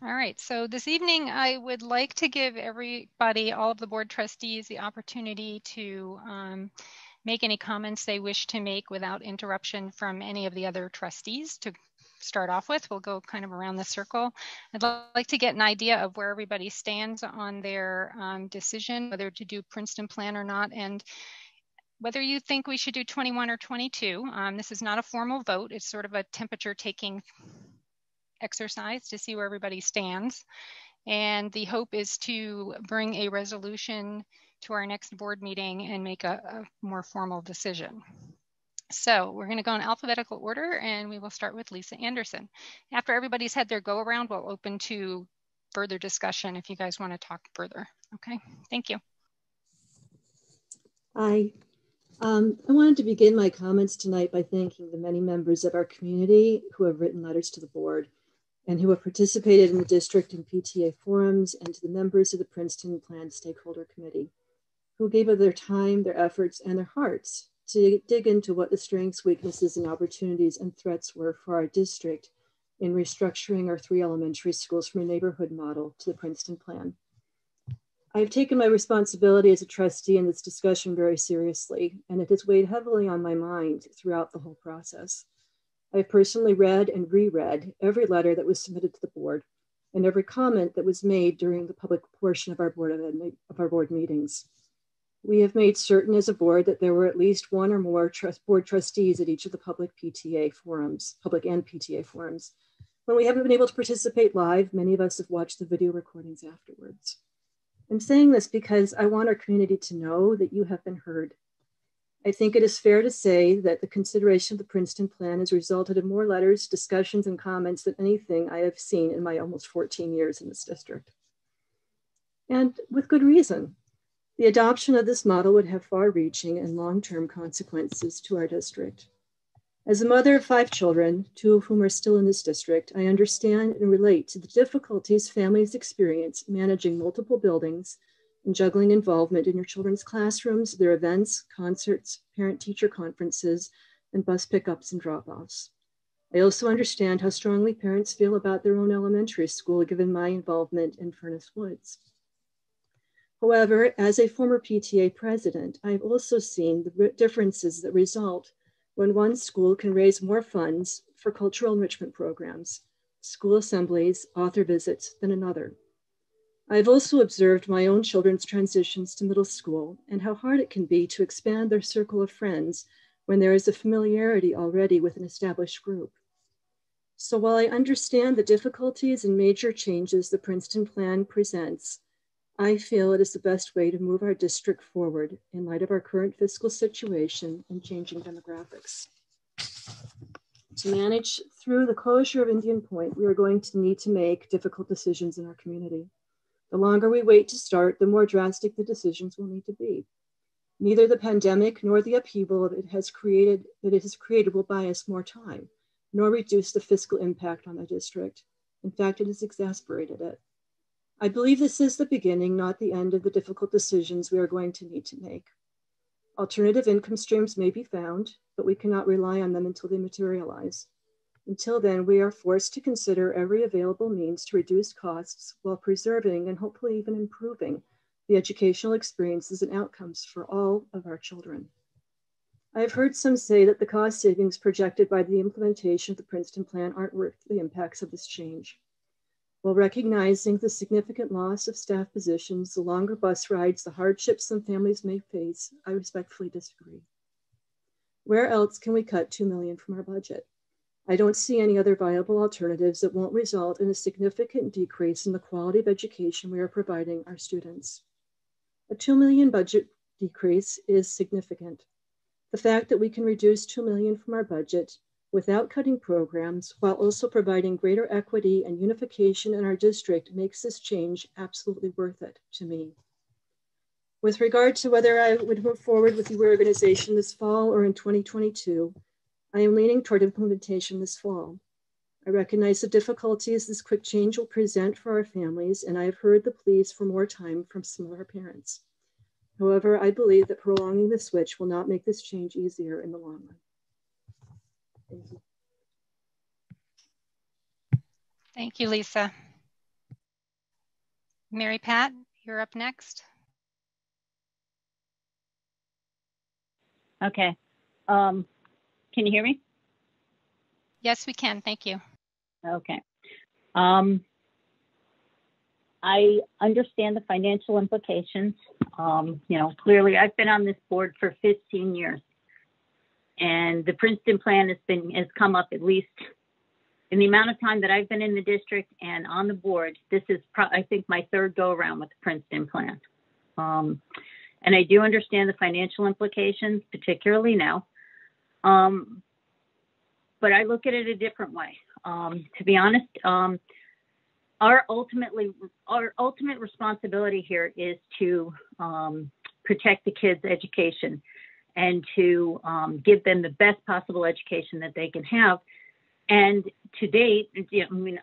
All right, so this evening I would like to give everybody, all of the board trustees, the opportunity to make any comments they wish to make without interruption from any of the other trustees. To start off with, we'll go kind of around the circle. I'd like to get an idea of where everybody stands on their decision, whether to do Princeton Plan or not, and whether you think we should do 21 or 22. This is not a formal vote. It's sort of a temperature taking exercise to see where everybody stands. And the hope is to bring a resolution to our next board meeting and make a more formal decision. So we're going to go in alphabetical order, and we will start with Lisa Anderson. After everybody's had their go around, we'll open to further discussion if you guys want to talk further. Okay, thank you. Hi. I wanted to begin my comments tonight by thanking the many members of our community who have written letters to the board and who have participated in the district and PTA forums, and to the members of the Princeton Plan Stakeholder Committee who gave of their time, their efforts, and their hearts to dig into what the strengths, weaknesses, and opportunities and threats were for our district in restructuring our 3 elementary schools from a neighborhood model to the Princeton Plan. I've taken my responsibility as a trustee in this discussion very seriously, and it has weighed heavily on my mind throughout the whole process. I've personally read and reread every letter that was submitted to the board and every comment that was made during the public portion of our board meetings. We have made certain as a board that there were at least 1 or more board trustees at each of the public and PTA forums. When we haven't been able to participate live, many of us have watched the video recordings afterwards. I'm saying this because I want our community to know that you have been heard. I think it is fair to say that the consideration of the Princeton Plan has resulted in more letters, discussions, and comments than anything I have seen in my almost 14 years in this district. And with good reason. The adoption of this model would have far-reaching and long-term consequences to our district. As a mother of 5 children, 2 of whom are still in this district, I understand and relate to the difficulties families experience managing multiple buildings and juggling involvement in your children's classrooms, their events, concerts, parent-teacher conferences, and bus pickups and drop-offs. I also understand how strongly parents feel about their own elementary school, given my involvement in Furnace Woods. However, as a former PTA president, I've also seen the differences that result when one school can raise more funds for cultural enrichment programs, school assemblies, author visits than another. I've also observed my own children's transitions to middle school and how hard it can be to expand their circle of friends when there is a familiarity already with an established group. So while I understand the difficulties and major changes the Princeton Plan presents, I feel it is the best way to move our district forward in light of our current fiscal situation and changing demographics. To manage through the closure of Indian Point, we are going to need to make difficult decisions in our community. The longer we wait to start, the more drastic the decisions will need to be. Neither the pandemic nor the upheaval it has created will buy us more time, nor reduce the fiscal impact on the district. In fact, it has exacerbated it. I believe this is the beginning, not the end of the difficult decisions we are going to need to make. Alternative income streams may be found, but we cannot rely on them until they materialize. Until then, we are forced to consider every available means to reduce costs while preserving and hopefully even improving the educational experiences and outcomes for all of our children. I have heard some say that the cost savings projected by the implementation of the Princeton Plan aren't worth the impacts of this change. While recognizing the significant loss of staff positions, the longer bus rides, the hardships some families may face, I respectfully disagree. Where else can we cut $2 million from our budget? I don't see any other viable alternatives that won't result in a significant decrease in the quality of education we are providing our students. A $2 million budget decrease is significant. The fact that we can reduce $2 million from our budget without cutting programs, while also providing greater equity and unification in our district, makes this change absolutely worth it to me. With regard to whether I would move forward with the reorganization this fall or in 2022, I am leaning toward implementation this fall. I recognize the difficulties this quick change will present for our families, and I have heard the pleas for more time from some of our parents. However, I believe that prolonging the switch will not make this change easier in the long run. Thank you. Thank you, Lisa. Mary Pat, you're up next. Okay. Can you hear me? Yes, we can. Thank you. Okay. I understand the financial implications. Clearly I've been on this board for 15 years. And the Princeton Plan has come up, at least in the amount of time that I've been in the district and on the board. This is, I think, my 3rd go around with the Princeton Plan. And I do understand the financial implications, particularly now. But I look at it a different way. To be honest, our ultimate responsibility here is to protect the kids' education and to give them the best possible education that they can have. And to date,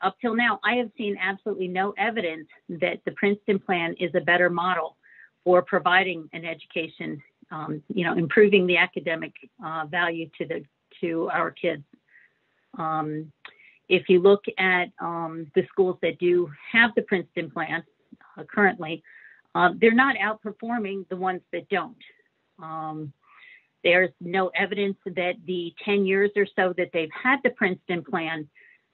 up till now, I have seen absolutely no evidence that the Princeton Plan is a better model for providing an education, improving the academic value to our kids. If you look at the schools that do have the Princeton Plan currently, they're not outperforming the ones that don't. There's no evidence that the 10 years or so that they've had the Princeton Plan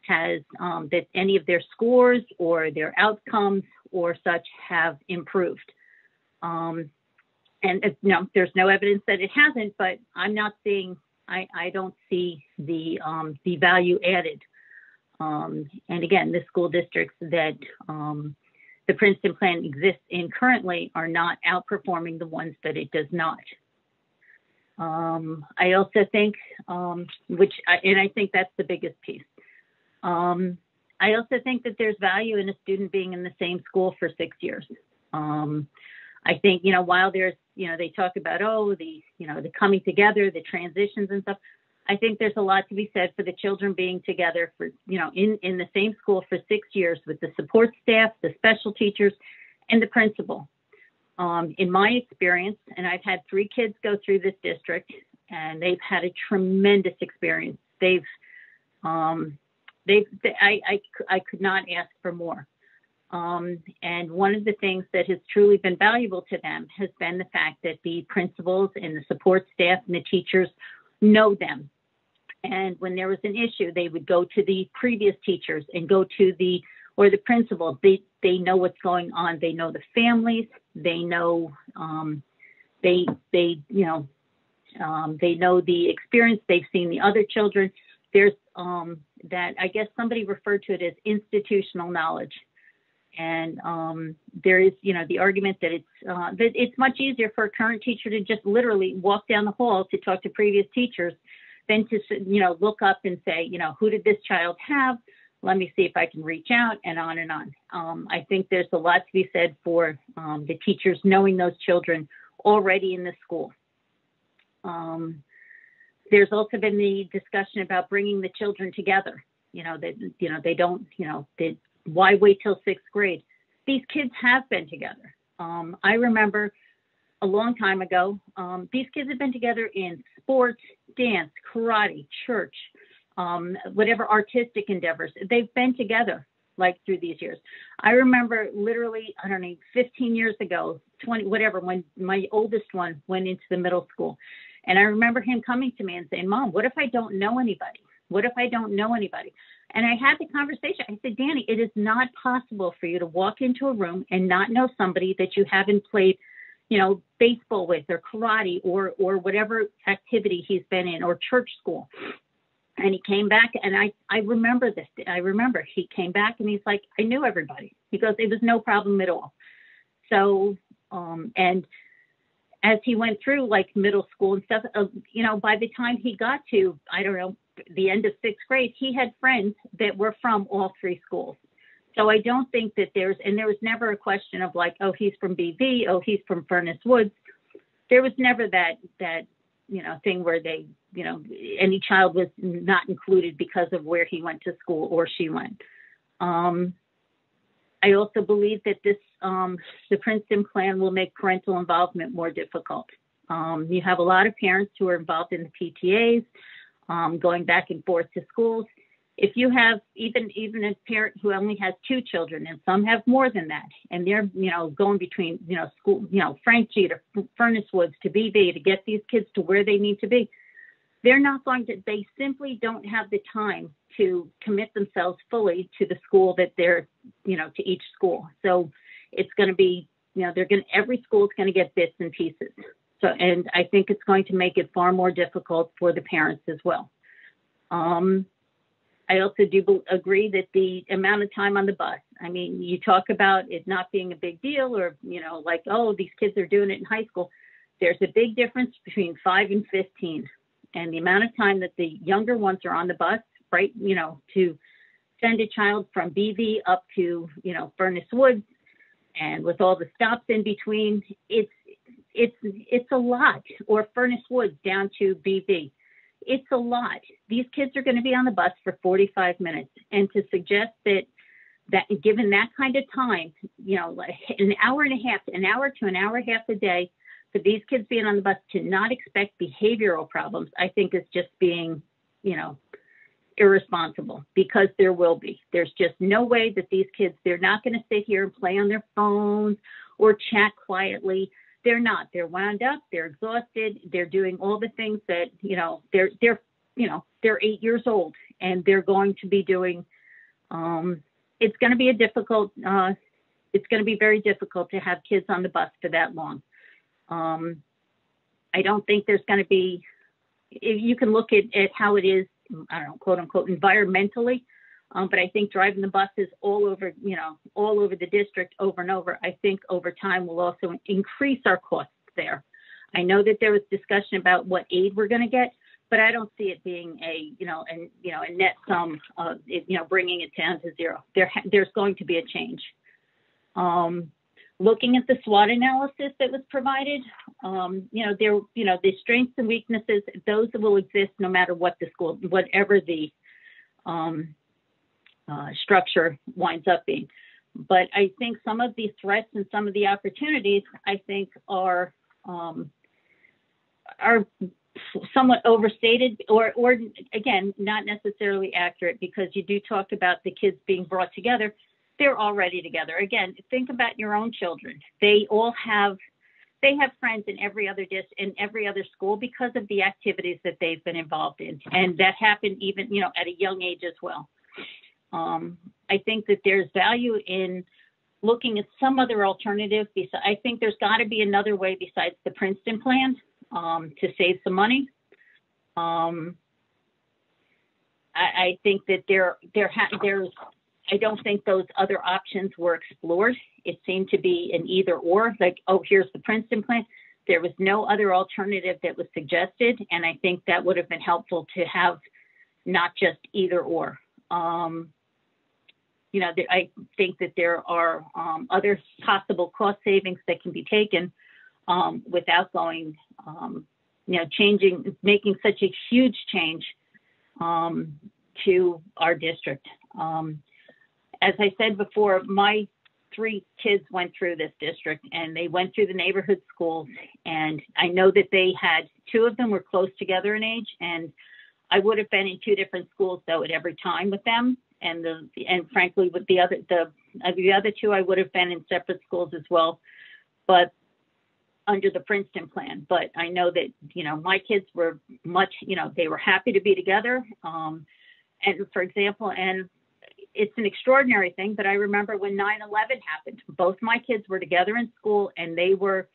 has, that any of their scores or their outcomes or such have improved. And there's no evidence that it hasn't, but I'm not seeing, I don't see the value added. And again, the school districts that the Princeton Plan exists in currently are not outperforming the ones that it does not. I also think, and I think that's the biggest piece. I also think that there's value in a student being in the same school for 6 years. I think, while there's, they talk about, the coming together, the transitions and stuff. I think there's a lot to be said for the children being together for, in the same school for 6 years with the support staff, the special teachers, and the principal. In my experience, and I've had 3 kids go through this district, and they've had a tremendous experience. I could not ask for more. And one of the things that has truly been valuable to them has been the fact that the principals and the support staff and the teachers know them. And when there was an issue, they would go to the previous teachers and go to the principal. They know what's going on. They know the families. They know, they know the experience. They've seen the other children. There's that, I guess somebody referred to it as institutional knowledge. And there is, the argument that it's much easier for a current teacher to just literally walk down the hall to talk to previous teachers than to, look up and say, who did this child have? Let me see if I can reach out, and on and on. I think there's a lot to be said for the teachers knowing those children already in the school. There's also been the discussion about bringing the children together. They don't, why wait till 6th grade? These kids have been together. I remember a long time ago, these kids have been together in sports, dance, karate, church, whatever artistic endeavors. They've been together like through these years. I remember literally, 15 years ago, 20, whatever, when my oldest one went into the middle school. And I remember him coming to me and saying, Mom, what if I don't know anybody? What if I don't know anybody? And I had the conversation. I said, Danny, it is not possible for you to walk into a room and not know somebody that you haven't played, baseball with or karate or whatever activity he's been in, or church school. And he came back, and I remember this. I remember he came back and he's like, I knew everybody. He goes, it was no problem at all. So, and as he went through like middle school and stuff, by the time he got to, the end of 6th grade, he had friends that were from all 3 schools. So I don't think that there was never a question of like, oh, he's from BV, oh, he's from Furnace Woods. There was never that thing where they, any child was not included because of where he went to school or she went. I also believe that the Princeton Plan will make parental involvement more difficult. You have a lot of parents who are involved in the PTAs, going back and forth to schools. If you have even a parent who only has 2 children, and some have more than that, and they're, going between, school, Frank G to Furnace Woods to BV to get these kids to where they need to be, they simply don't have the time to commit themselves fully to the school that they're, to each school. So it's going to be, every school is going to get bits and pieces. So, and I think it's going to make it far more difficult for the parents as well. I also do agree that the amount of time on the bus, you talk about it not being a big deal or, like, oh, these kids are doing it in high school. There's a big difference between 5 and 15. And the amount of time that the younger ones are on the bus, right, to send a child from BV up to, you know, Furnace Woods, and with all the stops in between, it's a lot. Or Furnace Woods down to BV. It's a lot. These kids are going to be on the bus for 45 minutes. And to suggest that given that kind of time, you know, like an hour to an hour and a half a day for these kids being on the bus, to not expect behavioral problems, I think is just being, you know, irresponsible, because there will be. There's just no way that these kids, they're not going to sit here and play on their phones or chat quietly. They're not. They're wound up. They're exhausted. They're doing all the things that, you know, they're 8 years old, and they're going to be doing. It's going to be it's going to be very difficult to have kids on the bus for that long. I don't think there's going to be. If you can look at how it is, I don't know, quote unquote, environmentally. But I think driving the buses all over the district over and over, I think over time will also increase our costs there. I know that there was discussion about what aid we're going to get, but I don't see it being a net sum of bringing it down to zero. There's going to be a change. Looking at the SWOT analysis that was provided, the strengths and weaknesses, those will exist no matter what the school, whatever the structure winds up being. But I think some of the threats and some of the opportunities, I think, are somewhat overstated, or again, not necessarily accurate, because you do talk about the kids being brought together. They're already together. Again, think about your own children. They have friends in every other school because of the activities that they've been involved in, and that happened even at a young age as well. I think that there's value in looking at some other alternative. I think there's got to be another way besides the Princeton Plan to save some money. I think that there's. I don't think those other options were explored. It seemed to be an either or, like, oh, here's the Princeton Plan. There was no other alternative that was suggested, and I think that would have been helpful to have not just either or. I think that there are other possible cost savings that can be taken without going, making such a huge change to our district. As I said before, my 3 kids went through this district, and they went through the neighborhood schools. And I know that they had 2 of them were close together in age, and I would have been in 2 different schools though at every time with them. And frankly, with the other 2, I would have been in separate schools as well, but under the Princeton Plan. But I know that my kids were they were happy to be together. And for example, and it's an extraordinary thing, but I remember when 9/11 happened, both my kids were together in school, and they were,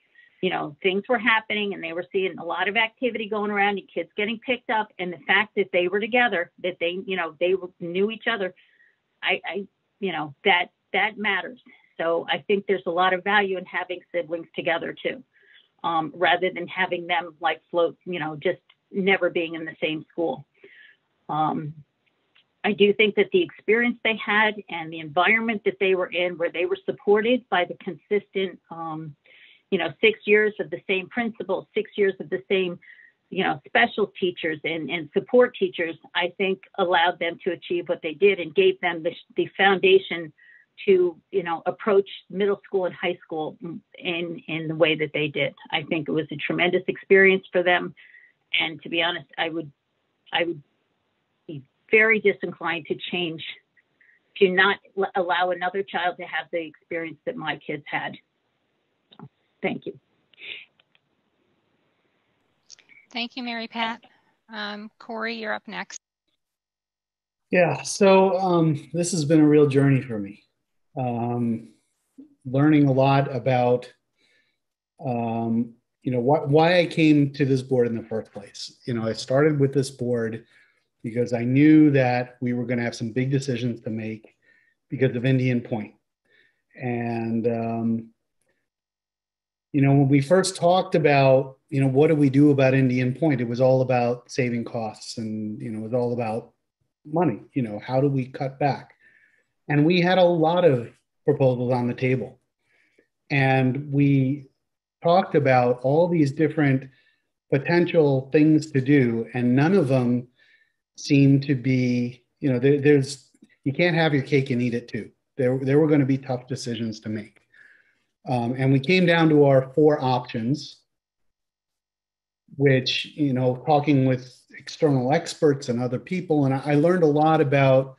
things were happening, and they were seeing a lot of activity going around, and kids getting picked up. And the fact that they were together, that they knew each other, that matters. So I think there's a lot of value in having siblings together too, rather than having them like float, just never being in the same school. I do think that the experience they had and the environment that they were in, where they were supported by the consistent, 6 years of the same principal, 6 years of the same, special teachers and support teachers, I think allowed them to achieve what they did and gave them the foundation to, approach middle school and high school in the way that they did. I think it was a tremendous experience for them. And to be honest, I would be very disinclined to not allow another child to have the experience that my kids had. So, thank you. Thank you, Mary Pat. Corey, you're up next. Yeah, so this has been a real journey for me. Learning a lot about, why I came to this board in the first place. I started with this board because I knew that we were going to have some big decisions to make because of Indian Point. And, when we first talked about, what do we do about Indian Point, it was all about saving costs, and, it was all about money. You know, how do we cut back? And we had a lot of proposals on the table. And we talked about all these different potential things to do, and none of them seem to be, you know, you can't have your cake and eat it too. There were going to be tough decisions to make. And we came down to our 4 options, which, you know, talking with external experts and other people, and I learned a lot about,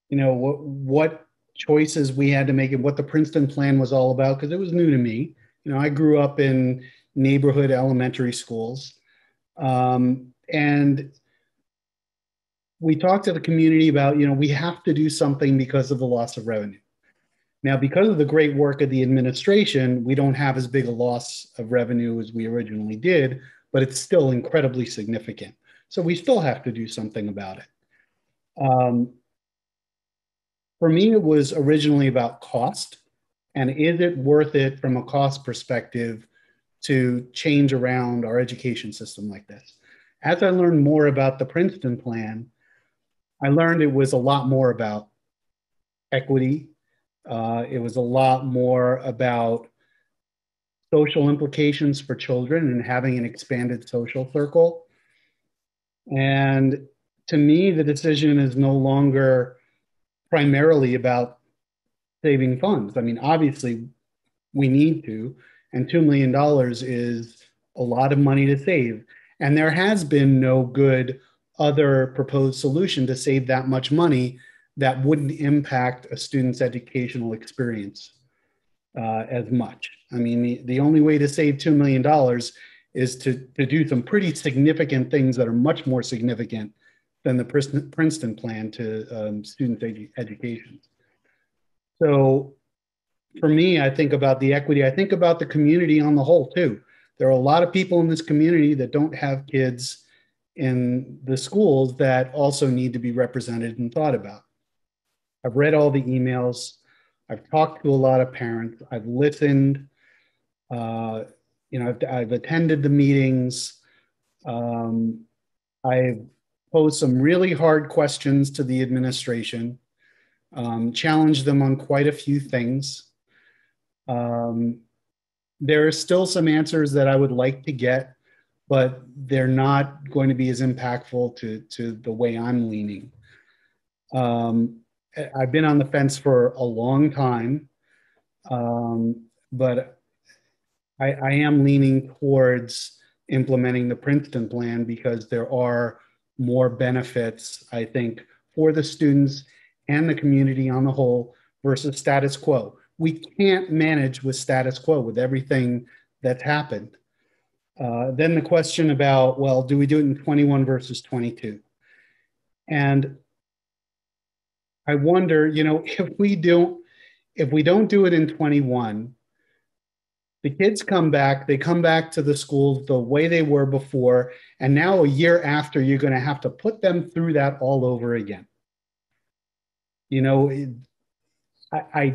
you know, what choices we had to make and what the Princeton Plan was all about, because it was new to me. You know, I grew up in neighborhood elementary schools. And we talked to the community about, you know, we have to do something because of the loss of revenue. Now, because of the great work of the administration, we don't have as big a loss of revenue as we originally did, but it's still incredibly significant. So we still have to do something about it. For me, it was originally about cost, and is it worth it from a cost perspective to change around our education system like this? As I learned more about the Princeton Plan, I learned it was a lot more about equity. It was a lot more about social implications for children and having an expanded social circle. And to me, the decision is no longer primarily about saving funds. I mean, obviously we need to, and $2 million is a lot of money to save. And there has been no good other proposed solution to save that much money that wouldn't impact a student's educational experience as much. I mean, the only way to save $2 million is to do some pretty significant things that are much more significant than the Princeton Plan to student education. So for me, I think about the equity. I think about the community on the whole too. There are a lot of people in this community that don't have kids in the schools that also need to be represented and thought about. I've read all the emails. I've talked to a lot of parents. I've listened. You know, I've attended the meetings. I've posed some really hard questions to the administration, challenged them on quite a few things. There are still some answers that I would like to get, but they're not going to be as impactful to the way I'm leaning. I've been on the fence for a long time, but I am leaning towards implementing the Princeton Plan because there are more benefits, I think, for the students and the community on the whole versus status quo. We can't manage with status quo with everything that's happened. Then the question about, well, do we do it in 21 versus 22? And I wonder, you know, if we don't do it in 21, the kids come back, they come back to the schools the way they were before, and now a year after, you're going to have to put them through that all over again. You know, I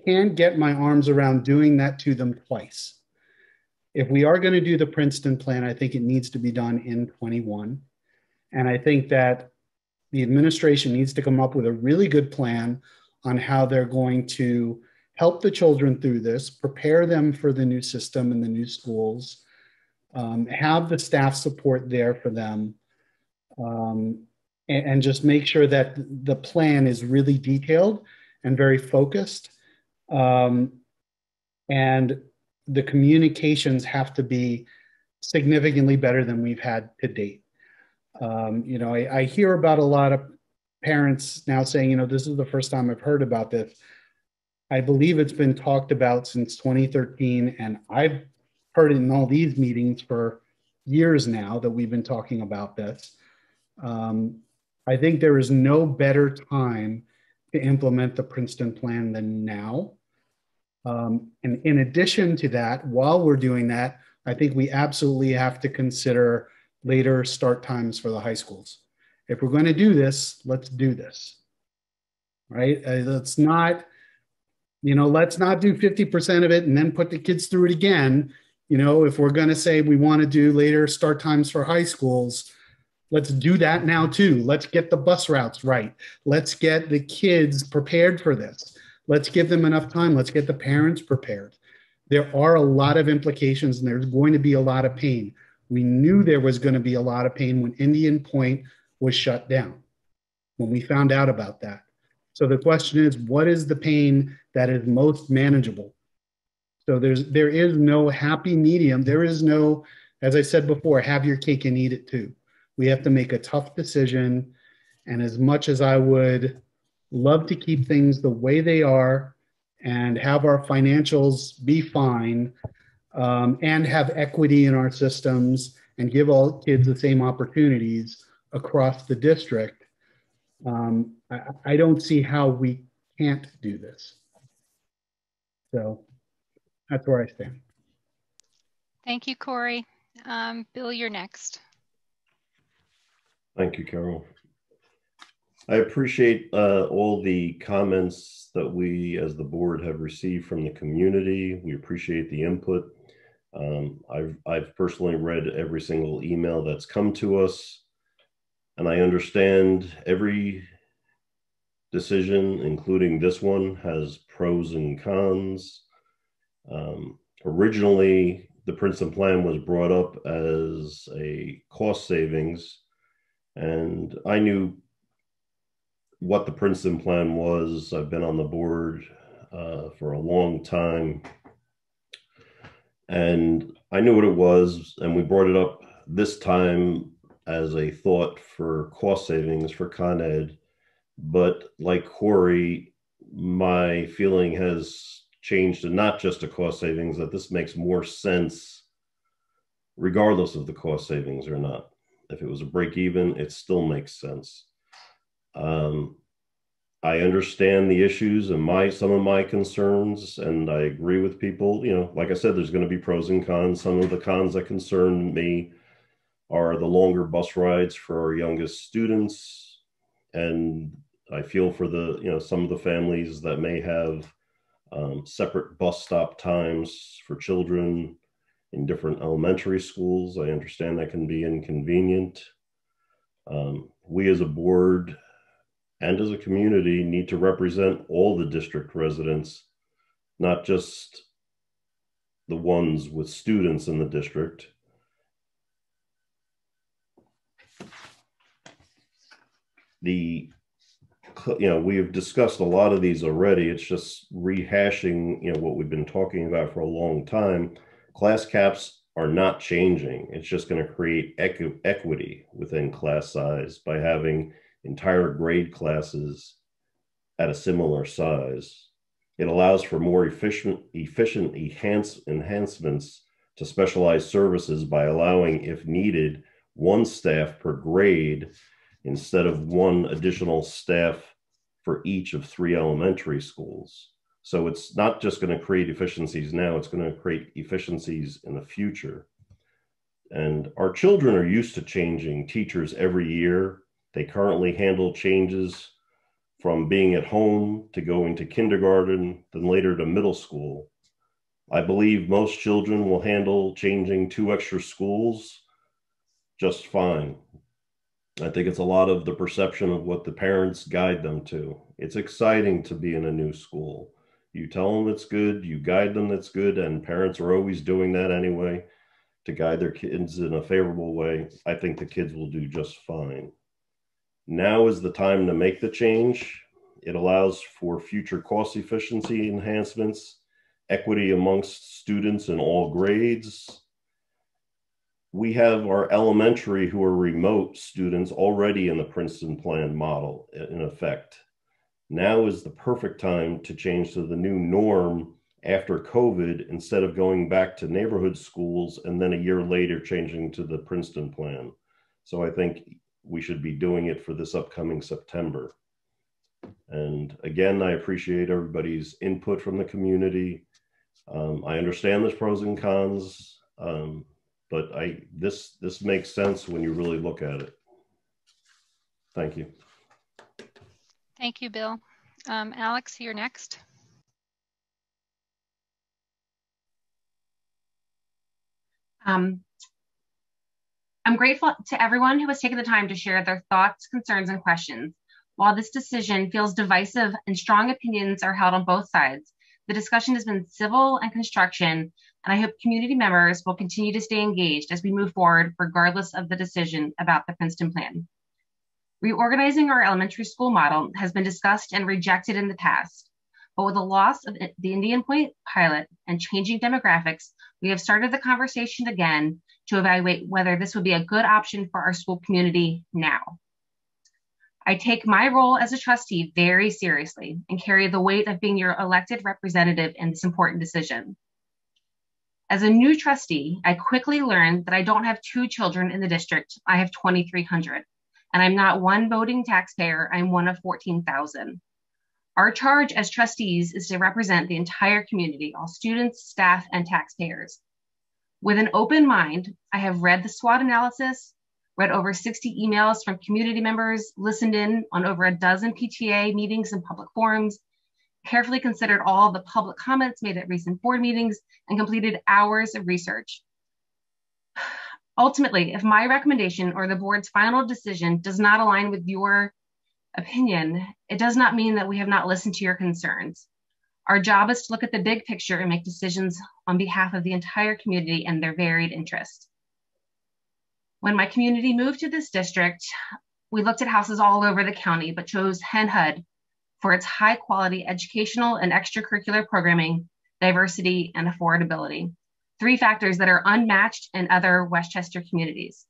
can't get my arms around doing that to them twice. If we are going to do the Princeton Plan, I think it needs to be done in 21. And I think that the administration needs to come up with a really good plan on how they're going to help the children through this, prepare them for the new system and the new schools, have the staff support there for them, and just make sure that the plan is really detailed and very focused. And the communications have to be significantly better than we've had to date. You know, I hear about a lot of parents now saying, you know, this is the first time I've heard about this. I believe it's been talked about since 2013, and I've heard it in all these meetings for years now that we've been talking about this. I think there is no better time to implement the Princeton Plan than now. And in addition to that, while we're doing that, I think we absolutely have to consider later start times for the high schools. If we're going to do this, let's do this, right? Let's not, you know, let's not do 50% of it and then put the kids through it again. You know, if we're going to say we want to do later start times for high schools, Let's do that now too. Let's get the bus routes right. Let's get the kids prepared for this. Let's give them enough time. Let's get the parents prepared. There are a lot of implications and there's going to be a lot of pain. We knew there was going to be a lot of pain when Indian Point was shut down, when we found out about that. So the question is, what is the pain that is most manageable? So there is no happy medium. There is no, as I said before, have your cake and eat it too. We have to make a tough decision. And as much as I would love to keep things the way they are and have our financials be fine, and have equity in our systems and give all kids the same opportunities across the district, I don't see how we can't do this. So that's where I stand. Thank you, Corey. Bill, you're next. Thank you, Carol. I appreciate all the comments that we as the board have received from the community. We appreciate the input. I've personally read every single email that's come to us, and I understand every decision, including this one, has pros and cons. Originally, the Princeton Plan was brought up as a cost savings, and I knew what the Princeton Plan was. I've been on the board for a long time, and I knew what it was, and we brought it up this time as a thought for cost savings for Con Ed. But like Corey, my feeling has changed to not just a cost savings, that this makes more sense regardless of the cost savings or not. If it was a break even, it still makes sense. I understand the issues and some of my concerns, and I agree with people. You know, like I said, there's going to be pros and cons. Some of the cons that concern me are the longer bus rides for our youngest students, and I feel for some of the families that may have separate bus stop times for children in different elementary schools. I understand that can be inconvenient. We as a board and as a community need to represent all the district residents, not just the ones with students in the district. We have discussed a lot of these already. It's just rehashing, what we've been talking about for a long time. Class caps are not changing. It's just going to create equity within class size by having entire grade classes at a similar size. It allows for more efficient enhancements to specialized services by allowing, if needed, one staff per grade instead of one additional staff for each of 3 elementary schools. So it's not just going to create efficiencies now, it's going to create efficiencies in the future. And our children are used to changing teachers every year. They currently handle changes from being at home to going to kindergarten, then later to middle school. I believe most children will handle changing 2 extra schools just fine. I think it's a lot of the perception of what the parents guide them to. It's exciting to be in a new school. You tell them it's good, you guide them that's good, and parents are always doing that anyway to guide their kids in a favorable way. I think the kids will do just fine. Now is the time to make the change. It allows for future cost efficiency enhancements, equity amongst students in all grades. We have our elementary who are remote students already in the Princeton Plan model in effect. Now is the perfect time to change to the new norm after COVID instead of going back to neighborhood schools and then a year later changing to the Princeton Plan. So I think we should be doing it for this upcoming September. And again, I appreciate everybody's input from the community. I understand there's pros and cons, but this makes sense when you really look at it. Thank you. Thank you, Bill. Alex, you're next. I'm grateful to everyone who has taken the time to share their thoughts, concerns, and questions. While this decision feels divisive and strong opinions are held on both sides, the discussion has been civil and constructive, and I hope community members will continue to stay engaged as we move forward, regardless of the decision about the Princeton Plan. Reorganizing our elementary school model has been discussed and rejected in the past, but with the loss of the Indian Point pilot and changing demographics, we have started the conversation again to evaluate whether this would be a good option for our school community now. I take my role as a trustee very seriously and carry the weight of being your elected representative in this important decision. As a new trustee, I quickly learned that I don't have 2 children in the district, I have 2,300. And I'm not one voting taxpayer, I'm one of 14,000. Our charge as trustees is to represent the entire community, all students, staff, and taxpayers. With an open mind, I have read the SWOT analysis, read over 60 emails from community members, listened in on over a dozen PTA meetings and public forums, carefully considered all the public comments made at recent board meetings, and completed hours of research. Ultimately, if my recommendation or the board's final decision does not align with your opinion, it does not mean that we have not listened to your concerns. Our job is to look at the big picture and make decisions on behalf of the entire community and their varied interests. When my community moved to this district, we looked at houses all over the county, but chose Hen Hud for its high quality educational and extracurricular programming, diversity, and affordability. 3 factors that are unmatched in other Westchester communities.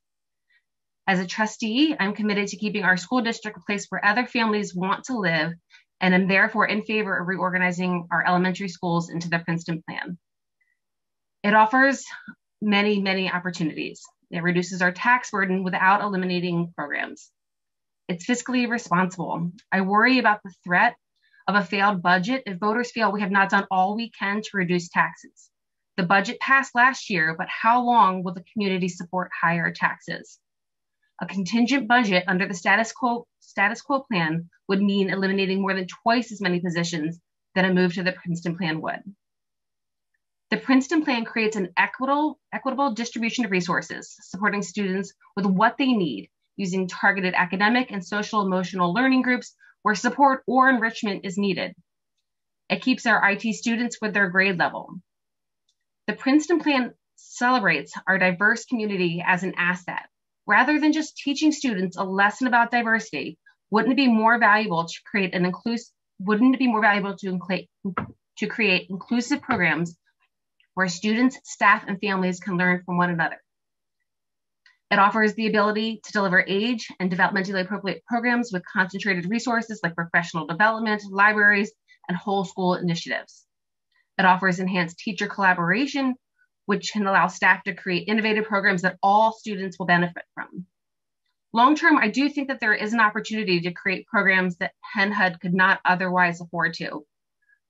As a trustee, I'm committed to keeping our school district a place where other families want to live, and am therefore in favor of reorganizing our elementary schools into the Princeton Plan. It offers many, many opportunities. It reduces our tax burden without eliminating programs. It's fiscally responsible. I worry about the threat of a failed budget if voters feel we have not done all we can to reduce taxes. The budget passed last year, but how long will the community support higher taxes? A contingent budget under the status quo plan would mean eliminating more than twice as many positions than a move to the Princeton Plan would. The Princeton Plan creates an equitable distribution of resources, supporting students with what they need, using targeted academic and social emotional learning groups where support or enrichment is needed. It keeps our IT students with their grade level. The Princeton Plan celebrates our diverse community as an asset. Rather than just teaching students a lesson about diversity, wouldn't it be more valuable to create inclusive programs where students, staff, and families can learn from one another? It offers the ability to deliver age and developmentally appropriate programs with concentrated resources like professional development, libraries, and whole school initiatives. It offers enhanced teacher collaboration, which can allow staff to create innovative programs that all students will benefit from. Long-term, I do think that there is an opportunity to create programs that Hen Hud could not otherwise afford to.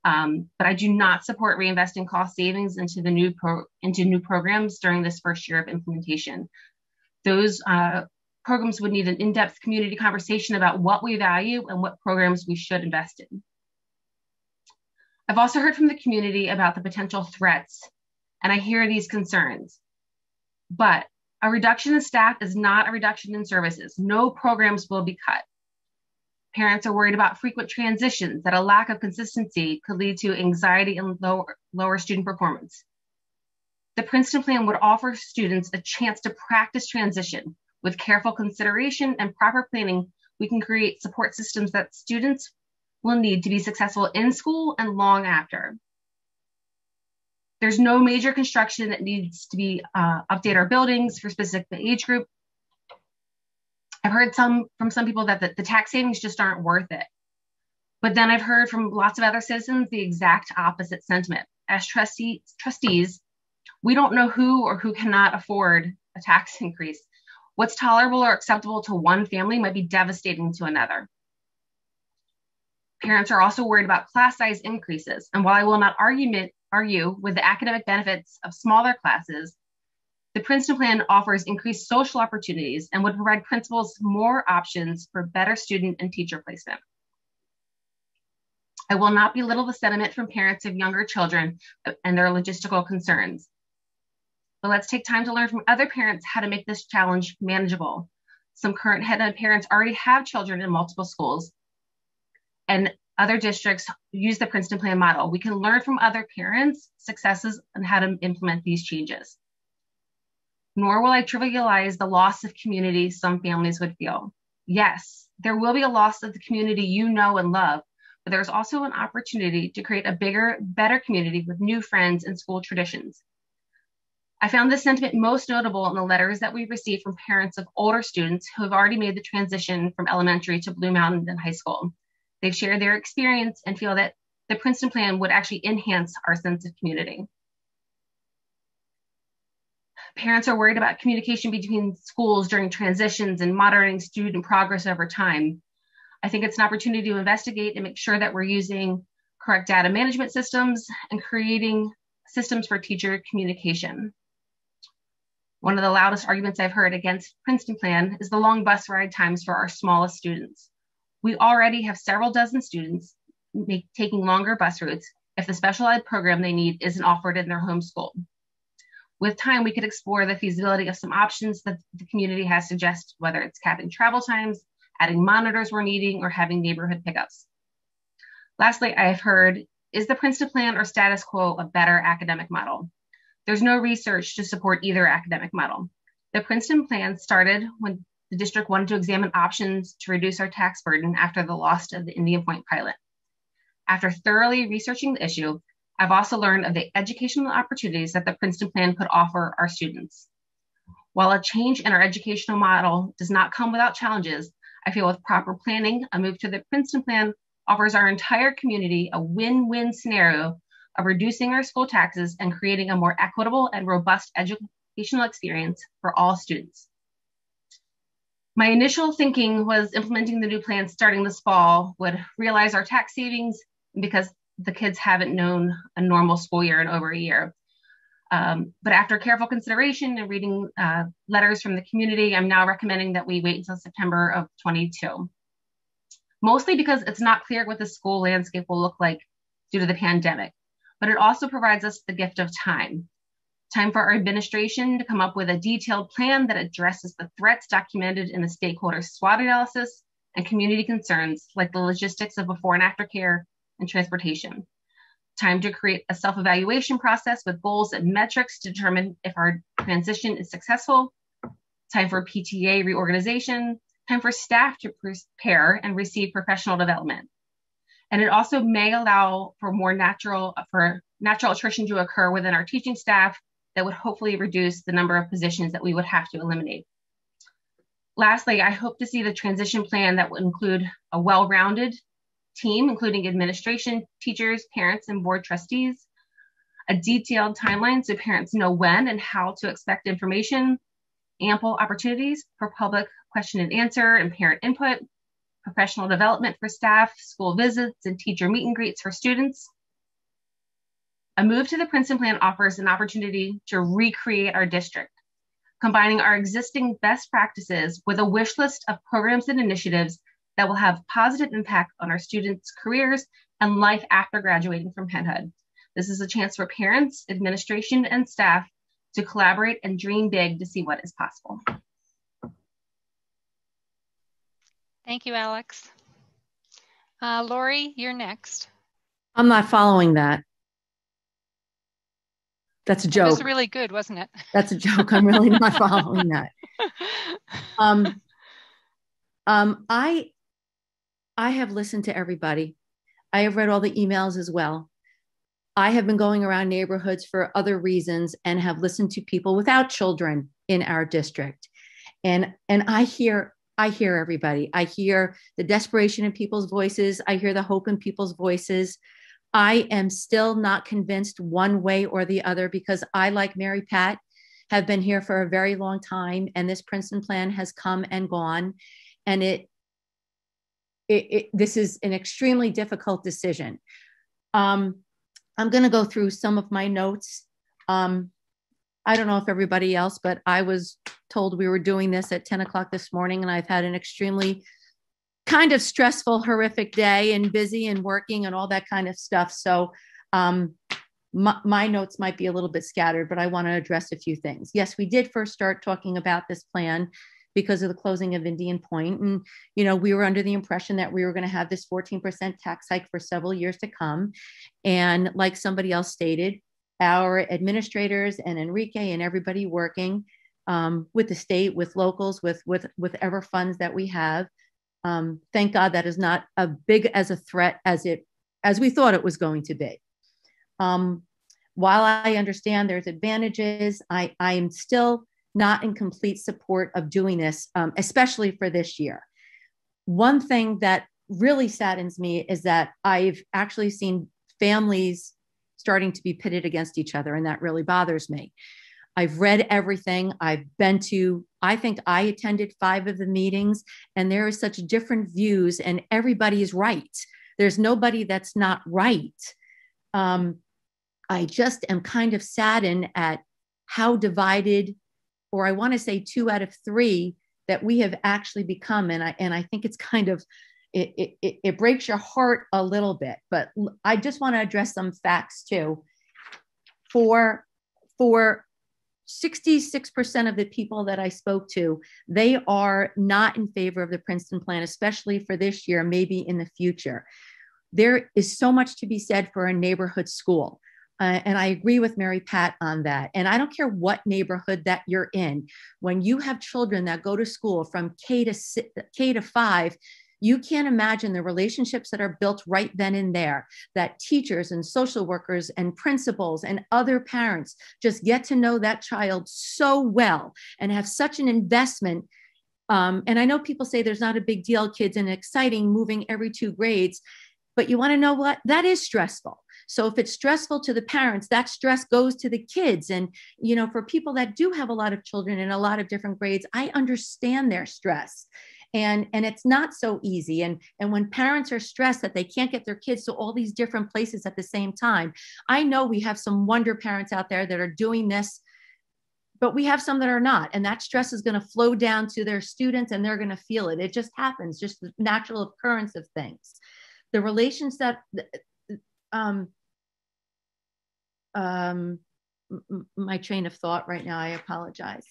But I do not support reinvesting cost savings into new programs during this first year of implementation. Those programs would need an in-depth community conversation about what we value and what programs we should invest in. I've also heard from the community about the potential threats, and I hear these concerns. But a reduction in staff is not a reduction in services. No programs will be cut. Parents are worried about frequent transitions, that a lack of consistency could lead to anxiety and lower student performance. The Princeton Plan would offer students a chance to practice transition. With careful consideration and proper planning, we can create support systems that students will need to be successful in school and long after. There's no major construction that needs to be update our buildings for specific age group. I've heard from some people that the tax savings just aren't worth it. But then I've heard from lots of other citizens the exact opposite sentiment. As trustees, we don't know who or who cannot afford a tax increase. What's tolerable or acceptable to one family might be devastating to another. Parents are also worried about class size increases. And while I will not argue with the academic benefits of smaller classes, the Princeton Plan offers increased social opportunities and would provide principals more options for better student and teacher placement. I will not belittle the sentiment from parents of younger children and their logistical concerns. but let's take time to learn from other parents how to make this challenge manageable. Some current head-on parents already have children in multiple schools, and other districts use the Princeton Plan model. We can learn from other parents' successes and how to implement these changes. Nor will I trivialize the loss of community some families would feel. Yes, there will be a loss of the community you know and love, but there's also an opportunity to create a bigger, better community with new friends and school traditions. I found this sentiment most notable in the letters that we received from parents of older students who have already made the transition from elementary to Blue Mountain and high school. They've shared their experience and feel that the Princeton Plan would actually enhance our sense of community. Parents are worried about communication between schools during transitions and monitoring student progress over time. I think it's an opportunity to investigate and make sure that we're using correct data management systems and creating systems for teacher communication. One of the loudest arguments I've heard against Princeton Plan is the long bus ride times for our smallest students. We already have several dozen students taking longer bus routes if the special ed program they need isn't offered in their home school. With time, we could explore the feasibility of some options that the community has suggested, whether it's capping travel times, adding monitors where needing, or having neighborhood pickups. Lastly, I have heard, is the Princeton Plan or status quo a better academic model? There's no research to support either academic model. The Princeton Plan started when the district wanted to examine options to reduce our tax burden after the loss of the Indian Point pilot. After thoroughly researching the issue, I've also learned of the educational opportunities that the Princeton Plan could offer our students. While a change in our educational model does not come without challenges, I feel with proper planning, a move to the Princeton Plan offers our entire community a win-win scenario of reducing our school taxes and creating a more equitable and robust educational experience for all students. My initial thinking was implementing the new plan starting this fall would realize our tax savings because the kids haven't known a normal school year in over a year. But after careful consideration and reading letters from the community, I'm now recommending that we wait until September of 22. Mostly because it's not clear what the school landscape will look like due to the pandemic, but it also provides us the gift of time. Time for our administration to come up with a detailed plan that addresses the threats documented in the stakeholder SWOT analysis and community concerns like the logistics of before and after care and transportation. Time to create a self-evaluation process with goals and metrics to determine if our transition is successful. Time for PTA reorganization. Time for staff to prepare and receive professional development. And it also may allow for natural attrition to occur within our teaching staff that would hopefully reduce the number of positions that we would have to eliminate. Lastly, I hope to see the transition plan that will include a well-rounded team, including administration, teachers, parents, and board trustees, a detailed timeline so parents know when and how to expect information, ample opportunities for public question and answer and parent input, professional development for staff, school visits, and teacher meet and greets for students. A move to the Princeton Plan offers an opportunity to recreate our district, combining our existing best practices with a wish list of programs and initiatives that will have positive impact on our students' careers and life after graduating from Penn Hood. This is a chance for parents, administration, and staff to collaborate and dream big to see what is possible. Thank you, Alex. Lori, you're next. I'm not following that. That's a joke. It was really good, wasn't it? That's a joke. I'm really not following that. I have listened to everybody. I have read all the emails as well. I have been going around neighborhoods for other reasons and have listened to people without children in our district. And I hear everybody. I hear the desperation in people's voices. I hear the hope in people's voices. I am still not convinced one way or the other because I, like Mary Pat, have been here for a very long time, and this Princeton Plan has come and gone. And this is an extremely difficult decision. I'm going to go through some of my notes. I don't know if everybody else, but I was told we were doing this at 10 o'clock this morning, and I've had an extremely kind of stressful, horrific day and busy and working and all that kind of stuff. So my notes might be a little bit scattered, but I want to address a few things. Yes, we did first start talking about this plan because of the closing of Indian Point. And, we were under the impression that we were going to have this 14% tax hike for several years to come. And like somebody else stated, our administrators and Enrique and everybody working with the state, with locals, with whatever funds that we have, thank God that is not as big as a threat as we thought it was going to be. While I understand there's advantages, I am still not in complete support of doing this, especially for this year. One thing that really saddens me is that I've actually seen families starting to be pitted against each other, and that really bothers me. I've read everything. I think I attended 5 of the meetings, and there are such different views, and everybody is right. There's nobody that's not right. I just am kind of saddened at how divided, or I want to say 2 out of 3, that we have actually become. And I think it's kind of, it breaks your heart a little bit, but I just want to address some facts too. For 66% of the people that I spoke to, they are not in favor of the Princeton Plan, especially for this year, maybe in the future. There is so much to be said for a neighborhood school. And I agree with Mary Pat on that. And I don't care what neighborhood that you're in. When you have children that go to school from K to 5, you can't imagine the relationships that are built right then and there, that teachers and social workers and principals and other parents just get to know that child so well and have such an investment. And I know people say there's not a big deal, kids, and exciting moving every 2 grades, but you want to know what? That is stressful. So if it's stressful to the parents, that stress goes to the kids. And, for people that do have a lot of children in a lot of different grades, I understand their stress. And it's not so easy. And when parents are stressed that they can't get their kids to all these different places at the same time, I know we have some wonder parents out there that are doing this, but we have some that are not. And that stress is going to flow down to their students, and they're going to feel it. It just happens, just the natural occurrence of things. The relations that, my train of thought right now, I apologize.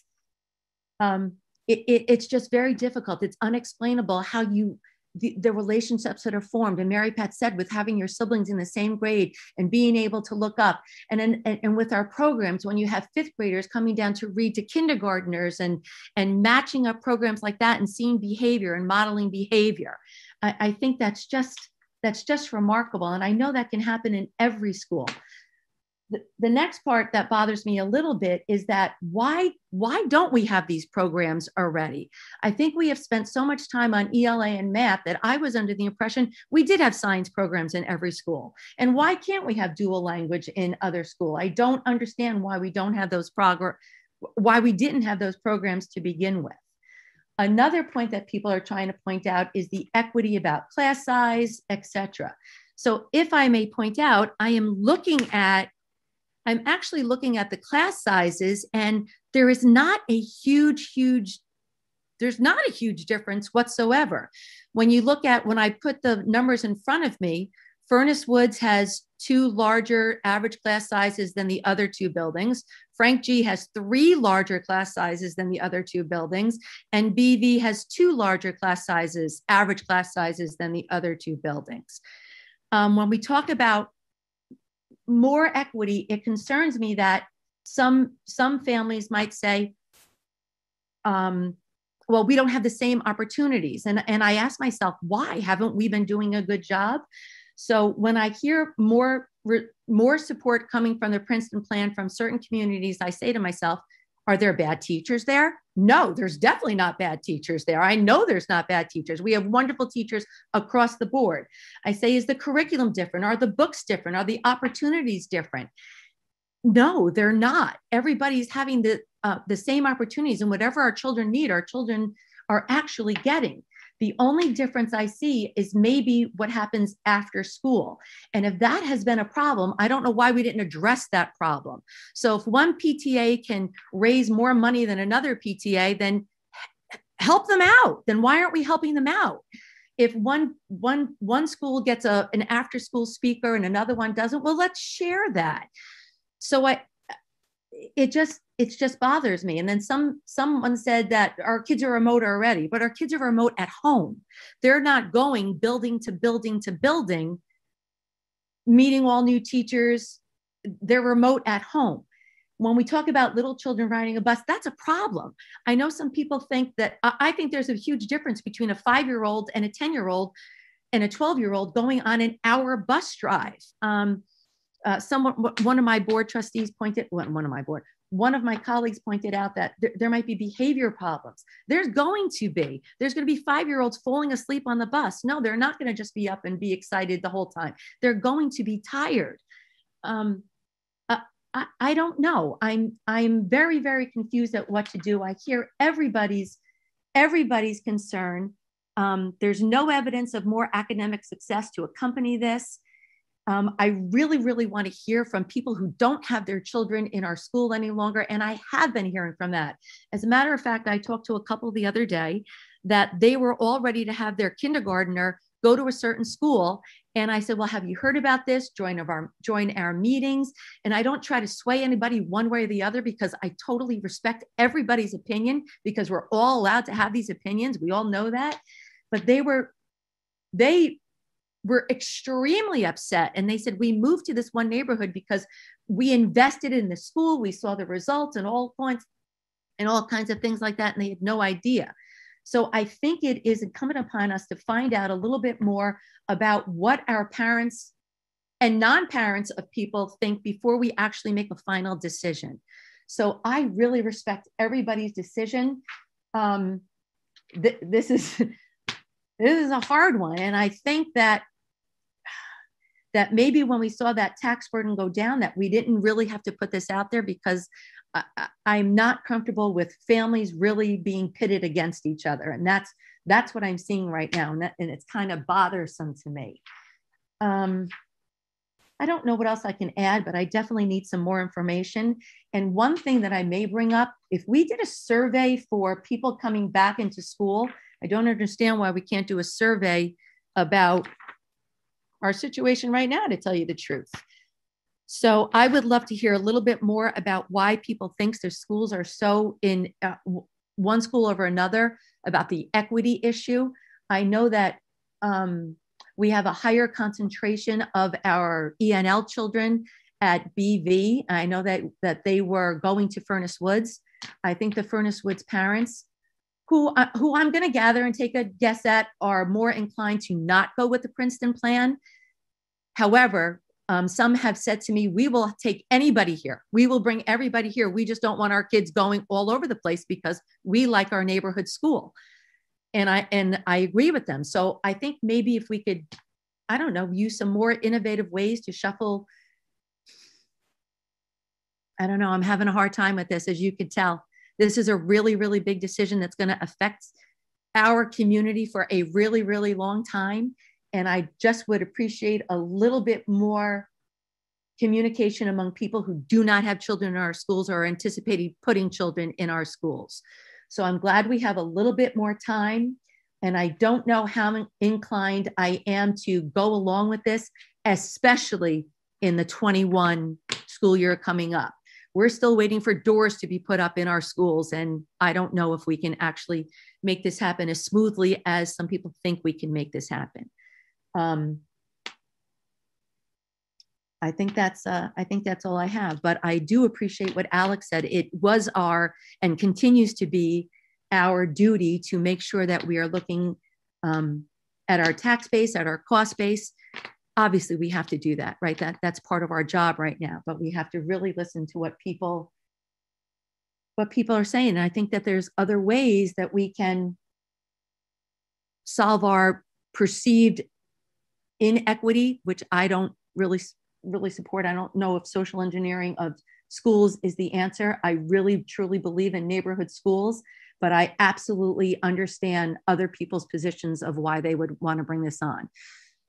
It's just very difficult. It's unexplainable how the relationships that are formed. And Mary Pat said, with having your siblings in the same grade and being able to look up, and with our programs, when you have 5th graders coming down to read to kindergartners and matching up programs like that and seeing behavior and modeling behavior, I think that's just remarkable. And I know that can happen in every school. The next part that bothers me a little bit is that why don't we have these programs already? I think we have spent so much time on ELA and math that I was under the impression we did have science programs in every school. And why can't we have dual language in other school? I don't understand why we don't have those why we didn't have those programs to begin with. Another point that people are trying to point out is the equity about class size, etc. So if I may point out, I'm actually looking at the class sizes, and there is not a huge difference whatsoever. When I put the numbers in front of me, Furnace Woods has 2 larger average class sizes than the other 2 buildings. Frank G has 3 larger class sizes than the other 2 buildings. And BV has 2 larger class sizes, average class sizes than the other 2 buildings. When we talk about more equity, it concerns me that some families might say, well, we don't have the same opportunities. And I ask myself, why? Haven't we been doing a good job? So when I hear more support coming from the Princeton Plan from certain communities, I say to myself, are there bad teachers there? No, there's definitely not bad teachers there. I know there's not bad teachers. We have wonderful teachers across the board. I say, is the curriculum different? Are the books different? Are the opportunities different? No, they're not. Everybody's having the same opportunities, and whatever our children need, our children are actually getting. The only difference I see is maybe what happens after school. And if that has been a problem, I don't know why we didn't address that problem. So if one PTA can raise more money than another PTA, then help them out. Then why aren't we helping them out? if one school gets an after school speaker and another one doesn't, well, let's share that. So it just bothers me. And then someone said that our kids are remote already, but our kids are remote at home. They're not going building to building to building, meeting all new teachers. They're remote at home. When we talk about little children riding a bus, that's a problem. I know some people think that, I think there's a huge difference between a 5-year-old and a 10-year-old and a 12-year-old going on an hour bus drive. One of my board trustees one of my colleagues pointed out that there might be behavior problems. There's going to be 5-year-olds falling asleep on the bus. No, they're not going to just be up and be excited the whole time. They're going to be tired. I don't know. I'm very, very confused at what to do. I hear everybody's concern. There's no evidence of more academic success to accompany this. I really, really want to hear from people who don't have their children in our school any longer. And I have been hearing from that. As a matter of fact, I talked to a couple the other day that they were all ready to have their kindergartner go to a certain school. And I said, well, have you heard about this? Join our meetings. And I don't try to sway anybody one way or the other, because I totally respect everybody's opinion, because we're all allowed to have these opinions. We all know that. But they were extremely upset. And they said, we moved to this one neighborhood because we invested in the school. We saw the results and all points and all kinds of things like that. And they had no idea. So I think it is incumbent upon us to find out a little bit more about what our parents and non-parents of people think before we actually make a final decision. So I really respect everybody's decision. This is a hard one. And I think that maybe when we saw that tax burden go down, that we didn't really have to put this out there, because I'm not comfortable with families really being pitted against each other. And that's what I'm seeing right now. And it's kind of bothersome to me. I don't know what else I can add, but I definitely need some more information. And one thing that I may bring up, if we did a survey for people coming back into school, I don't understand why we can't do a survey about our situation right now, to tell you the truth. So I would love to hear a little bit more about why people think their schools are so in one school over another, about the equity issue. I know that we have a higher concentration of our ENL children at BV. I know that they were going to Furnace Woods. I think the Furnace Woods parents, who I'm going to gather and take a guess at, are more inclined to not go with the Princeton plan. However, some have said to me, we will take anybody here. We will bring everybody here. We just don't want our kids going all over the place, because we like our neighborhood school. And I agree with them. So I think maybe if we could, I don't know, use some more innovative ways to shuffle. I don't know. I'm having a hard time with this, as you could tell. This is a really, really big decision that's going to affect our community for a really, really long time. And I just would appreciate a little bit more communication among people who do not have children in our schools or are anticipating putting children in our schools. So I'm glad we have a little bit more time. And I don't know how inclined I am to go along with this, especially in the 21 school year coming up. We're still waiting for doors to be put up in our schools. And I don't know if we can actually make this happen as smoothly as some people think we can make this happen. I think that's all I have, but I do appreciate what Alex said. It was and continues to be our duty to make sure that we are looking at our tax base, at our cost base. Obviously we have to do that, right? That's part of our job right now, but we have to really listen to what people are saying. And I think that there's other ways that we can solve our perceived inequity, which I don't really support. I don't know if social engineering of schools is the answer. I really, truly believe in neighborhood schools, but I absolutely understand other people's positions of why they would want to bring this on.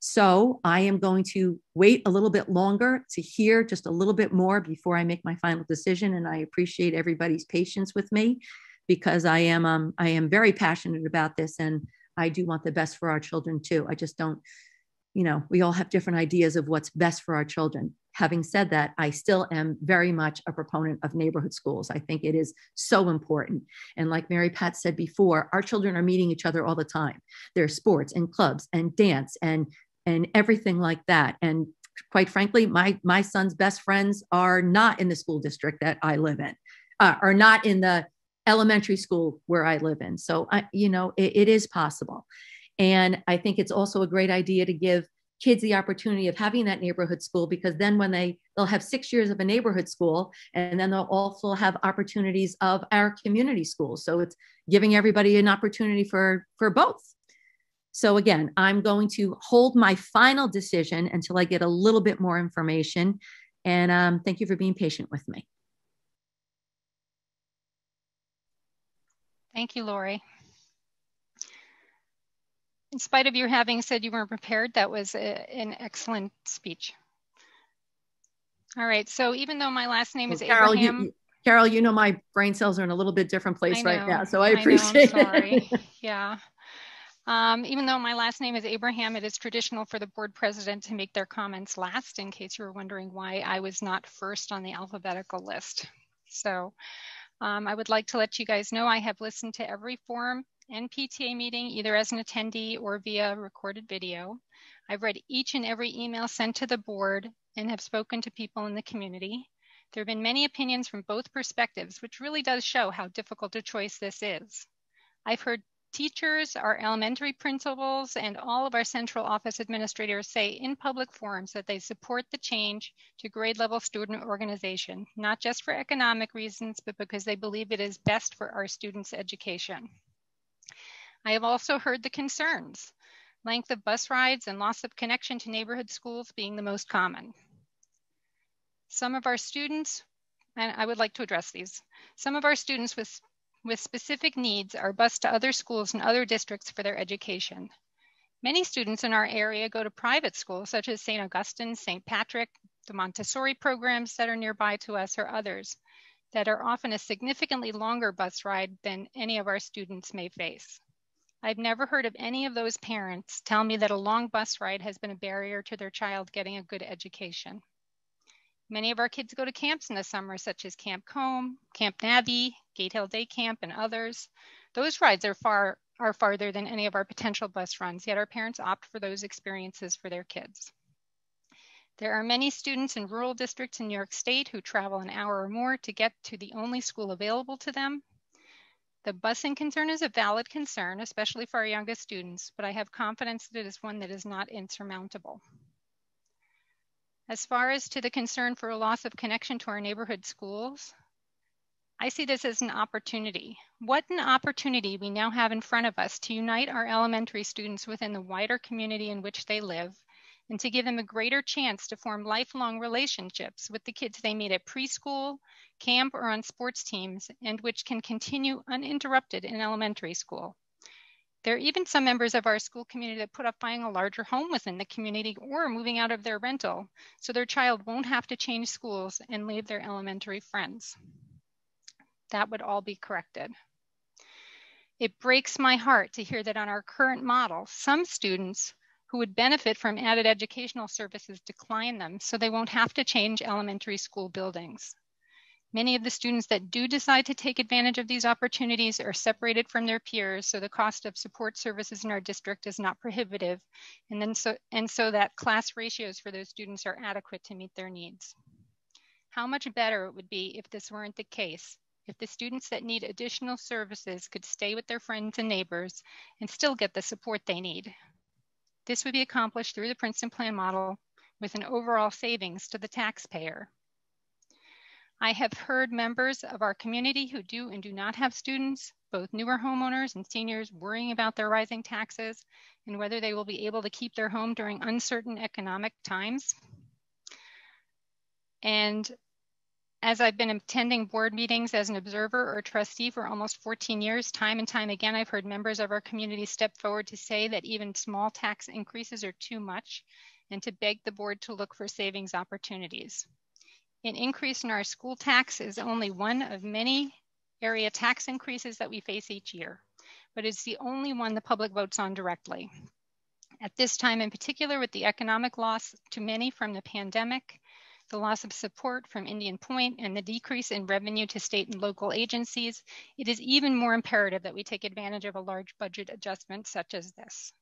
So I am going to wait a little bit longer to hear just a little bit more before I make my final decision. And I appreciate everybody's patience with me, because I am very passionate about this, and I do want the best for our children too. I just don't, you know, we all have different ideas of what's best for our children. Having said that, I still am very much a proponent of neighborhood schools. I think it is so important. And like Mary Pat said before, our children are meeting each other all the time. There's sports and clubs and dance and everything like that. And quite frankly, my son's best friends are not in the school district that I live in, are not in the elementary school where I live in. So, you know, it is possible. And I think it's also a great idea to give kids the opportunity of having that neighborhood school, because then when they'll have 6 years of a neighborhood school, and then they'll also have opportunities of our community schools. So it's giving everybody an opportunity for both. So again, I'm going to hold my final decision until I get a little bit more information. And thank you for being patient with me. Thank you, Lori. In spite of you having said you weren't prepared, that was an excellent speech. All right, so even though my last name is Carol, Abraham. Carol, you know my brain cells are in a little bit different place right now, so I I'm appreciate sorry. it. Yeah. Even though my last name is Abraham, it is traditional for the board president to make their comments last, in case you were wondering why I was not first on the alphabetical list. So I would like to let you guys know I have listened to every forum and PTA meeting, either as an attendee or via recorded video. I've read each and every email sent to the board and have spoken to people in the community. There have been many opinions from both perspectives, which really does show how difficult a choice this is. I've heard teachers, our elementary principals, and all of our central office administrators say in public forums that they support the change to grade level student organization, not just for economic reasons, but because they believe it is best for our students' education. I have also heard the concerns, length of bus rides and loss of connection to neighborhood schools being the most common. Some of our students, and I would like to address these, some of our students with specific needs are bused to other schools and other districts for their education. Many students in our area go to private schools such as St. Augustine, St. Patrick, the Montessori programs that are nearby to us, or others that are often a significantly longer bus ride than any of our students may face. I've never heard of any of those parents tell me that a long bus ride has been a barrier to their child getting a good education. Many of our kids go to camps in the summer, such as Camp Combe, Camp Nabby, Gatehill Day Camp, and others. Those rides are farther than any of our potential bus runs, yet our parents opt for those experiences for their kids. There are many students in rural districts in New York State who travel an hour or more to get to the only school available to them. The busing concern is a valid concern, especially for our youngest students, but I have confidence that it is one that is not insurmountable. As far as to the concern for a loss of connection to our neighborhood schools, I see this as an opportunity. What an opportunity we now have in front of us to unite our elementary students within the wider community in which they live, and to give them a greater chance to form lifelong relationships with the kids they meet at preschool, camp, or on sports teams, and which can continue uninterrupted in elementary school. There are even some members of our school community that put up buying a larger home within the community or moving out of their rental, so their child won't have to change schools and leave their elementary friends. That would all be corrected. It breaks my heart to hear that on our current model, some students who would benefit from added educational services decline them, so they won't have to change elementary school buildings. Many of the students that do decide to take advantage of these opportunities are separated from their peers, so the cost of support services in our district is not prohibitive, and so that class ratios for those students are adequate to meet their needs. How much better it would be if this weren't the case, if the students that need additional services could stay with their friends and neighbors and still get the support they need. This would be accomplished through the Princeton Plan model with an overall savings to the taxpayer. I have heard members of our community who do and do not have students, both newer homeowners and seniors, worrying about their rising taxes and whether they will be able to keep their home during uncertain economic times. And as I've been attending board meetings as an observer or trustee for almost 14 years, time and time again, I've heard members of our community step forward to say that even small tax increases are too much and to beg the board to look for savings opportunities. An increase in our school tax is only one of many area tax increases that we face each year. but it's the only one the public votes on directly. At this time in particular, with the economic loss to many from the pandemic, the loss of support from Indian Point, and the decrease in revenue to state and local agencies, it is even more imperative that we take advantage of a large budget adjustment such as this.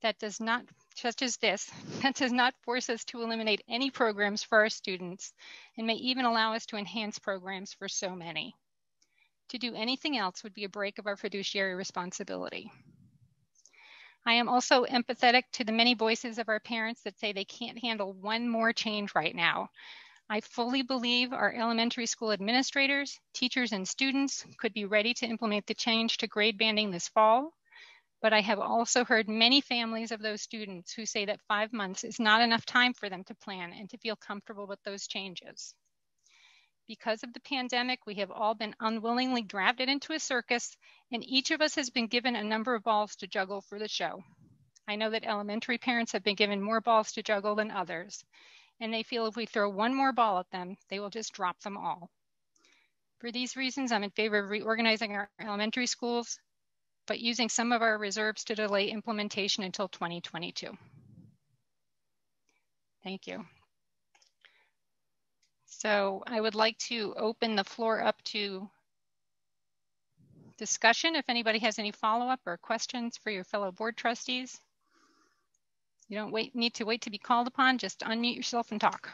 That does not force us to eliminate any programs for our students and may even allow us to enhance programs for so many. To do anything else would be a break of our fiduciary responsibility. I am also empathetic to the many voices of our parents that say they can't handle one more change right now. I fully believe our elementary school administrators, teachers, and students could be ready to implement the change to grade banding this fall, but I have also heard many families of those students who say that 5 months is not enough time for them to plan and to feel comfortable with those changes. Because of the pandemic, we have all been unwillingly drafted into a circus, and each of us has been given a number of balls to juggle for the show. I know that elementary parents have been given more balls to juggle than others, and they feel if we throw one more ball at them, they will just drop them all. For these reasons, I'm in favor of reorganizing our elementary schools, but using some of our reserves to delay implementation until 2022. Thank you. So I would like to open the floor up to discussion. If anybody has any follow-up or questions for your fellow board trustees, you don't need to wait to be called upon, just unmute yourself and talk.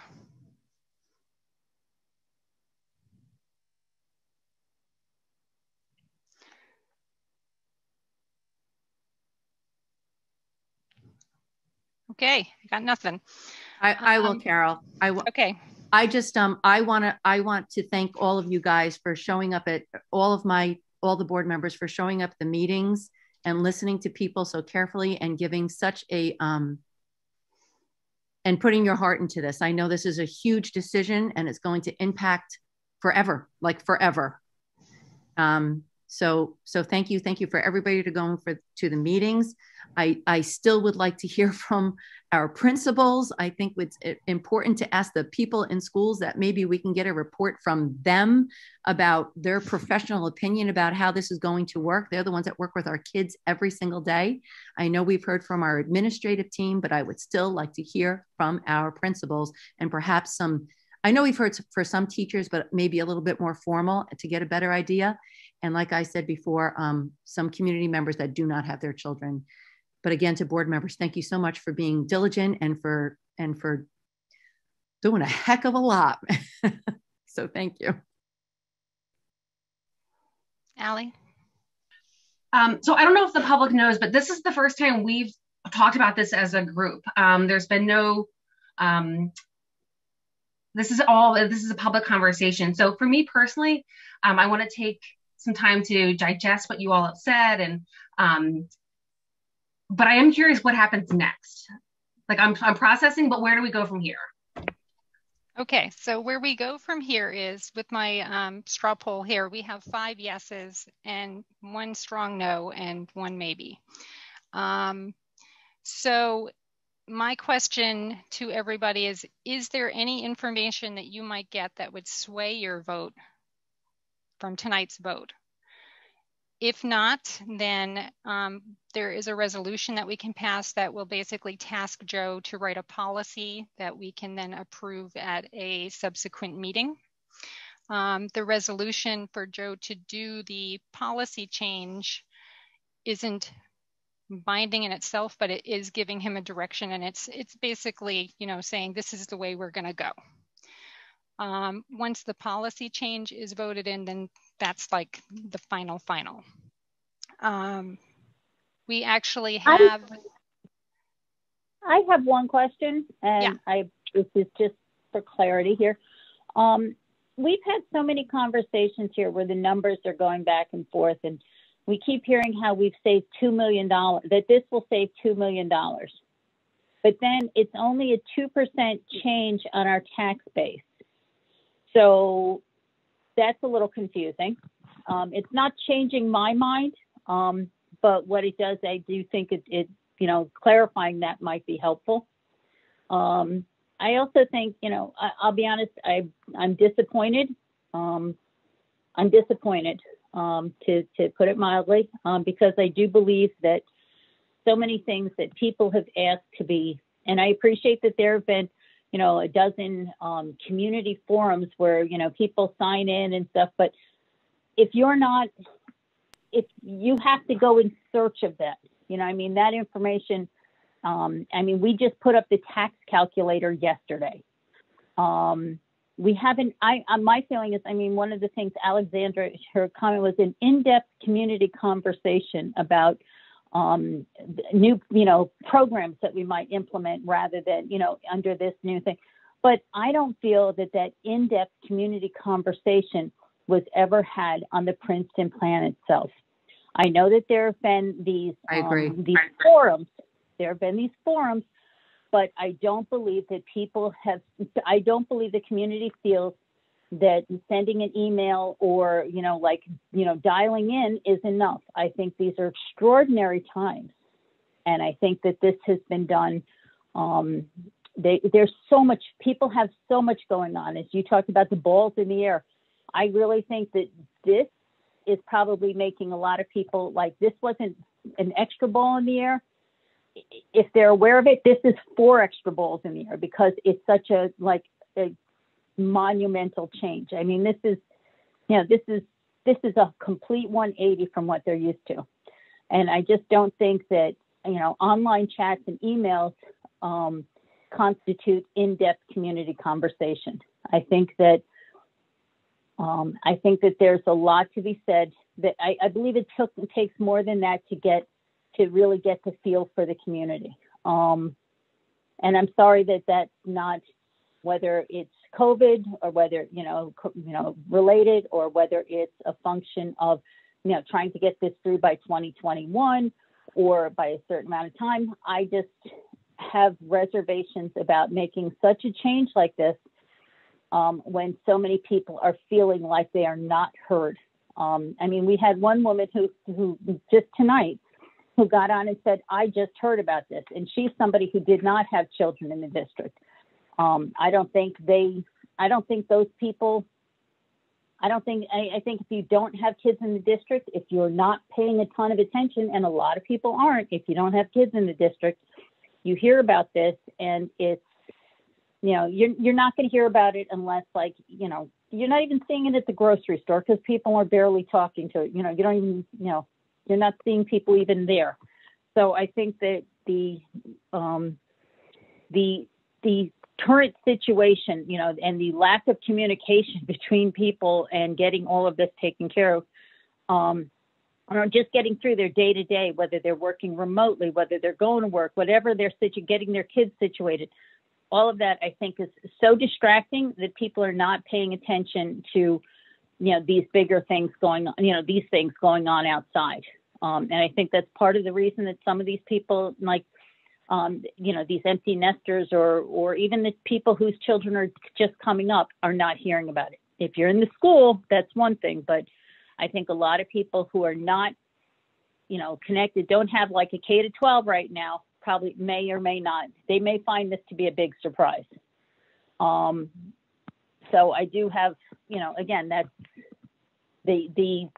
Okay, I got nothing. I will, Carol. Okay. I just I want to thank all of you guys for showing up at all the board members for showing up at the meetings and listening to people so carefully and giving such a and putting your heart into this. I know this is a huge decision and it's going to impact forever, like forever. So thank you for everybody to the meetings. I still would like to hear from our principals. I think it's important to ask the people in schools that maybe we can get a report from them about their professional opinion about how this is going to work. They're the ones that work with our kids every single day. I know we've heard from our administrative team, but I would still like to hear from our principals and perhaps I know we've heard for some teachers, but maybe a little bit more formal to get a better idea. And like I said before, some community members that do not have their children. But again, to board members, thank you so much for being diligent and for doing a heck of a lot. So thank you. Allie? So I don't know if the public knows, but this is the first time we've talked about this as a group. There's been no, this is a public conversation. So for me personally, I want to take some time to digest what you all have said, and but I am curious what happens next. Like I'm processing, but where do we go from here? Okay, so where we go from here is with my straw poll here, we have 5 yeses and 1 strong no and 1 maybe. So my question to everybody is there any information that you might get that would sway your vote from tonight's vote? If not, then there is a resolution that we can pass that will basically task Joe to write a policy that we can then approve at a subsequent meeting. The resolution for Joe to do the policy change isn't binding in itself, but it is giving him a direction, and it's basically, saying this is the way we're going to go. Once the policy change is voted in, then that's like the final. We actually have. I have one question, and yeah. This is just for clarity here. We've had so many conversations here where the numbers are going back and forth, and we keep hearing how we've saved $2 million, that this will save $2 million. But then it's only a 2% change on our tax base. So that's a little confusing. It's not changing my mind, but what it does, I do think it clarifying that might be helpful. I also think, I'll be honest, I'm disappointed. I'm disappointed. to put it mildly, because I do believe that so many things that people have asked to be, and I appreciate that there have been, a dozen community forums where, people sign in and stuff, but if you have to go in search of that, that information, we just put up the tax calculator yesterday. We haven't, my feeling is, one of the things Alexandra, her comment was an in-depth community conversation about new, programs that we might implement rather than, under this new thing. But I don't feel that in-depth community conversation was ever had on the Princeton Plan itself. I know that there have been these forums. There have been these forums, but I don't believe that I don't believe the community feels that sending an email or, dialing in is enough. I think these are extraordinary times. And I think that this has been done. There's so much, people have so much going on. As you talked about the balls in the air, I really think that this is probably making a lot of people, like, this wasn't an extra ball in the air. If they're aware of it, this is 4 extra balls in the air because it's such a monumental change. This is a complete 180 from what they're used to. And I just don't think that, online chats and emails constitute in-depth community conversation. I think that there's a lot to be said. That I believe it takes more than that to really get the feel for the community. And I'm sorry that that's not, whether it's COVID or whether, related, or whether it's a function of, trying to get this through by 2021 or by a certain amount of time. I just have reservations about making such a change like this when so many people are feeling like they are not heard. We had one woman who just tonight, who got on and said, I just heard about this. And she's somebody who did not have children in the district. I think if you don't have kids in the district, if you're not paying a ton of attention, and a lot of people aren't, if you don't have kids in the district, you hear about this and it's, you're not going to hear about it unless, you're not even seeing it at the grocery store because people are barely talking to it. You don't even, you're not seeing people even there. So I think that the current situation, and the lack of communication between people and getting all of this taken care of, just getting through their day to day, whether they're working remotely, whether they're going to work, whatever they're getting their kids situated, all of that I think is so distracting that people are not paying attention to, these bigger things going on, these things going on outside. And I think that's part of the reason that some of these people, these empty nesters or even the people whose children are just coming up, are not hearing about it. If you're in the school, that's one thing, but I think a lot of people who are not, connected, don't have like a K-12 right now, probably may or may not. They may find this to be a big surprise. So I do have, again, that's the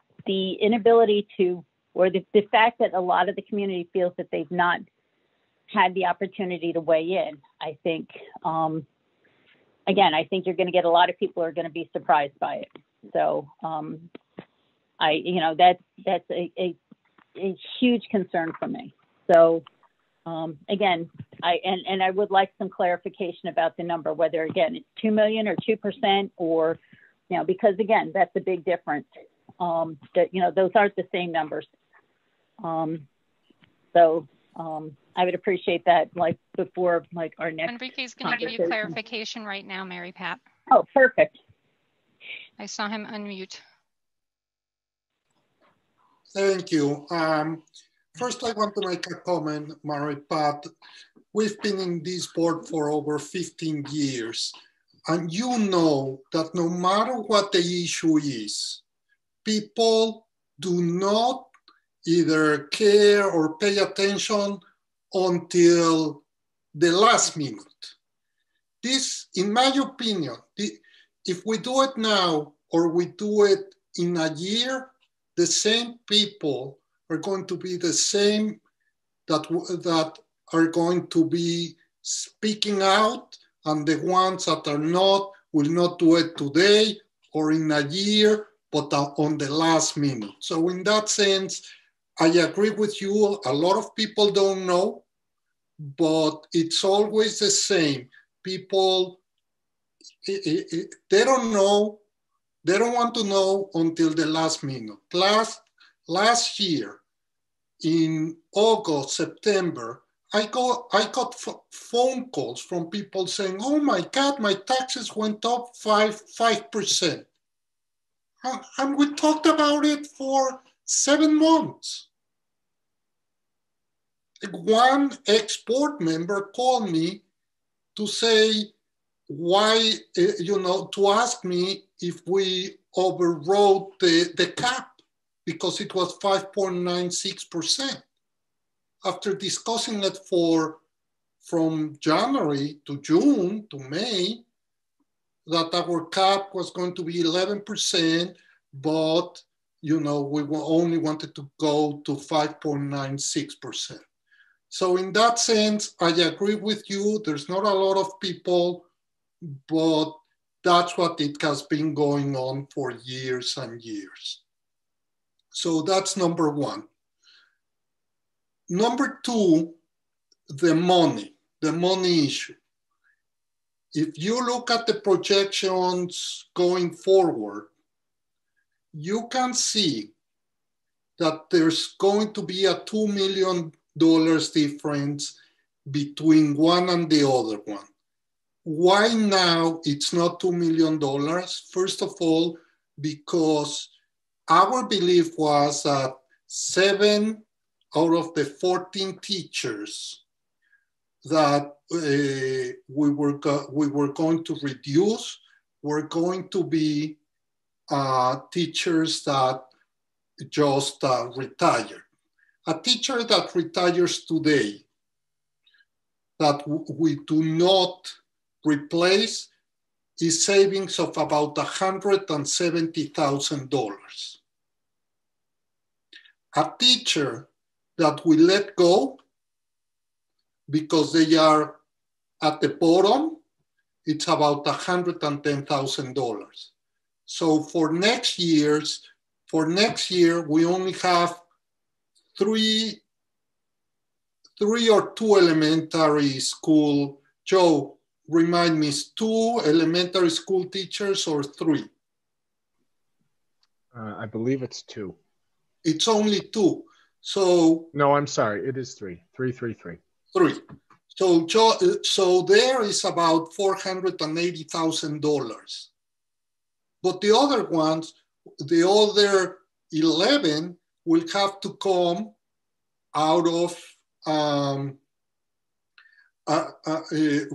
inability to, or the fact that a lot of the community feels that they've not had the opportunity to weigh in. I think, I think you're going to get a lot of people who are going to be surprised by it. So that's a huge concern for me. So again, I would like some clarification about the number, whether again it's 2 million or 2% or, because again, that's a big difference. Those aren't the same numbers. I would appreciate that, before our next. Enrique's going to give you clarification right now, Mary Pat. Oh, perfect. I saw him unmute. Thank you. First, I want to make a comment, Mary Pat. We've been in this board for over 15 years, and you know that no matter what the issue is, people do not either care or pay attention until the last minute. This, in my opinion, if we do it now or we do it in a year, the same people are going to be the same that are going to be speaking out, and the ones that are not will not do it today or in a year, but on the last minute. So in that sense, I agree with you. A lot of people don't know, but it's always the same. People, they don't know. They don't want to know until the last minute. Last year, in August, September, I got phone calls from people saying, "Oh my God, my taxes went up 5%." And we talked about it for 7 months. One ex-board member called me to say why, to ask me if we overrode the cap because it was 5.96%. After discussing it from January to June to May, that our cap was going to be 11%, but we only wanted to go to 5.96%. So in that sense, I agree with you. There's not a lot of people, but that's what it has been going on for years and years. So that's number one. Number two, the money issue. If you look at the projections going forward, you can see that there's going to be a $2 million difference between one and the other one. Why now it's not $2 million? First of all, because our belief was that 7 out of the 14 teachers that we were going to reduce were going to be teachers that just retired. A teacher that retires today that we do not replace is savings of about $170,000. A teacher that we let go because they are at the bottom, it's about $110,000. So for next year, we only have three or 2 elementary school. Joe, remind me, is 2 elementary school teachers or 3? I believe it's 2. It's only 2. So no, I'm sorry, it is 3. 3. 3. So there is about $480,000. But the other ones, the other 11 will have to come out of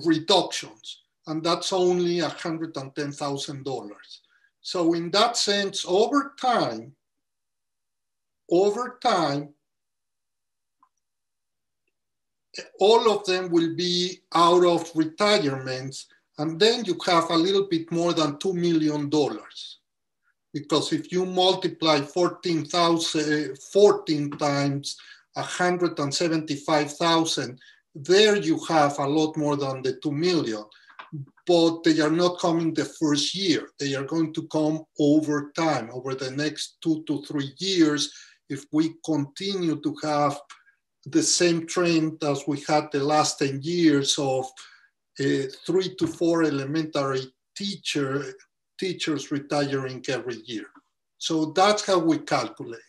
reductions, and that's only $110,000. So in that sense, over time, all of them will be out of retirements, and then you have a little bit more than $2 million. Because if you multiply 14 times 175,000, there you have a lot more than the 2 million. But they are not coming the first year. They are going to come over time, over the next 2 to 3 years, if we continue to have the same trend as we had the last 10 years of 3 to 4 elementary teachers retiring every year. So that's how we calculate it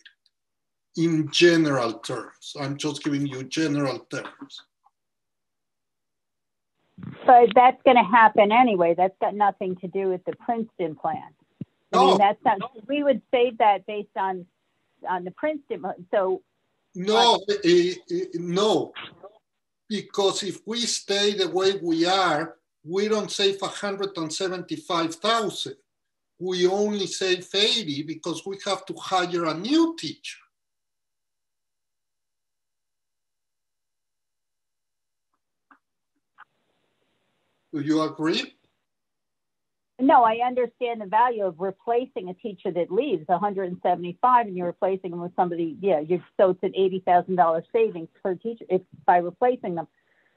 in general terms. I'm just giving you general terms. But that's going to happen anyway. That's got nothing to do with the Princeton plan. I mean, that's not, we would save that based on the Princeton. So no, no, because if we stay the way we are, we don't save 175,000. We only save 80 because we have to hire a new teacher. Do you agree? No, No, I understand the value of replacing a teacher that leaves, 175, and you're replacing them with somebody. Yeah, so it's an $80,000 savings per teacher if by replacing them.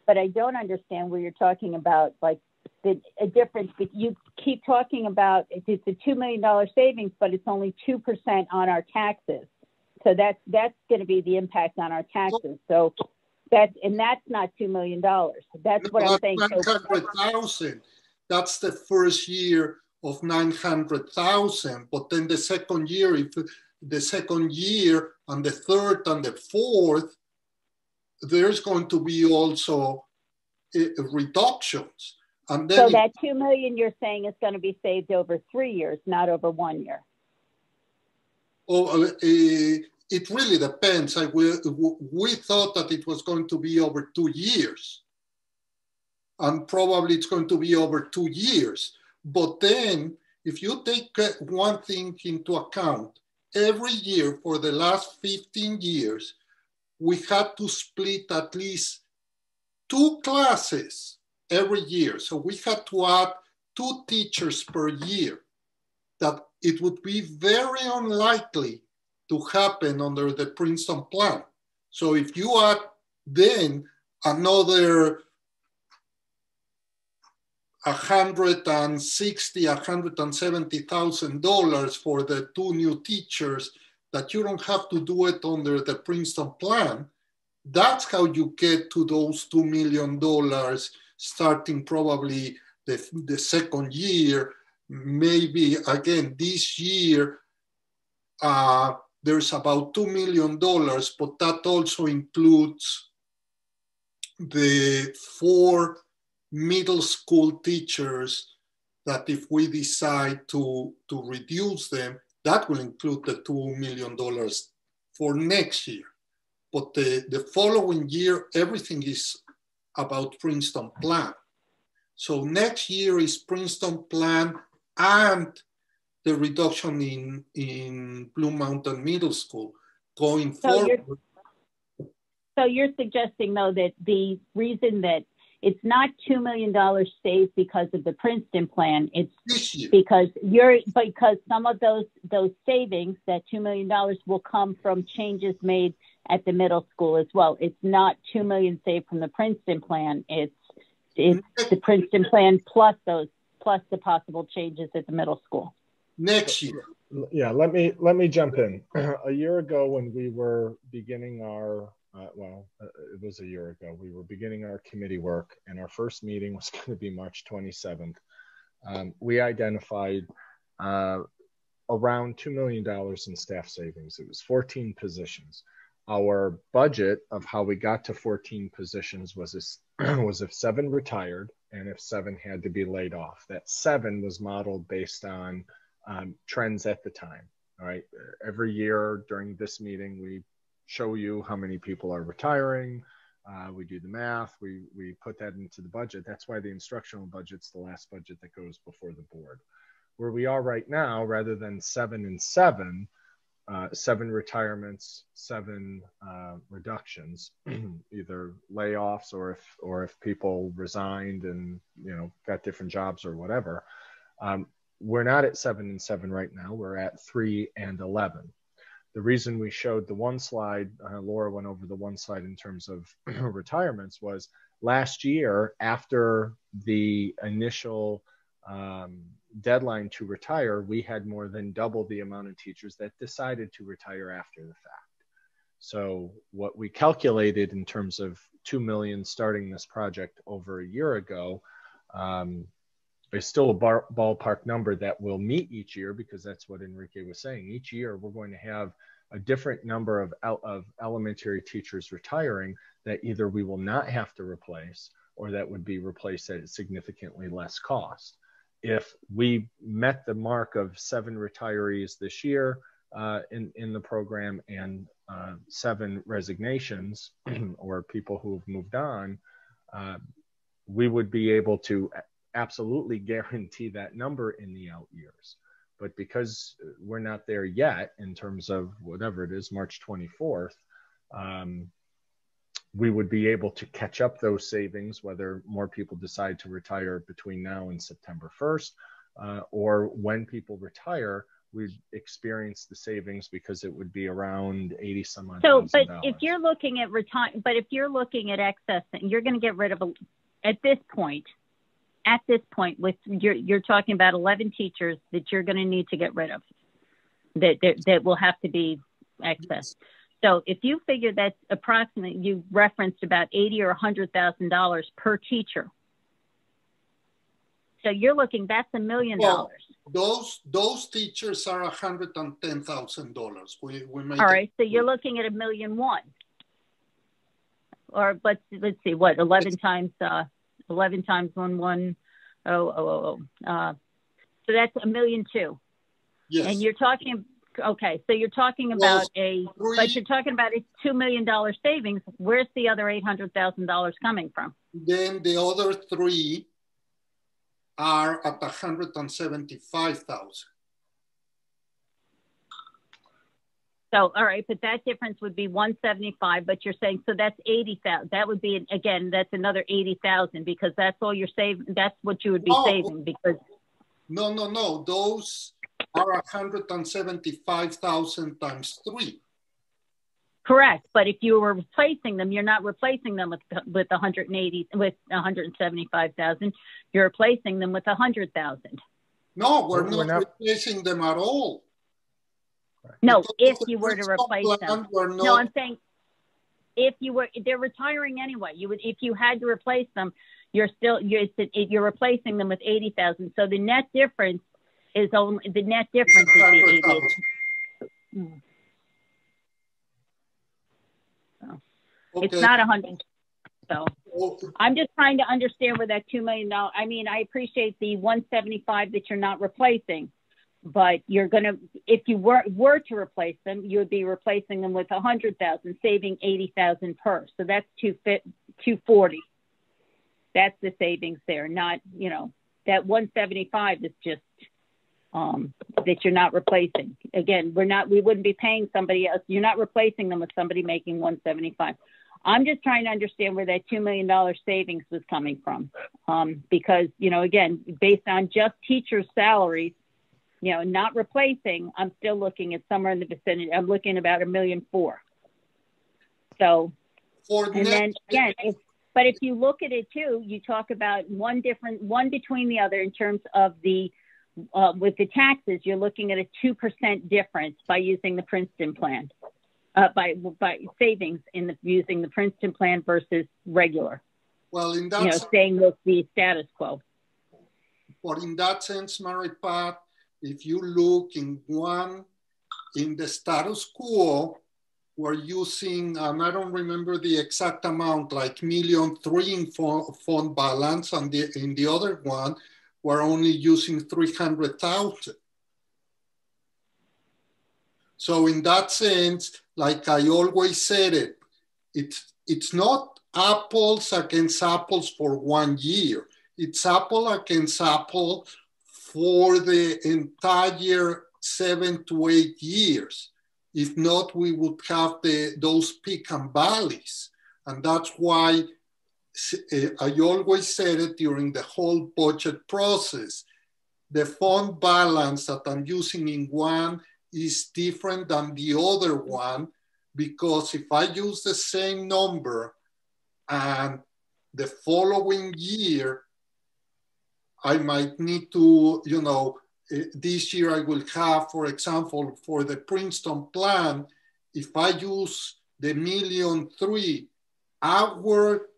But I don't understand where you're talking about like a difference. You keep talking about it's a $2 million savings, but it's only 2% on our taxes. So that's going to be the impact on our taxes. So that's not $2 million. That's what I'm saying. 900,000. That's the first year of 900,000. But then the second year, if the second year and the third and the fourth, there's going to be also reductions. And then so that $2 million you're saying is going to be saved over 3 years, not over 1 year. Oh, it really depends. We thought that it was going to be over 2 years. And probably it's going to be over 2 years. But then if you take one thing into account, every year for the last 15 years, we had to split at least 2 classes every year. So we had to add 2 teachers per year. That it would be very unlikely to happen under the Princeton Plan. So if you add then another $170,000 for the 2 new teachers, that you don't have to do it under the Princeton Plan, that's how you get to those $2 million starting probably the second year. Maybe again this year, there's about $2 million, but that also includes the 4 middle school teachers that if we decide to reduce them, that will include the $2 million for next year. But the following year, everything is about Princeton Plan. So next year is Princeton Plan and the reduction in Blue Mountain Middle School going forward. So you're suggesting, though, that the reason that it's not $2 million saved because of the Princeton Plan, it's because some of those savings, that $2 million, will come from changes made at the middle school as well. It's not $2 million saved from the Princeton Plan. It's the Princeton Plan plus the possible changes at the middle school. Next year. Yeah, let me jump in. A year ago when we were beginning our, it was a year ago, we were beginning our committee work, and our first meeting was going to be March 27th. We identified around $2 million in staff savings. It was 14 positions. Our budget of how we got to 14 positions was if 7 retired and if 7 had to be laid off. That 7 was modeled based on trends at the time. All right. Every year during this meeting, we show you how many people are retiring. We do the math. We put that into the budget. That's why the instructional budget's the last budget that goes before the board. Where we are right now, rather than 7 and 7, 7 retirements, 7 reductions, either layoffs or if people resigned and got different jobs or whatever. We're not at 7 and 7 right now. We're at 3 and 11. The reason we showed the one slide, Laura went over the one slide in terms of retirements, was last year after the initial deadline to retire, we had more than double the amount of teachers that decided to retire after the fact. So what we calculated in terms of $2 million starting this project over a year ago is still a ballpark number that we'll meet each year, because that's what Enrique was saying. Each year we're going to have a different number of elementary teachers retiring that either we will not have to replace or that would be replaced at significantly less cost. If we met the mark of 7 retirees this year in the program and 7 resignations or people who have moved on, we would be able to absolutely guarantee that number in the out years. But because we're not there yet in terms of whatever it is, March 24th, we would be able to catch up those savings, whether more people decide to retire between now and September 1st, or when people retire, we'd experience the savings because it would be around 80 some odd So, but $1,000. if you're looking at if you're looking at excess, you're going to get rid of at this point, with you're talking about 11 teachers that you're going to need to get rid of, that will have to be excess. So if you figure that's approximately, you referenced about $80,000 or $100,000 per teacher. So you're looking, that's $1 million. Well, those teachers are $110,000. We made all right, so you're looking at $1.1 million. Or let's see, what 11 times 1,100,000. So that's $1.2 million. Yes. And you're talking. Okay, so you're talking about but you're talking about a $2 million savings. Where's the other $800,000 coming from? Then the other three are at $175,000. So, all right, but that difference would be $175. But you're saying, so that's $80,000. That would be, again, that's another $80,000 because that's all you're saving. That's what you would be saving because. No. Those are $175,000 times 3. Correct, but if you were replacing them, you're not replacing them with 175,000. You're replacing them with 100,000. No, we're not replacing them at all. No, because if you were to replace them. No, I'm saying they're retiring anyway. If you had to replace them, you're replacing them with 80,000. So the net difference is the 80,000. Okay. It's not 100. So I'm just trying to understand where that $2 million. I mean, I appreciate the 175 that you're not replacing, but you're gonna, if you were to replace them, you would be replacing them with 100,000, saving 80,000 per. So that's 240. That's the savings there. Not, that 175 is just that you're not replacing. Again, we wouldn't be paying somebody else. You're not replacing them with somebody making 175. I'm just trying to understand where that $2 million savings was coming from. Because, again, based on just teachers' salaries, not replacing, I'm still looking at somewhere in the vicinity. I'm looking about $1.4 million. So, and then again, but if you look at it too, you talk about one between the other in terms of with the taxes, you're looking at a 2% difference by using the Princeton Plan. By savings using the Princeton Plan versus regular. Well, in that staying with the status quo. But in that sense, Mary Pat, if you look in the status quo, we're using, I don't remember the exact amount, like $1.3 million in fund balance, and in the other one, we're only using $300,000. So in that sense, like I always said it's not apples against apples for 1 year. It's apple against apple for the entire 7 to 8 years. If not, we would have those peak and valleys. And that's why I always said it during the whole budget process. The fund balance that I'm using in one is different than the other one, because if I use the same number and the following year, I might need to, this year I will have, for example, for the Princeton Plan, if I use the $1.3 million, our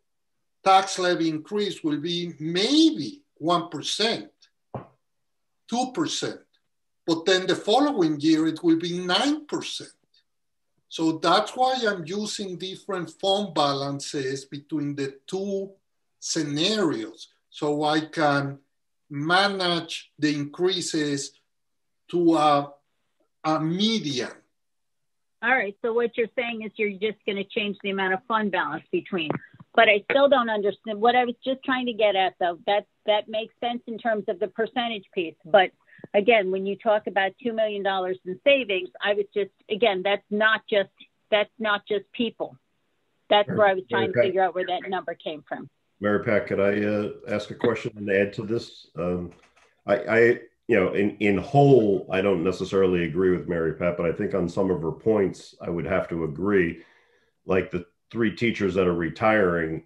tax levy increase will be maybe 1%, 2%. But then the following year, it will be 9%. So that's why I'm using different fund balances between the two scenarios, so I can manage the increases to a median. All right, so what you're saying is you're just going to change the amount of fund balance between. But I still don't understand. What I was just trying to get at, though, that makes sense in terms of the percentage piece. But again, when you talk about $2 million in savings, I was just, again, that's not just people. That's where I was trying to figure out where that number came from. Mary Pat, could I ask a question and add to this? I in whole, I don't necessarily agree with Mary Pat, but I think on some of her points, I would have to agree. Like the 3 teachers that are retiring,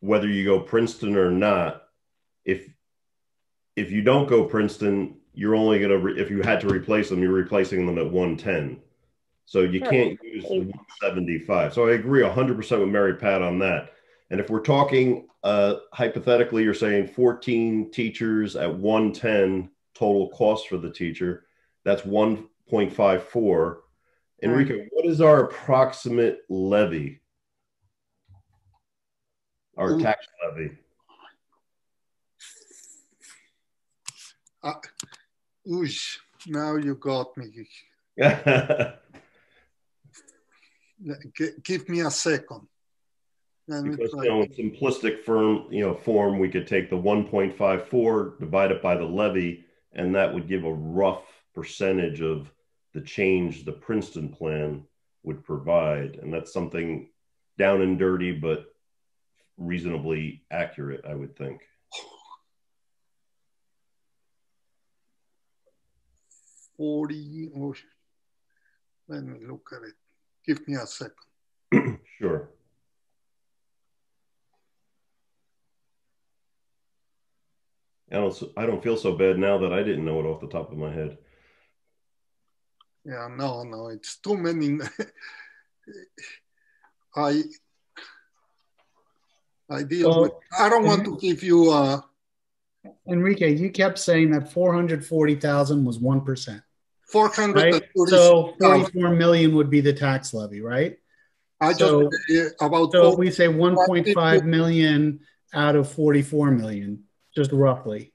whether you go Princeton or not, if you don't go Princeton, you're only going to, if you had to replace them, you're replacing them at 110. So you can't use the 175. So I agree 100% with Mary Pat on that. And if we're talking, hypothetically, you're saying 14 teachers at 110 total cost for the teacher, that's 1.54. Enrique, what is our approximate levy? Our tax levy? Now you got me. Give me a second. Because in simplistic form, we could take the 1.54, divide it by the levy, and that would give a rough percentage of the change the Princeton plan would provide. And that's something down and dirty, but reasonably accurate, I would think. Let me look at it. Give me a second. Sure. I don't feel so bad now that I didn't know it off the top of my head. Yeah, no, it's too many. I deal with, I don't want to give you Enrique, you kept saying that 440,000 was 1%. 440. Right? So 44 million would be the tax levy, right? So we say 1.5 million out of 44 million, just roughly.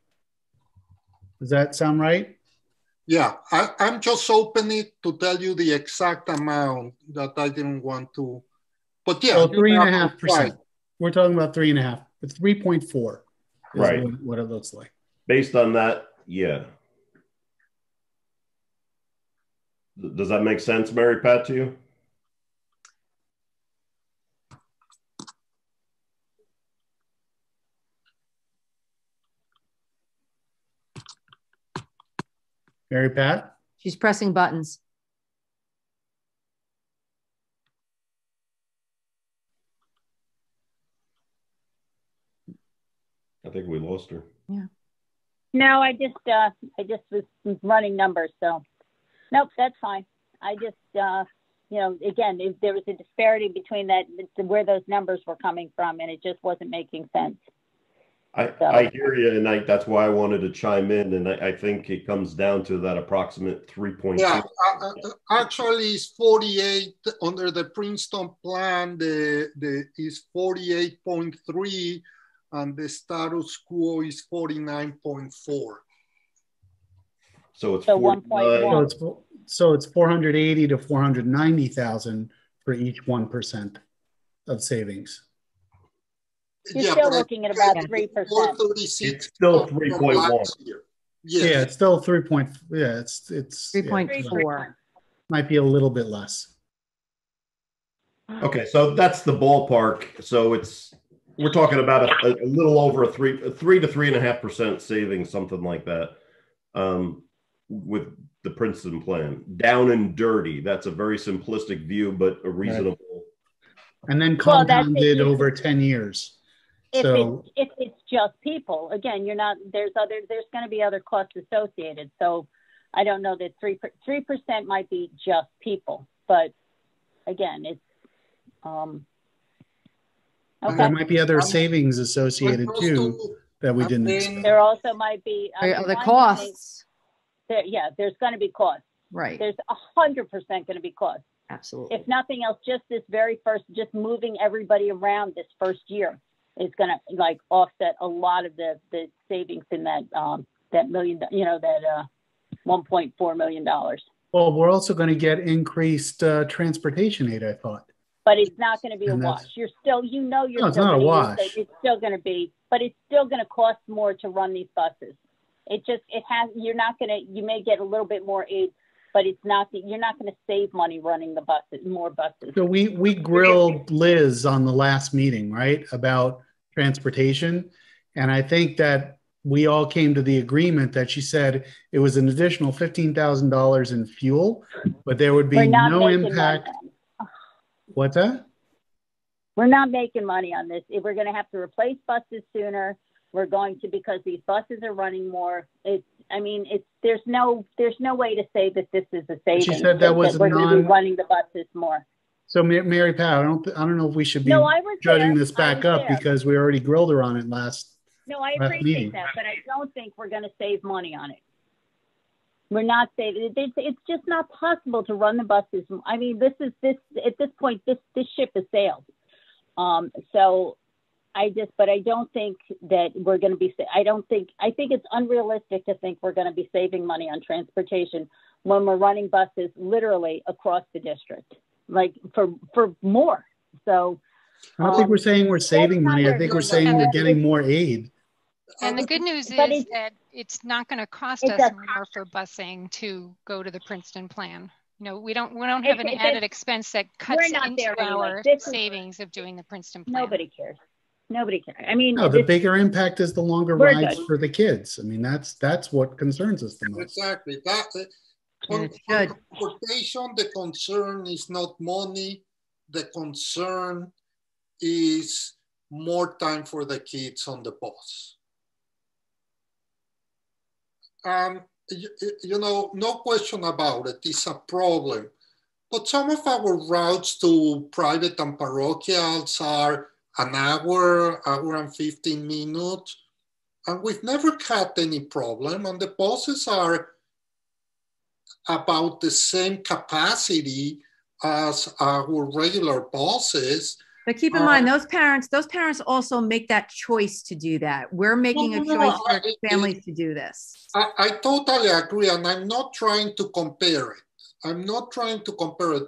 Does that sound right? Yeah, I'm just opening to tell you the exact amount that I didn't want to. But yeah, so 3.5%. We're talking about 3.5, but 3.4 is right. What it looks like. Based on that, yeah. Does that make sense, Mary Pat, to you? Mary Pat? She's pressing buttons. I think we lost her. Yeah. No, I just was running numbers, so nope, that's fine. I just again, if there was a disparity between that, where those numbers were coming from, and it just wasn't making sense. I hear you, and that's why I wanted to chime in, and I think it comes down to that approximate 3.2. Yeah, actually, it's 48 under the Princeton plan. The is 48.3, and the status quo is 49.4. So it's 1.1. So it's 480 to 490,000 for each 1% of savings. You're still looking at about 3%. It's still 3.1. Yeah, it's still 3. It's 3.4. Might be a little bit less. Okay, so that's the ballpark. So we're talking about a little over a 3 to 3.5% savings, something like that, with the Princeton plan. Down and dirty. That's a very simplistic view, but a reasonable. Right. And then compounded over 10 years. If it's just people, again, there's going to be other costs associated. So I don't know that 3% might be just people, but again, it's okay. There might be other savings associated too that we didn't expect. There also might be other costs. There's going to be costs. Right. There's 100% going to be costs. Absolutely. If nothing else, just this very first, just moving everybody around this first year is going to offset a lot of the savings in that million, that $1.4 million. Well, we're also going to get increased transportation aid, I thought. But it's not going to be a wash. You're still, no, it's not a wash. It's still going to be, but it's still going to cost more to run these buses. You may get a little bit more aid, but you're not going to save money running the buses, more buses. So we grilled Liz on the last meeting, right, about transportation. And I think that we all came to the agreement that she said it was an additional $15,000 in fuel, but there would be no impact. What's that? We're not making money on this. If we're going to have to replace buses sooner, we're going to, because these buses are running more. There's no way to say that this is a savings. She said that was we're going to be running the buses more. So Mary Pat, I don't know if we should be judging this back up because we already grilled her on it last. No, I appreciate that, but I don't think we're going to save money on it. We're not saving. It's just not possible to run the buses. I mean, this at this point, this ship has sailed. But I don't think that we're going to be. I think it's unrealistic to think we're going to be saving money on transportation when we're running buses literally across the district, like for more. So I don't think we're saying we're saving money. I think we're saying we're getting more aid. And the good news is that it's not going to cost us more for busing to go to the Princeton plan. You know, we don't have an added expense that cuts into our savings of doing the Princeton plan. Nobody cares. I mean, no, the bigger impact is the longer rides for the kids. I mean, that's what concerns us the most. Exactly. On transportation, the concern is not money. The concern is more time for the kids on the bus. You know, no question about it. It's a problem. But some of our routes to private and parochials are an hour and 15 minutes. And we've never had any problem. And the buses are about the same capacity as our regular buses. But keep in mind, those parents also make that choice to do that. We're making a choice for families to do this. I totally agree, and I'm not trying to compare it.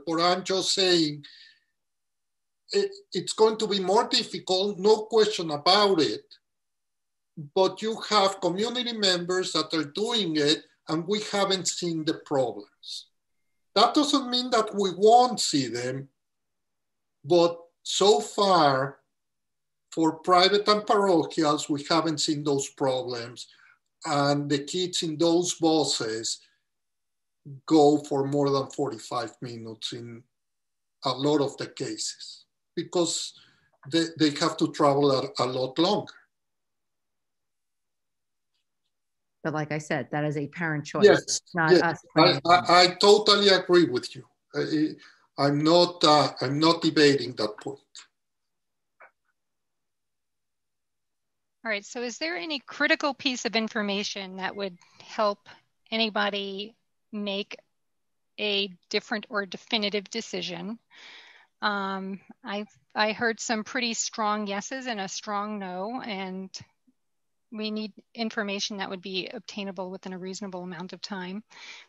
But I'm just saying it's going to be more difficult, no question about it. But you have community members that are doing it, and we haven't seen the problems. That doesn't mean that we won't see them, but so far, for private and parochials, we haven't seen those problems. And the kids in those buses go for more than 45 minutes in a lot of the cases because they have to travel a lot longer. But like I said, that is a parent choice, not us. I totally agree with you. I'm not debating that point. All right, so is there any critical piece of information that would help anybody make a different or definitive decision? I heard some pretty strong yeses and a strong no, and we need information that would be obtainable within a reasonable amount of time.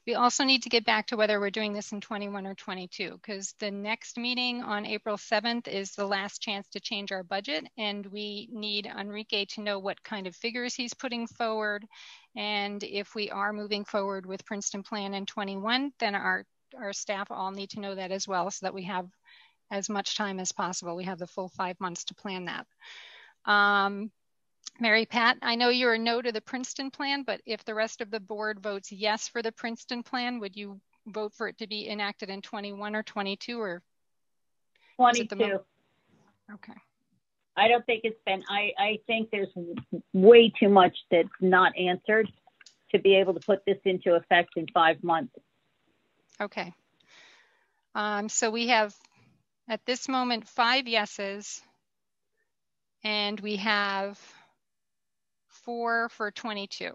We also need to get back to whether we're doing this in 21 or 22, because the next meeting on April 7th is the last chance to change our budget, and we need Enrique to know what kind of figures he's putting forward. And if we are moving forward with Princeton Plan in 21, then our staff all need to know that as well, so that we have as much time as possible. We have the full 5 months to plan that. Mary Pat, I know you're a no to the Princeton Plan, but if the rest of the board votes yes for the Princeton Plan, would you vote for it to be enacted in 21 or 22 or? 22. Okay. I don't think it's been, I think there's way too much that's not answered to be able to put this into effect in 5 months. Okay. So we have at this moment 5 yeses, and we have 4 for 22.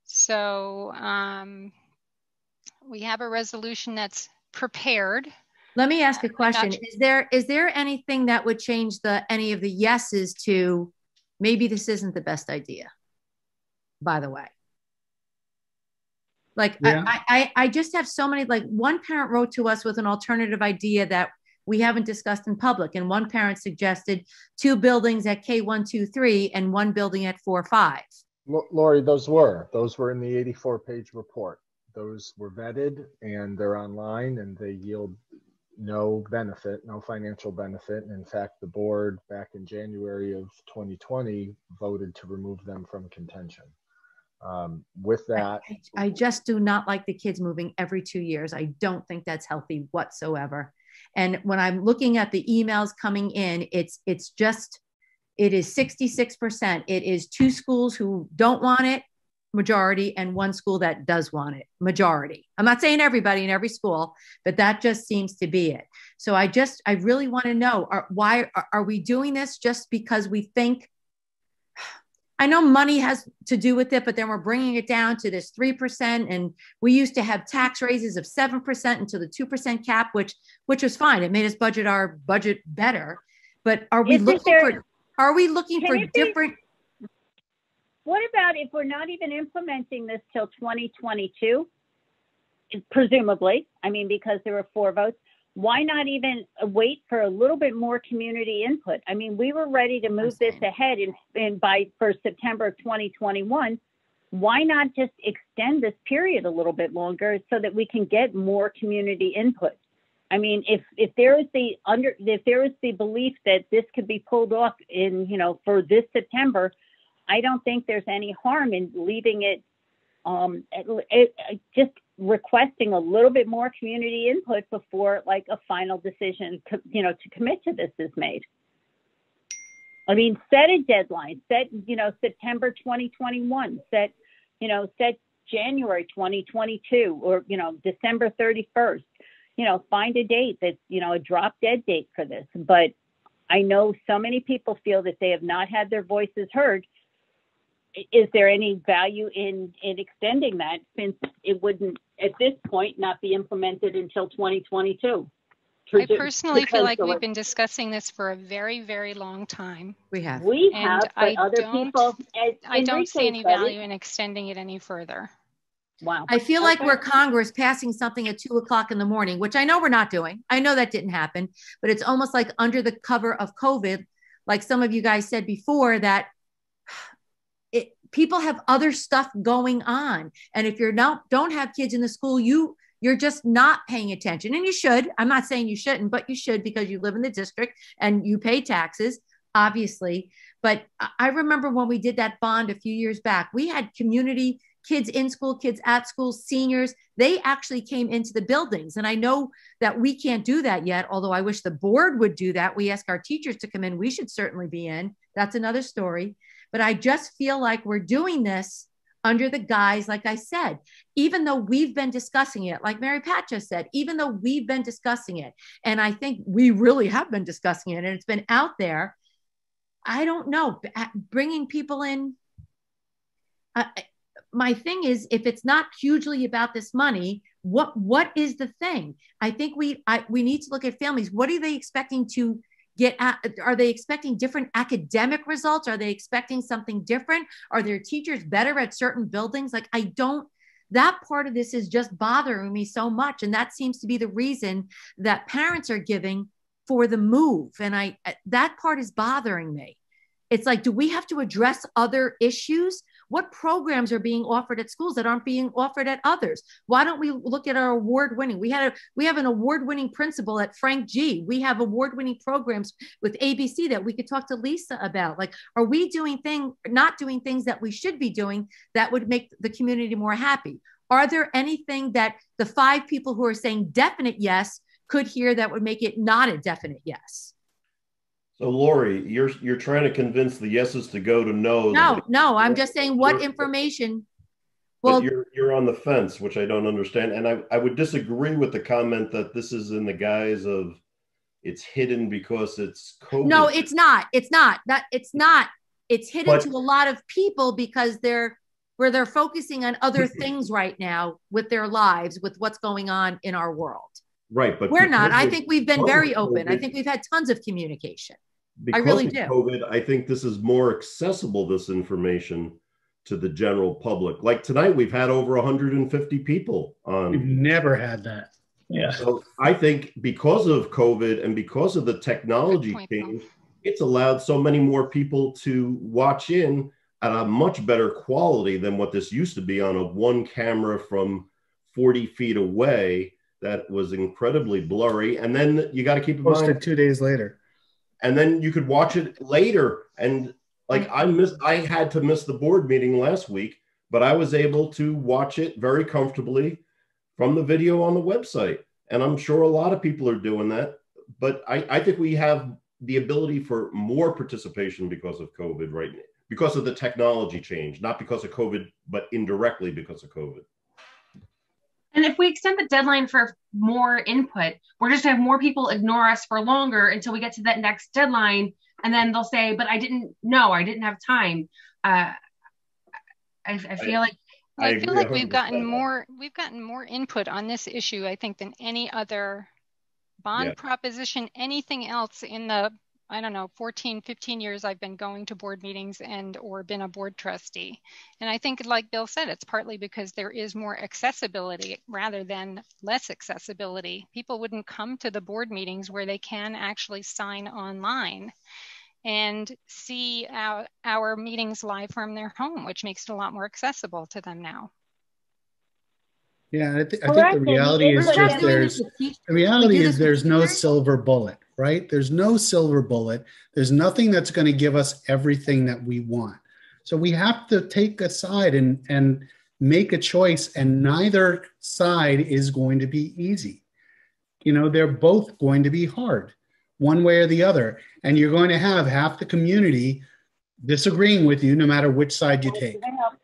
So we have a resolution that's prepared. Let me ask a question. Is there anything that would change any of the yeses to maybe this isn't the best idea, by the way? Like, yeah. I just have so many, like one parent wrote to us with an alternative idea that we haven't discussed in public. And one parent suggested 2 buildings at K123 and 1 building at 4-5. Lori, those were in the 84-page report. Those were vetted and they're online and they yield no benefit, no financial benefit. And in fact, the board back in January of 2020 voted to remove them from contention. With that, I just do not like the kids moving every 2 years. I don't think that's healthy whatsoever. And when I'm looking at the emails coming in, it is 66%. It is 2 schools who don't want it, majority, and 1 school that does want it, majority. I'm not saying everybody in every school, but that just seems to be it. So I really want to know, why are we doing this just because we think, I know money has to do with it, but then we're bringing it down to this 3%. And we used to have tax raises of 7% until the 2% cap, which was fine. It made us our budget better. But are we looking for different? What about if we're not even implementing this till 2022? Presumably, I mean, because there were 4 votes. Why not even wait for a little bit more community input? I mean, we were ready to move this ahead for September of 2021. Why not just extend this period a little bit longer so that we can get more community input? I mean, if there is the belief that this could be pulled off for this September, I don't think there's any harm in leaving it, just requesting a little bit more community input before like a final decision, to commit to this is made. I mean, set a deadline, set September 2021, set January 2022, or, December 31st, find a date that's, a drop dead date for this. But I know so many people feel that they have not had their voices heard. Is there any value in extending that, since it wouldn't, at this point, not be implemented until 2022? I personally feel like we've been discussing this for a very, very long time. We have. But other people. I don't see any value in extending it any further. Wow. I feel like we're Congress passing something at 2 o'clock in the morning, which I know we're not doing. I know that didn't happen, but it's almost like under the cover of COVID, like some of you guys said before, that people have other stuff going on. And if don't have kids in the school, you're just not paying attention. And you should. I'm not saying you shouldn't, but you should, because you live in the district and you pay taxes, obviously. But I remember when we did that bond a few years back, we had community kids in school, kids at school, seniors. They actually came into the buildings. And I know that we can't do that yet, although I wish the board would do that. We ask our teachers to come in. We should certainly be in. That's another story. But I just feel like we're doing this under the guise, like I said, even though we've been discussing it, like Mary Pat just said, even though we've been discussing it, and I think we really have been discussing it, and it's been out there. I don't know, bringing people in. My thing is, if it's not hugely about this money, what is the thing? I think we need to look at families. What are they expecting to get at? Are they expecting different academic results? Are they expecting something different? Are their teachers better at certain buildings? Like, that part of this is just bothering me so much. And that seems to be the reason that parents are giving for the move. And that part is bothering me. It's like, do we have to address other issues? What programs are being offered at schools that aren't being offered at others? Why don't we look at our award-winning? We have an award-winning principal at Frank G. We have award-winning programs with ABC that we could talk to Lisa about. Like, are we not doing things that we should be doing that would make the community more happy? Are there anything that the 5 people who are saying definite yes could hear that would make it not a definite yes? So Lori, you're trying to convince the yeses to go to no. No, I'm just saying what information. Well, you're on the fence, which I don't understand. And I would disagree with the comment that this is in the guise of it's hidden because it's COVID. No, it's not. It's not. It's hidden to a lot of people because they're focusing on other things right now with their lives, with what's going on in our world. Right, but we're not. I think we've been very open. I think we've had tons of communication. Because I really of do. COVID, I think this is more accessible, this information, to the general public. Like tonight, we've had over 150 people on. We've never had that. Yeah. So I think because of COVID and because of the technology change, it's allowed so many more people to watch in at a much better quality than what this used to be on a one camera from 40 feet away. that was incredibly blurry. And then you got to keep in Posted mind 2 days later. And then you could watch it later. And like I had to miss the board meeting last week, but I was able to watch it very comfortably from the video on the website. And I'm sure a lot of people are doing that. But I think we have the ability for more participation because of COVID right now, because of the technology change, not because of COVID, but indirectly because of COVID. And if we extend the deadline for more input, we're just going to have more people ignore us for longer until we get to that next deadline. And then they'll say, but I didn't know, I didn't have time. I feel like I feel like we've gotten more input on this issue, I think, than any other bond proposition, anything else in the, I don't know, 14, 15 years I've been going to board meetings or been a board trustee. And I think, like Bill said, it's partly because there is more accessibility rather than less accessibility. People wouldn't come to the board meetings where they can actually sign online and see our meetings live from their home, which makes it a lot more accessible to them now. Yeah, I think the reality is just there's no silver bullet, right? There's no silver bullet. There's nothing that's going to give us everything that we want. So we have to take a side and make a choice, and neither side is going to be easy. You know, they're both going to be hard, one way or the other. And you're going to have half the community disagreeing with you no matter which side you take.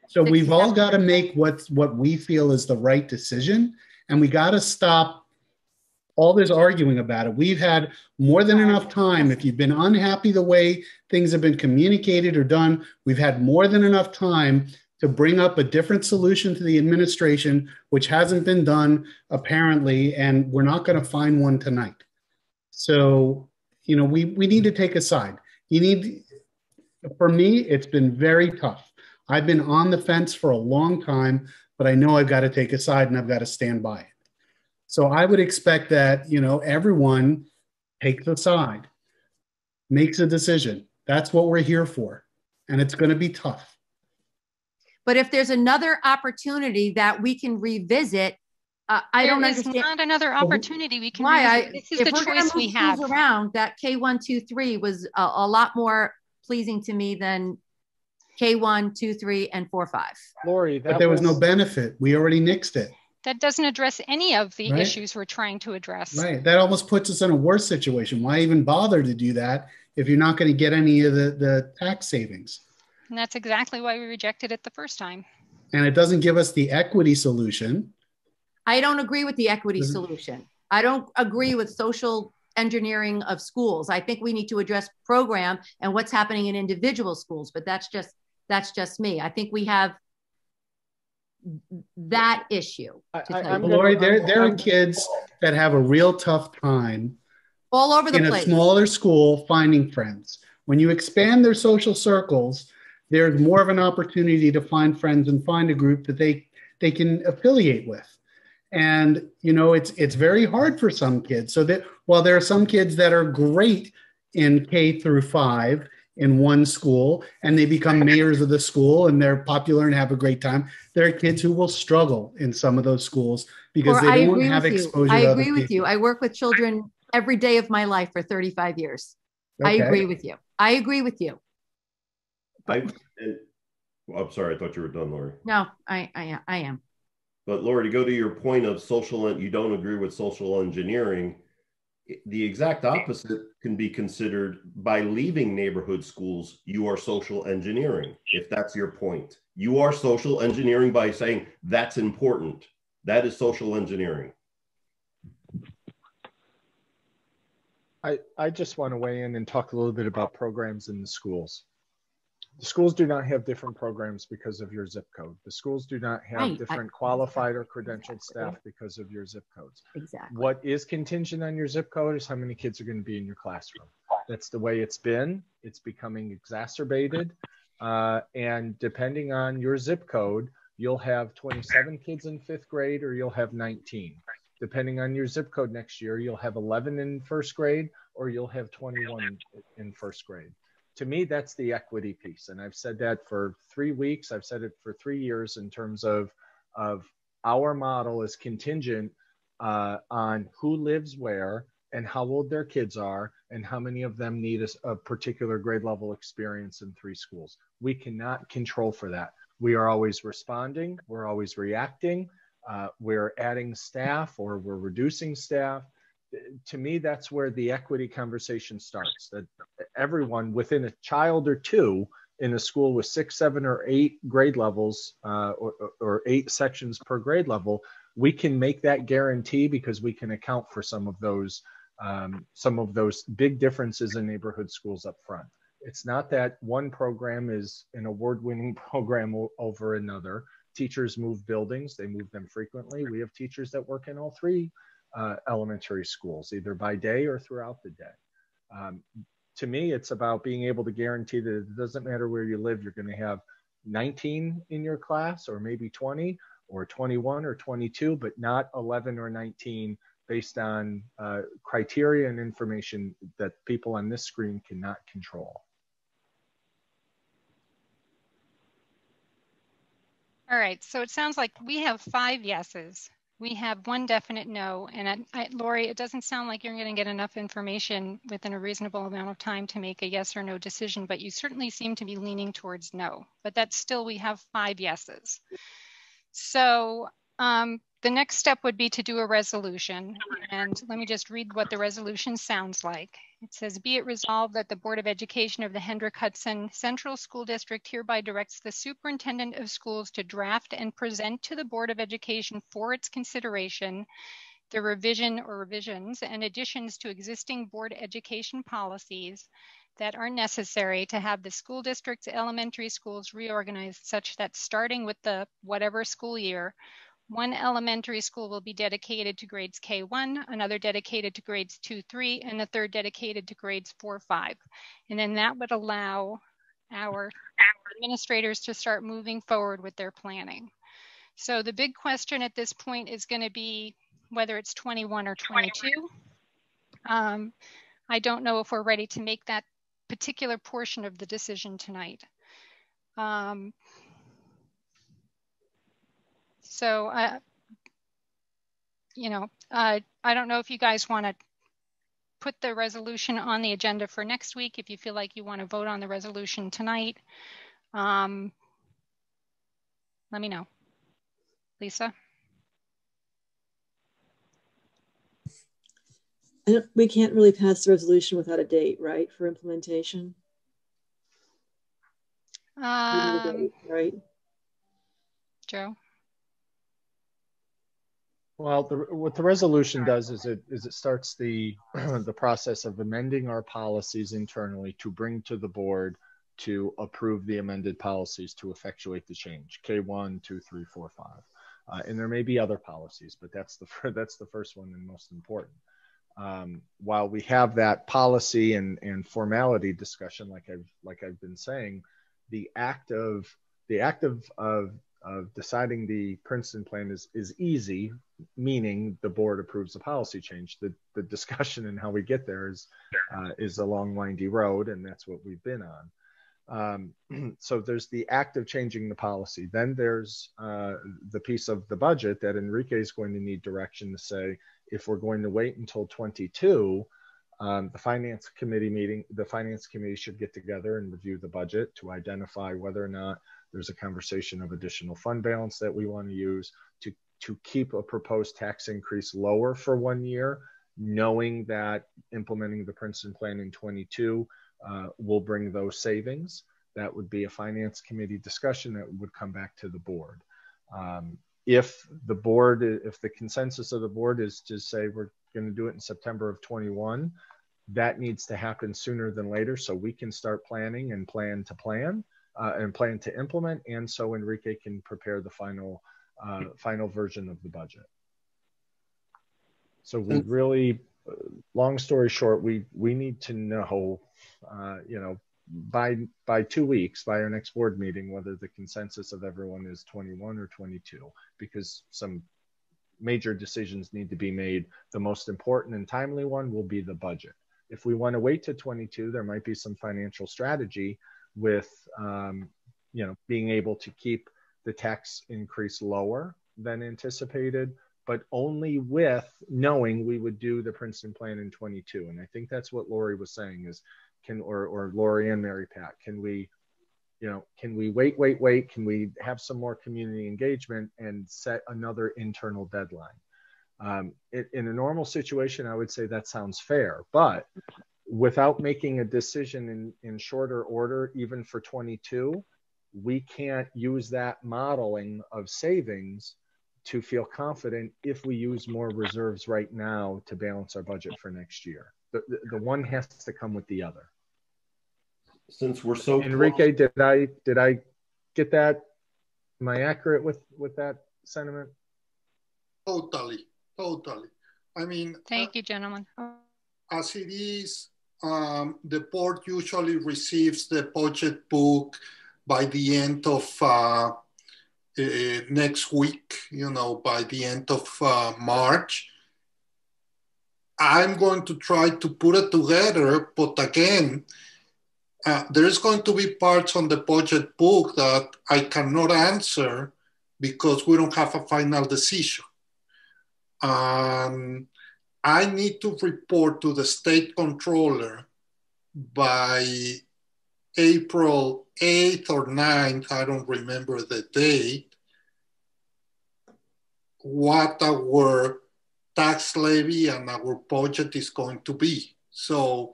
So we've all got to make what we feel is the right decision, and we got to stop all this arguing about it. We've had more than enough time. If you've been unhappy the way things have been communicated or done, we've had more than enough time to bring up a different solution to the administration, which hasn't been done apparently, and we're not going to find one tonight. So, you know, we need to take a side. For me, it's been very tough. I've been on the fence for a long time, but I know I've got to take a side and I've got to stand by it. So I would expect that, you know, everyone takes a side, makes a decision. That's what we're here for. And it's going to be tough. But if there's another opportunity that we can revisit, I don't understand. There's not another opportunity we can revisit. This is the choice we have. Around that K1, 2, 3 was a lot more pleasing to me than K1, 2, 3, and 4, 5. Lori, but there was no benefit. We already nixed it. That doesn't address any of the issues we're trying to address. Right. That almost puts us in a worse situation. Why even bother to do that if you're not going to get any of the tax savings? And that's exactly why we rejected it the first time. And it doesn't give us the equity solution. I don't agree with the equity solution. I don't agree with social engineering of schools. I think we need to address program and what's happening in individual schools, but that's just me. I think we have that issue. Lori, there are kids that have a real tough time all over the place in a smaller school finding friends. When you expand their social circles, there's more of an opportunity to find friends and find a group that they can affiliate with. And, you know, it's very hard for some kids. So that while there are some kids that are great in K through 5 in one school and they become mayors of the school and they're popular and have a great time, there are kids who will struggle in some of those schools because they don't have exposure to other people. I agree with you. I work with children every day of my life for 35 years. Okay. I agree with you. I agree with you. I'm sorry, I thought you were done, Lori. No, I am. But Lori, to go to your point of you don't agree with social engineering, the exact opposite can be considered. By leaving neighborhood schools, you are social engineering. If that's your point, you are social engineering by saying that's important. That is social engineering. I just want to weigh in and talk a little bit about programs in the schools. The schools do not have different programs because of your zip code. The schools do not have different qualified or credentialed staff because of your zip codes. Exactly. What is contingent on your zip code is how many kids are going to be in your classroom. That's the way it's been. It's becoming exacerbated. And depending on your zip code, you'll have 27 kids in 5th grade or you'll have 19. Depending on your zip code next year, you'll have 11 in 1st grade or you'll have 21 in 1st grade. To me, that's the equity piece. And I've said that for 3 weeks. I've said it for 3 years in terms of our model is contingent on who lives where and how old their kids are and how many of them need a particular grade level experience in 3 schools. We cannot control for that. We are always responding. We're always reacting. We're adding staff or we're reducing staff. To me, that's where the equity conversation starts, that everyone within a child or 2 in a school with 6, 7, or 8 grade levels or 8 sections per grade level, we can make that guarantee because we can account for some of those big differences in neighborhood schools up front. It's not that one program is an award-winning program over another. Teachers move buildings, they move them frequently. We have teachers that work in all 3 elementary schools, either by day or throughout the day. To me, it's about being able to guarantee that it doesn't matter where you live, you're going to have 19 in your class, or maybe 20, or 21, or 22, but not 11 or 19 based on criteria and information that people on this screen cannot control. All right, so it sounds like we have 5 yeses. We have 1 definite no, and Lori, it doesn't sound like you're going to get enough information within a reasonable amount of time to make a yes or no decision, but you certainly seem to be leaning towards no. But that's still, we have 5 yeses. So the next step would be to do a resolution, and let me just read what the resolution sounds like. It says, be it resolved that the Board of Education of the Hendrick Hudson Central School District hereby directs the Superintendent of Schools to draft and present to the Board of Education for its consideration the revision or revisions and additions to existing board education policies that are necessary to have the school district's elementary schools reorganized such that starting with the whatever school year, 1 elementary school will be dedicated to grades K1, another dedicated to grades 2, 3, and the third dedicated to grades 4, 5. And then that would allow our administrators to start moving forward with their planning. So the big question at this point is going to be whether it's 21 or 22. I don't know if we're ready to make that particular portion of the decision tonight. So, I don't know if you guys want to put the resolution on the agenda for next week, if you feel like you want to vote on the resolution tonight. Let me know. Lisa? We can't really pass the resolution without a date, right, for implementation? Right? Joe? Well, what the resolution does is it starts the process of amending our policies internally to bring to the board to approve the amended policies to effectuate the change, K1, 2, 3, 4, 5. And there may be other policies, but that's the first one and most important. While we have that policy and formality discussion, like I've been saying, the act of deciding the Princeton plan is easy, meaning the board approves the policy change. The discussion and how we get there is a long, windy road, and that's what we've been on. So there's the act of changing the policy. Then there's the piece of the budget that Enrique is going to need direction to say, if we're going to wait until 22, the finance committee should get together and review the budget to identify whether or not there's a conversation of additional fund balance that we want to use to keep a proposed tax increase lower for 1 year, knowing that implementing the Princeton plan in 22 will bring those savings. That would be a finance committee discussion that would come back to the board. If the consensus of the board is to say we're going to do it in September of 21, that needs to happen sooner than later so we can start planning and plan to implement, and so Enrique can prepare the final version of the budget. So we really, long story short, we need to know, by 2 weeks, by our next board meeting, whether the consensus of everyone is 21 or 22, because some major decisions need to be made. The most important and timely one will be the budget. If we want to wait to 22, there might be some financial strategy with, being able to keep the tax increase lower than anticipated, but only with knowing we would do the Princeton Plan in 22. And I think that's what Lori was saying is, or Lori and Mary Pat, can we wait? Can we have some more community engagement and set another internal deadline? In a normal situation, I would say that sounds fair, but without making a decision in shorter order, even for 22, we can't use that modeling of savings to feel confident if we use more reserves right now to balance our budget for next year. The one has to come with the other. Since we're so Enrique, did I get that? Am I accurate with that sentiment? Totally. I mean, thank you, gentlemen. As it is, the board usually receives the budget book by the end of next week, by the end of March. I'm going to try to put it together, but again, there's going to be parts on the budget book that I cannot answer because we don't have a final decision. I need to report to the state controller by April 8th or 9th, I don't remember the date, what our tax levy and our budget is going to be. So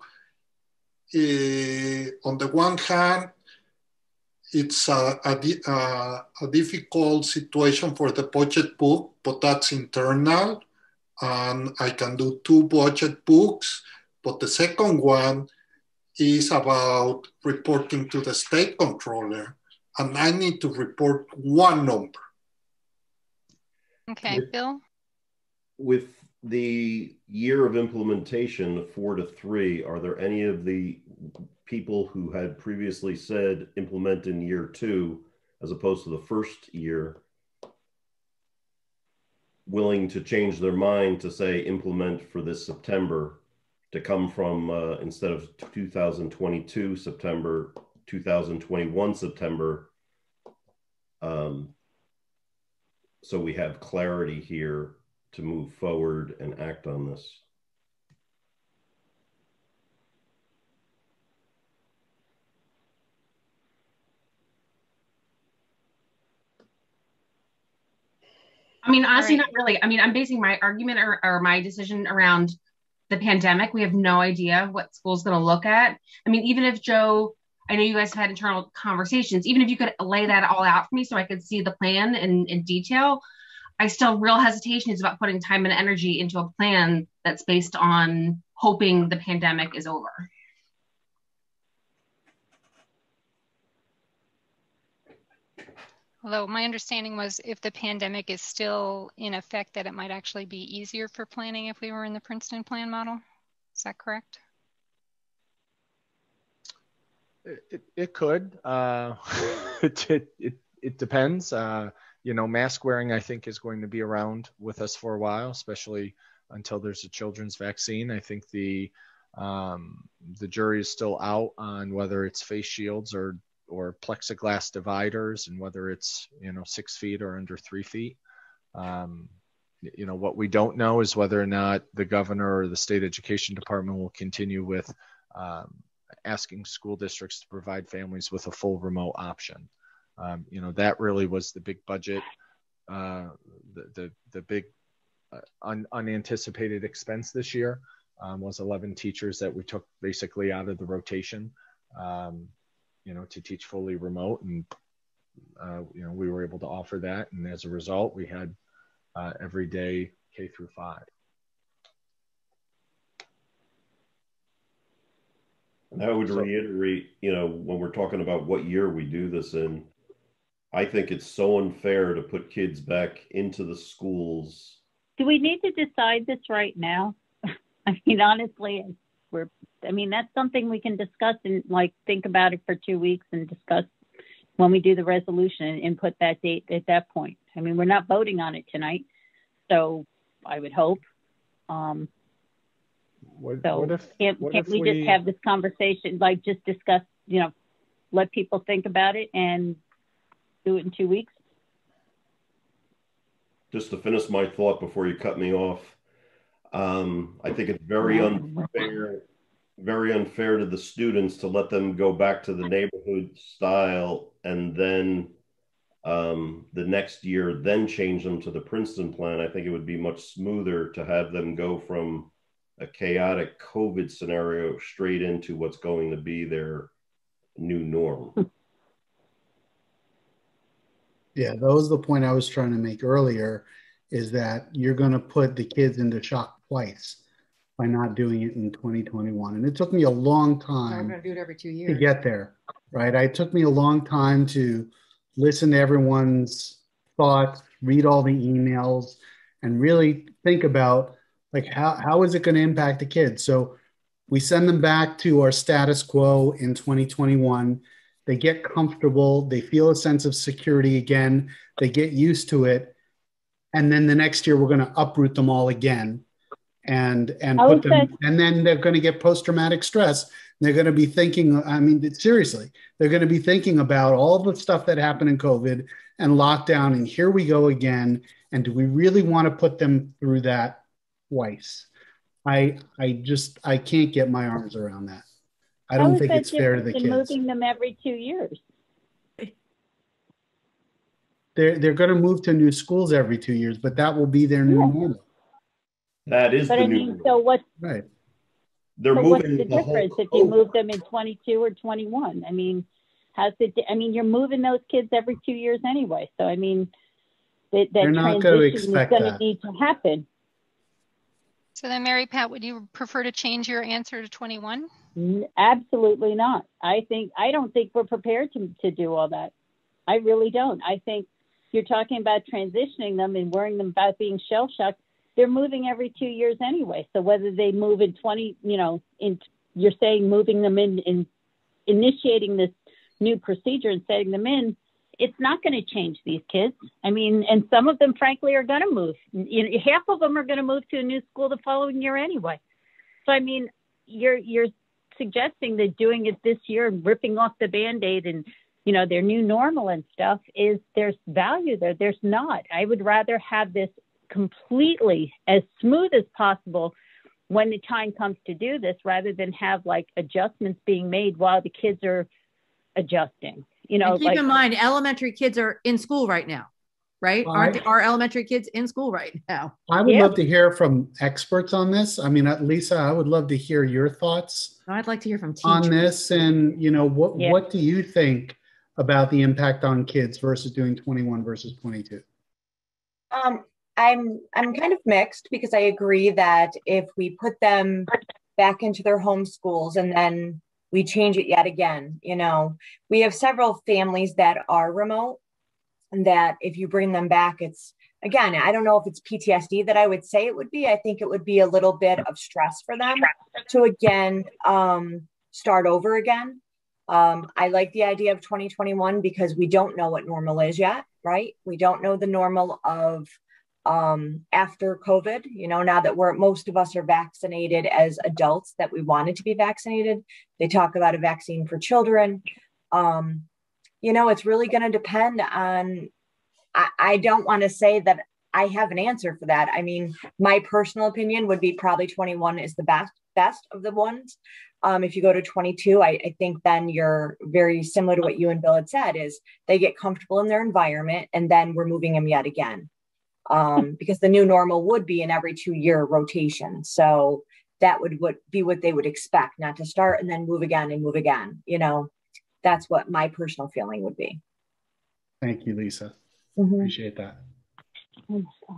on the one hand, it's a difficult situation for the budget book, but that's internal. And I can do 2 budget books, but the second one is about reporting to the state controller, and I need to report one number. Okay, Bill? With the year of implementation, 4 to 3, are there any of the people who had previously said implement in year 2, as opposed to the first year, willing to change their mind to say implement for this September, to come from instead of 2022 September, 2021 September, so we have clarity here to move forward and act on this? I mean, honestly, not really. I mean, I'm basing my argument or my decision around the pandemic. We have no idea what school's going to look at. I mean, even if Joe, I know you guys have had internal conversations, even if you could lay that all out for me so I could see the plan in detail, I still real hesitation is about putting time and energy into a plan that's based on hoping the pandemic is over. Although my understanding was if the pandemic is still in effect, that it might actually be easier for planning if we were in the Princeton Plan model. Is that correct? It could. It depends. Mask wearing, I think, is going to be around with us for a while, especially until there's a children's vaccine. I think the jury is still out on whether it's face shields or plexiglass dividers, and whether it's 6 feet or under 3 feet. What we don't know is whether or not the governor or the state education department will continue with asking school districts to provide families with a full remote option. That really was the big budget, the big unanticipated expense this year, was 11 teachers that we took basically out of the rotation. To teach fully remote, and we were able to offer that, and as a result, we had every day K through 5. And I would reiterate, when we're talking about what year we do this in, I think it's so unfair to put kids back into the schools. Do we need to decide this right now? I mean, honestly, that's something we can discuss and think about it for 2 weeks and discuss when we do the resolution and input that date at that point. I mean, we're not voting on it tonight, so I would hope. Can't we just have this conversation, just discuss, let people think about it and do it in 2 weeks? just to finish my thought before you cut me off, I think it's very unfair to the students to let them go back to the neighborhood style and then the next year then change them to the Princeton plan. I think it would be much smoother to have them go from a chaotic COVID scenario straight into what's going to be their new norm. Yeah, that was the point I was trying to make earlier, is that you're going to put the kids into shock twice by not doing it in 2021. And it took me a long time We're going to do it every 2 years to get there, right? It took me a long time to listen to everyone's thoughts, read all the emails, and really think about, like, how is it going to impact the kids? So we send them back to our status quo in 2021. They get comfortable. They feel a sense of security again. They get used to it. And then the next year, we're going to uproot them all again and put them, and then they're going to get post-traumatic stress. They're going to be thinking, I mean, seriously, they're going to be thinking about all the stuff that happened in COVID and lockdown, and here we go again. And do we really want to put them through that twice? I can't get my arms around that. I don't think it's fair to the kids. Moving them every 2 years. They're going to move to new schools every 2 years, but that will be their new normal. That is the new normal. So what? Right. They're moving. What's the difference if you move them in 22 or 21? I mean, you're moving those kids every 2 years anyway. So I mean, that transition is going to need to happen. So then, Mary Pat, would you prefer to change your answer to 21? Absolutely not. I don't think we're prepared to do all that. I really don't. I think you're talking about transitioning them and worrying them about being shell shocked. They're moving every 2 years anyway. So whether they move in 20, you're saying moving them in initiating this new procedure and setting them in, it's not going to change these kids. I mean, and some of them, frankly, are going to move. Half of them are going to move to a new school the following year anyway. So, I mean, you're suggesting that doing it this year and ripping off the Band-Aid and, their new normal and stuff there's value there. There's not. I would rather have this completely as smooth as possible when the time comes to do this, rather than have like adjustments being made while the kids are adjusting. And keep in mind, elementary kids are in school right now, right? Aren't our elementary kids in school right now? I would love to hear from experts on this. I mean, Lisa, I would love to hear your thoughts. I'd like to hear from teachers on this, and what do you think about the impact on kids versus doing 21 versus 22? I'm kind of mixed, because I agree that if we put them back into their home schools and then we change it yet again, we have several families that are remote, and that if you bring them back, it's, again, I don't know if it's PTSD that I would say it would be. I think it would be a little bit of stress for them to, again, start over again. I like the idea of 2021 because we don't know what normal is yet, right? We don't know the normal of after COVID, now that most of us are vaccinated as adults that we wanted to be vaccinated. They talk about a vaccine for children. It's really going to depend on, I don't want to say that I have an answer for that. I mean, my personal opinion would be probably 21 is the best of the ones. If you go to 22, I think then you're very similar to what you and Bill had said, is they get comfortable in their environment, and then we're moving them yet again. Because the new normal would be an every 2 year rotation. So that would be what they would expect, not to start and then move again and move again. That's what my personal feeling would be. Thank you, Lisa. Appreciate that. Oh my God.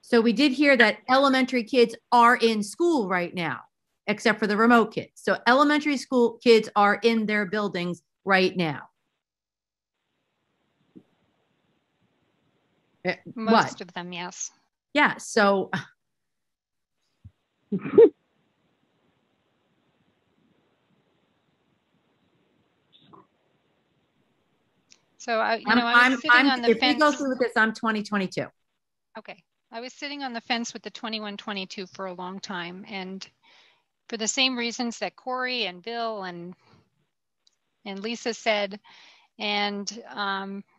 So we did hear that elementary kids are in school right now, except for the remote kids. So elementary school kids are in their buildings right now. Most of them, yes. Yeah, so I was sitting on the fence. If we go through with this, I'm 2022. Okay. I was sitting on the fence with the 21-22 for a long time, and for the same reasons that Corey and Bill and Lisa said, And,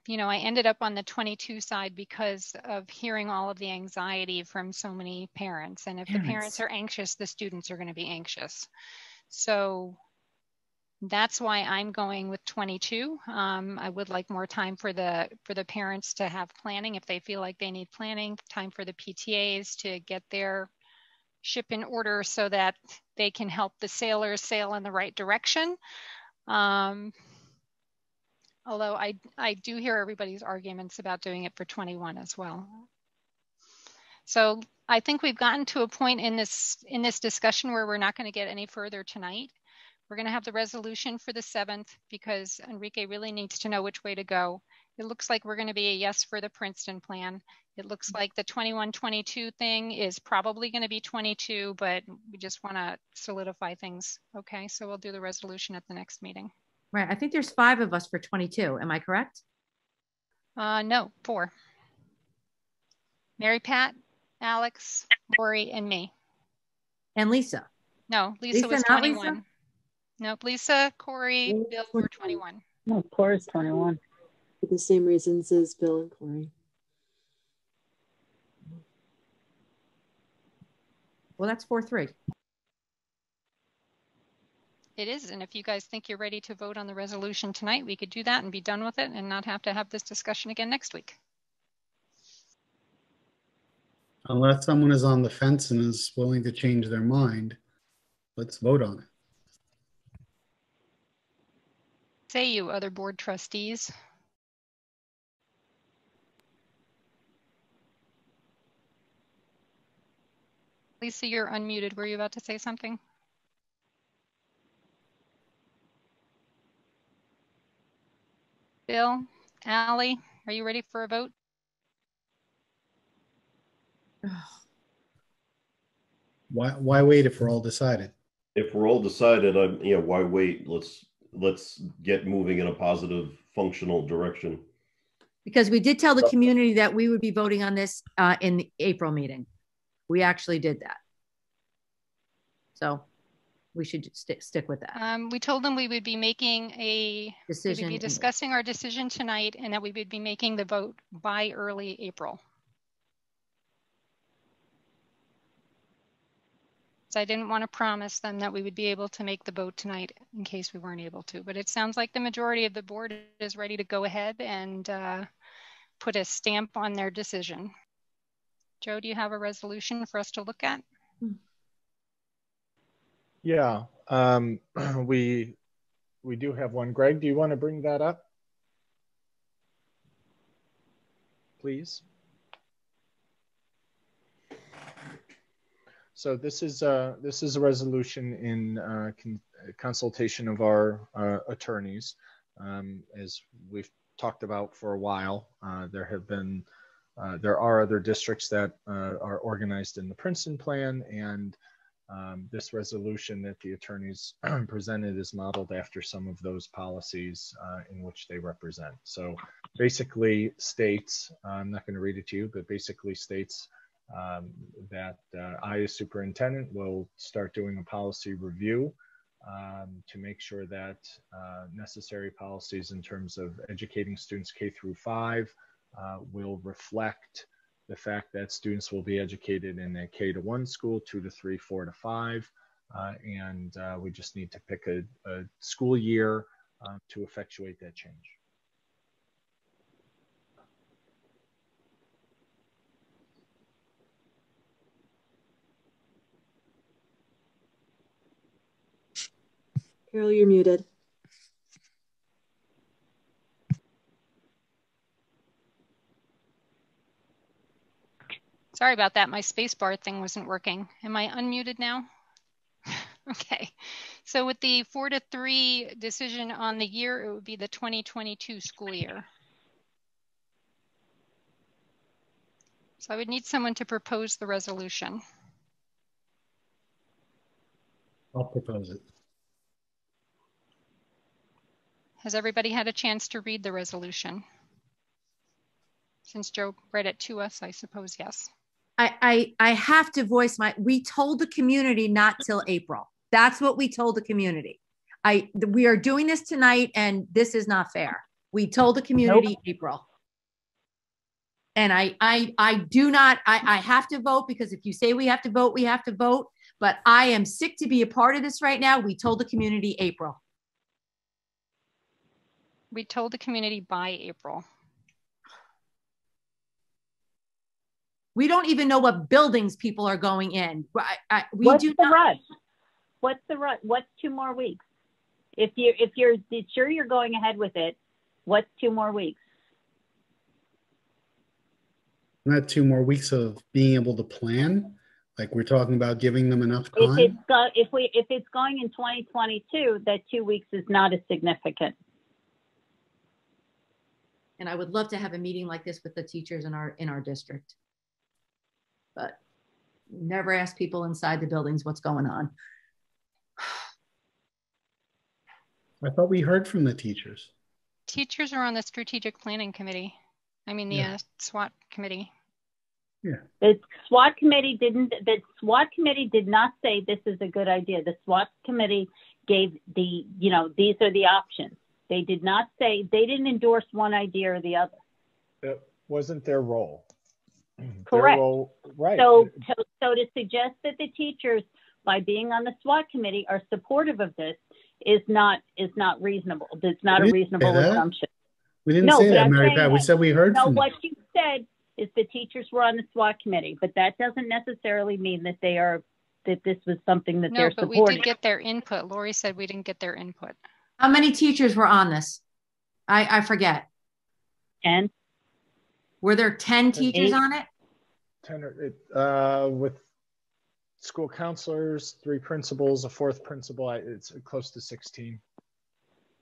you know, I ended up on the 22 side because of hearing all of the anxiety from so many parents. And if the parents are anxious, the students are going to be anxious. So that's why I'm going with 22. I would like more time for the parents to have planning if they feel like they need planning, time for the PTAs to get their ship in order so that they can help the sailors sail in the right direction. Although I do hear everybody's arguments about doing it for 21 as well. So I think we've gotten to a point in this discussion where we're not going to get any further tonight. We're going to have the resolution for the 7th because Enrique really needs to know which way to go. It looks like we're going to be a yes for the Princeton plan. It looks like the 21-22 thing is probably going to be 22, but we just want to solidify things. Okay, so we'll do the resolution at the next meeting. Right. I think there's 5 of us for 22. Am I correct? No, 4. Mary Pat, Alex, Lori, and me. And Lisa. No, Lisa was 21. Lisa? Nope, Lisa, Corey, Bill were 21. No, Corey's 21. For the same reasons as Bill and Corey. Well, that's 4-3. It is, and if you guys think you're ready to vote on the resolution tonight, we could do that and be done with it and not have to have this discussion again next week. Unless someone is on the fence and is willing to change their mind, let's vote on it. Say you other board trustees. Lisa, you're unmuted. Were you about to say something? Bill, Allie, are you ready for a vote? Why wait if we're all decided? If we're all decided, why wait? Let's get moving in a positive, functional direction. Because we did tell the community that we would be voting on this in the April meeting. We actually did that. So we should stick with that. We told them we would be making a decision. We would be discussing our decision tonight and that we would be making the vote by early April. So I didn't want to promise them that we would be able to make the vote tonight in case we weren't able to, but it sounds like the majority of the board is ready to go ahead and put a stamp on their decision. Joe, do you have a resolution for us to look at? Yeah, we do have one. Greg, do you want to bring that up, please? So this is a resolution in consultation of our attorneys. As we've talked about for a while, there are other districts that are organized in the Princeton Plan, and this resolution that the attorneys presented is modeled after some of those policies in which they represent. So basically states, I'm not going to read it to you, but basically states that I, as superintendent, will start doing a policy review to make sure that necessary policies in terms of educating students K through 5 will reflect the fact that students will be educated in a K to 1 school, 2 to 3, 4 to 5, and we just need to pick a school year to effectuate that change. Carol, you're muted. Sorry about that. My spacebar thing wasn't working. Am I unmuted now? Okay. So with the 4-3 decision on the year, it would be the 2022 school year. So I would need someone to propose the resolution. I'll propose it. Has everybody had a chance to read the resolution? Since Joe read it to us, I suppose yes. I have to voice we told the community not till April. That's what we told the community. We are doing this tonight and this is not fair. We told the community April. And I do not, I have to vote, because if you say we have to vote, we have to vote. But I am sick to be a part of this right now. We told the community April. We told the community by April. We don't even know what buildings people are going in. What's the rush? What's the rush? What's 2 more weeks? If you're sure you're going ahead with it, what's 2 more weeks? Not 2 more weeks of being able to plan. Like, we're talking about giving them enough time. If it's going in 2022, that 2 weeks is not as significant. And I would love to have a meeting like this with the teachers in our district. But never ask people inside the buildings what's going on. I thought we heard from the teachers. Teachers are on the strategic planning committee. I mean, the SWAT committee. Yeah. The SWAT committee did not say this is a good idea. The SWAT committee gave these are the options. They did not say, they didn't endorse one idea or the other. It wasn't their role. Correct. Their role, right. So to suggest that the teachers, by being on the SWAT committee, are supportive of this is not reasonable. It's not a reasonable assumption. We didn't say that, Mary Pat. We said we heard from them. What you said is the teachers were on the SWAT committee, but that doesn't necessarily mean that this was something that they're supporting. No, but we did get their input. Lori said we didn't get their input. How many teachers were on this? I forget. 10. Were there 10 teachers on it? 10 with school counselors, 3 principals, a 4th principal. It's close to 16.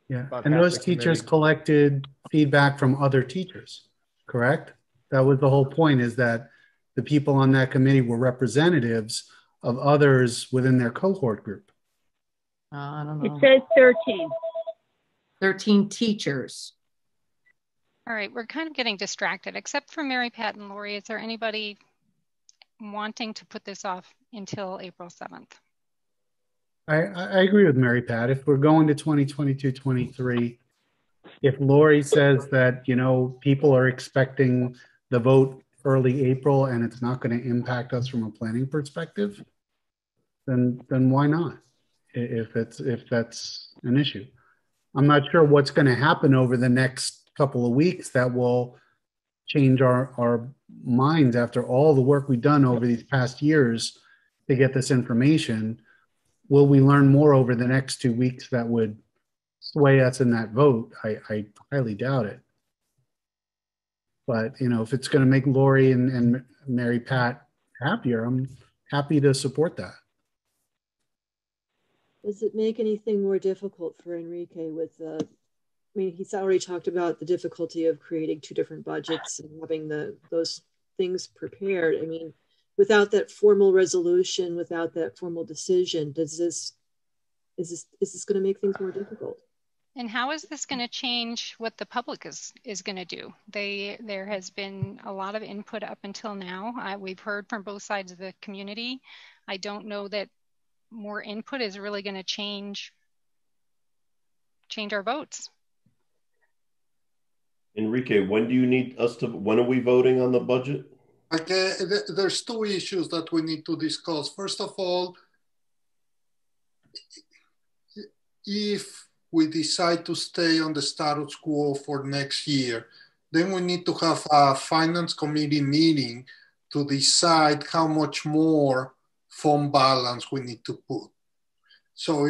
Yeah, and those teachers collected feedback from other teachers, correct? That was the whole point, is that the people on that committee were representatives of others within their cohort group. I don't know. It says 13. 13 teachers. All right, we're kind of getting distracted. Except for Mary Pat and Lori, is there anybody wanting to put this off until April 7th? I agree with Mary Pat. If we're going to 2022-23, if Lori says that, people are expecting the vote early April and it's not going to impact us from a planning perspective, then why not? If that's an issue. I'm not sure what's going to happen over the next couple of weeks that will change our minds after all the work we've done over these past years to get this information. Will we learn more over the next 2 weeks that would sway us in that vote? I highly doubt it. But, if it's going to make Lori and Mary Pat happier, I'm happy to support that. Does it make anything more difficult for Enrique with he's already talked about the difficulty of creating 2 different budgets and having those things prepared. Without that formal resolution, without that formal decision, is this going to make things more difficult? And how is this going to change what the public is going to do? There has been a lot of input up until now. We've heard from both sides of the community. I don't know that more input is really going to change our votes. Enrique, when are we voting on the budget? Okay, there's 2 issues that we need to discuss. First of all, if we decide to stay on the status quo for next year, then we need to have a finance committee meeting to decide how much more fund balance we need to put. So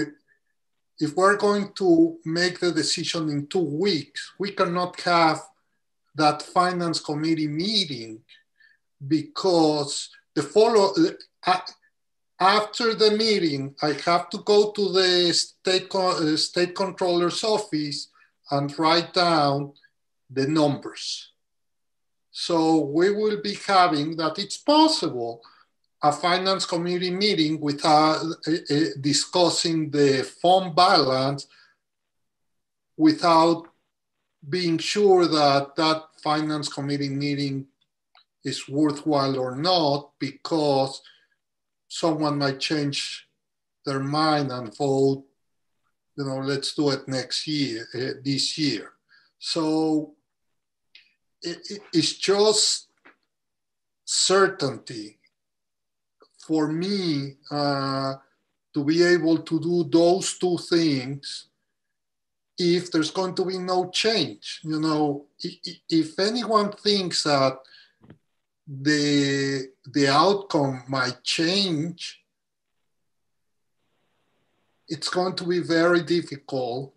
if we're going to make the decision in 2 weeks, we cannot have that finance committee meeting, because after the meeting, I have to go to the state controller's office and write down the numbers. So we will be having that. It's possible a finance committee meeting without discussing the fund balance, without being sure that that finance committee meeting is worthwhile or not, because someone might change their mind and vote, let's do it next year, this year. So it's just certainty for me to be able to do those two things if there's going to be no change. You know, if anyone thinks that the outcome might change, it's going to be very difficult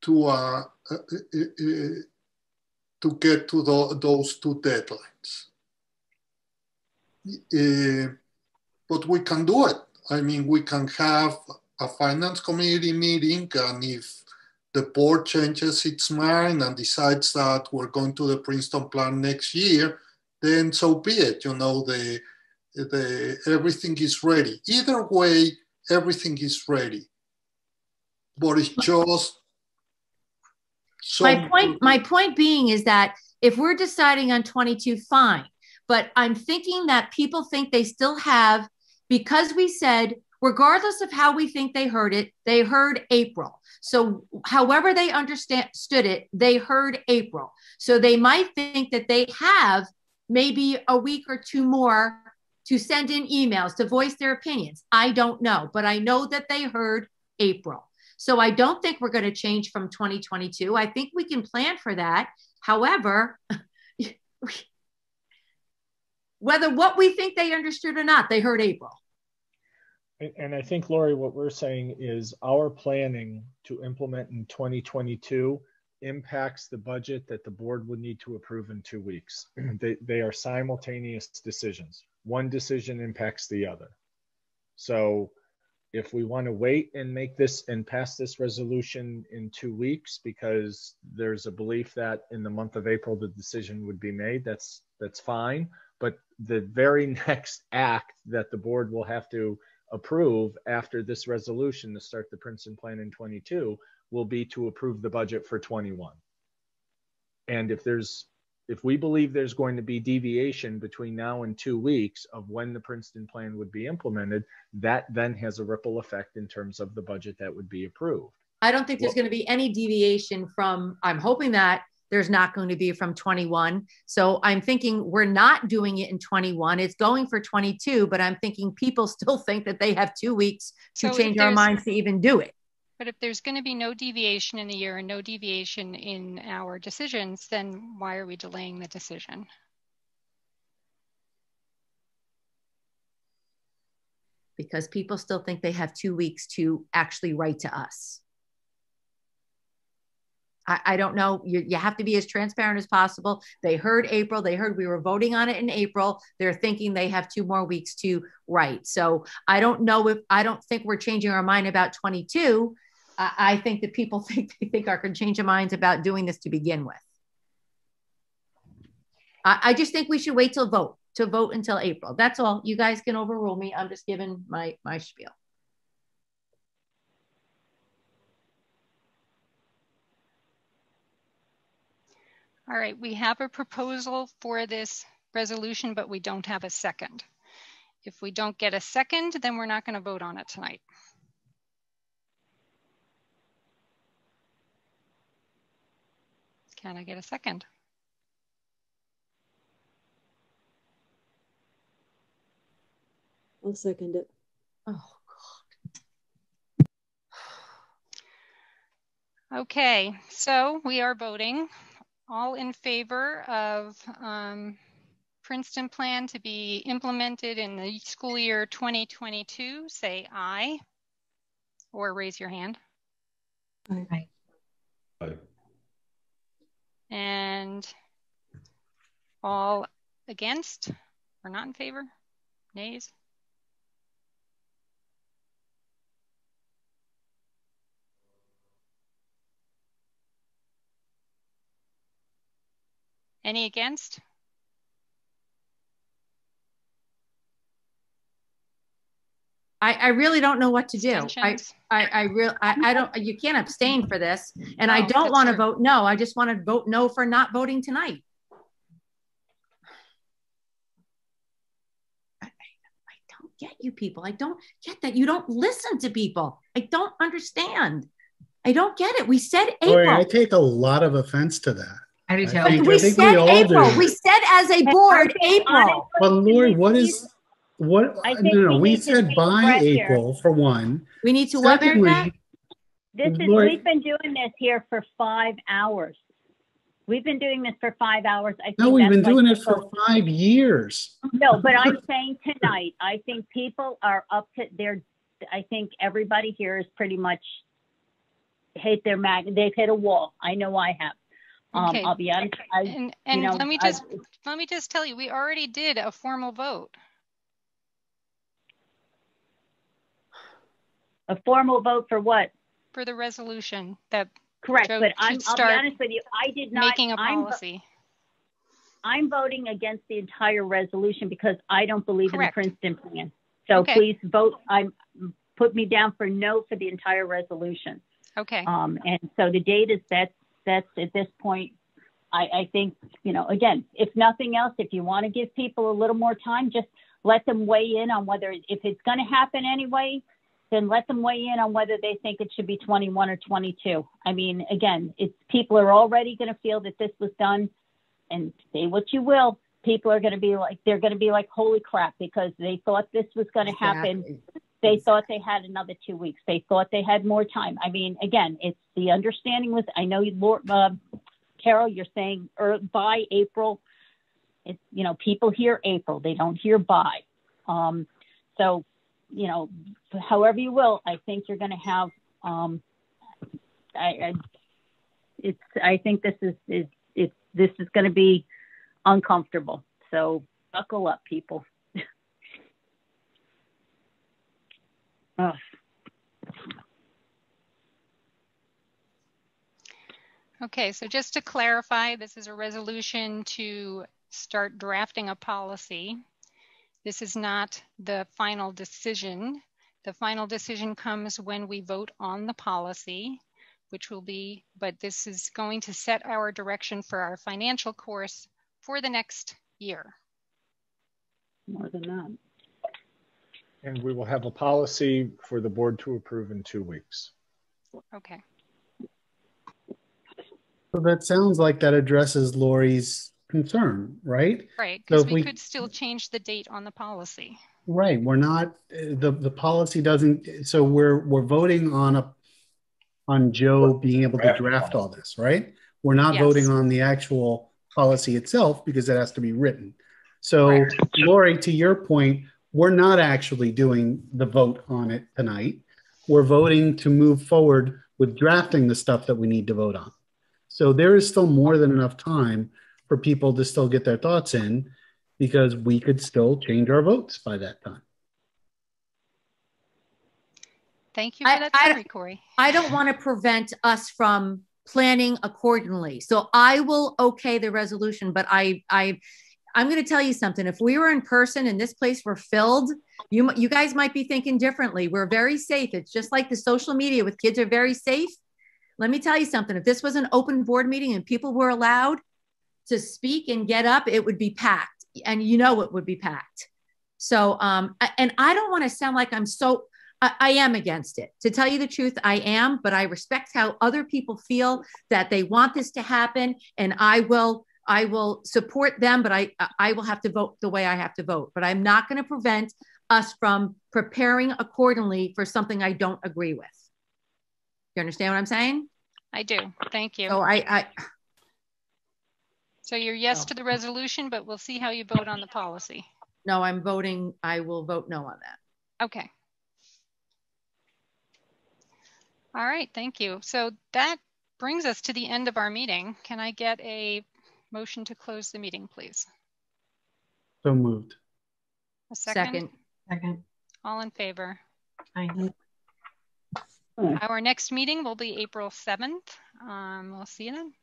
to get to those two deadlines. But we can do it. I mean, we can have a finance committee meeting, and if the board changes its mind and decides that we're going to the Princeton Plan next year, then so be it. You know, everything is ready. Either way, everything is ready. But it's just my point being is that if we're deciding on 22, fine. But I'm thinking that people think they still have, because we said, regardless of how we think they heard it, they heard April. So however they understood it, they heard April. So they might think that they have maybe a week or two more to send in emails, to voice their opinions. I don't know, but I know that they heard April. So I don't think we're going to change from 2022. I think we can plan for that. However, whether what we think they understood or not, they heard April. And I think, Lori, what we're saying is our planning to implement in 2022 impacts the budget that the board would need to approve in 2 weeks. They are simultaneous decisions. One decision impacts the other. So if we want to wait and make this and pass this resolution in 2 weeks because there's a belief that in the month of April the decision would be made, that's fine. But the very next act that the board will have to approve after this resolution to start the Princeton Plan in 22 will be to approve the budget for 21. And if we believe there's going to be deviation between now and 2 weeks of when the Princeton Plan would be implemented, that then has a ripple effect in terms of the budget that would be approved. I don't think there's going to be any deviation from, I'm hoping that there's not going to be from 21. So I'm thinking we're not doing it in 21. It's going for 22, but I'm thinking people still think that they have 2 weeks to change our minds to even do it. But if there's going to be no deviation in the year and no deviation in our decisions, then why are we delaying the decision? Because people still think they have 2 weeks to actually write to us. I don't know. You have to be as transparent as possible. They heard April. They heard we were voting on it in April. They're thinking they have 2 more weeks to write. So I don't think we're changing our mind about 22. I think that people think they think are going to change their minds about doing this to begin with. I just think we should wait to vote until April. That's all. You guys can overrule me. I'm just giving my spiel. All right, we have a proposal for this resolution, but we don't have a second. If we don't get a second, then we're not going to vote on it tonight. Can I get a second? I'll second it. Oh, God. Okay, so we are voting. All in favor of Princeton Plan to be implemented in the school year 2022, say aye, or raise your hand. Aye. Aye. And all against or not in favor? Nays? Any against? I really don't know what to do. I don't, you can't abstain for this. And I don't want to vote no. I just want to vote no for not voting tonight. I don't get you people. I don't get that you don't listen to people. I don't understand. I don't get it. We said April. Lori, I take a lot of offense to that. I do too. I think we said we all April. do. We said as a board, April. But Lori, what? No, we said by pressure. April for one. We need to what, Mary Beth? We've been doing this here for 5 hours. We've been doing this for 5 hours. I think no, we've been doing it for 5 years. No, but I'm saying tonight, I think people are up to I think everybody here is pretty much hit their they've hit a wall. I know I have. Okay. I'll be honest. Let me just tell you, we already did a formal vote. A formal vote for what? For the resolution that correct, Joe but I'll be honest with you, I did not making a policy. I'm voting against the entire resolution because I don't believe correct. in the Princeton plan. So okay. Please vote. Put me down for no for the entire resolution. Okay. And so the date is that's at this point. I think, again, if nothing else, if you want to give people a little more time, just let them weigh in on whether if it's going to happen anyway. Then let them weigh in on whether they think it should be 21 or 22. I mean, again, people are already going to feel that this was done, and say what you will, people are going to be like, holy crap, because they thought this was going to happen. They thought they had another 2 weeks. They thought they had more time. I mean, again, it's the understanding was, I know, Carol, you're saying by April. It's, people hear April, they don't hear by. So, however you will, I think you're going to have, I think this is going to be uncomfortable. So buckle up, people. Okay, so just to clarify, this is a resolution to start drafting a policy. This is not the final decision. The final decision comes when we vote on the policy, but this is going to set our direction for our financial course for the next year. More than that. And we will have a policy for the board to approve in 2 weeks. Okay. So that sounds like that addresses Lori's concern, right? Right, because we could still change the date on the policy. Right, we're not, the policy doesn't, so we're voting on Joe being able to draft all this, right? We're not voting on the actual policy itself because it has to be written. So right. Lori, to your point, we're not actually doing the vote on it tonight. We're voting to move forward with drafting the stuff that we need to vote on. So there is still more than enough time for people to still get their thoughts in because we could still change our votes by that time. Thank you for that summary, Corey. I don't want to prevent us from planning accordingly. So I will okay the resolution, but I'm going to tell you something. If we were in person and this place were filled, you guys might be thinking differently. We're very safe. It's just like the social media with kids are very safe. Let me tell you something. If this was an open board meeting and people were allowed to speak and get up, it would be packed. And it would be packed. So, and I don't want to sound like I am against it. To tell you the truth, I am, but I respect how other people feel that they want this to happen. And I will support them, but I will have to vote the way I have to vote. But I'm not going to prevent us from preparing accordingly for something I don't agree with. You understand what I'm saying? I do. Thank you. So So you're yes to the resolution, but we'll see how you vote on the policy. No, I will vote no on that. Okay. All right, thank you. So that brings us to the end of our meeting. Can I get a motion to close the meeting, please? So moved. A second? Second. All in favor? Aye. Our next meeting will be April 7th. We'll see you then.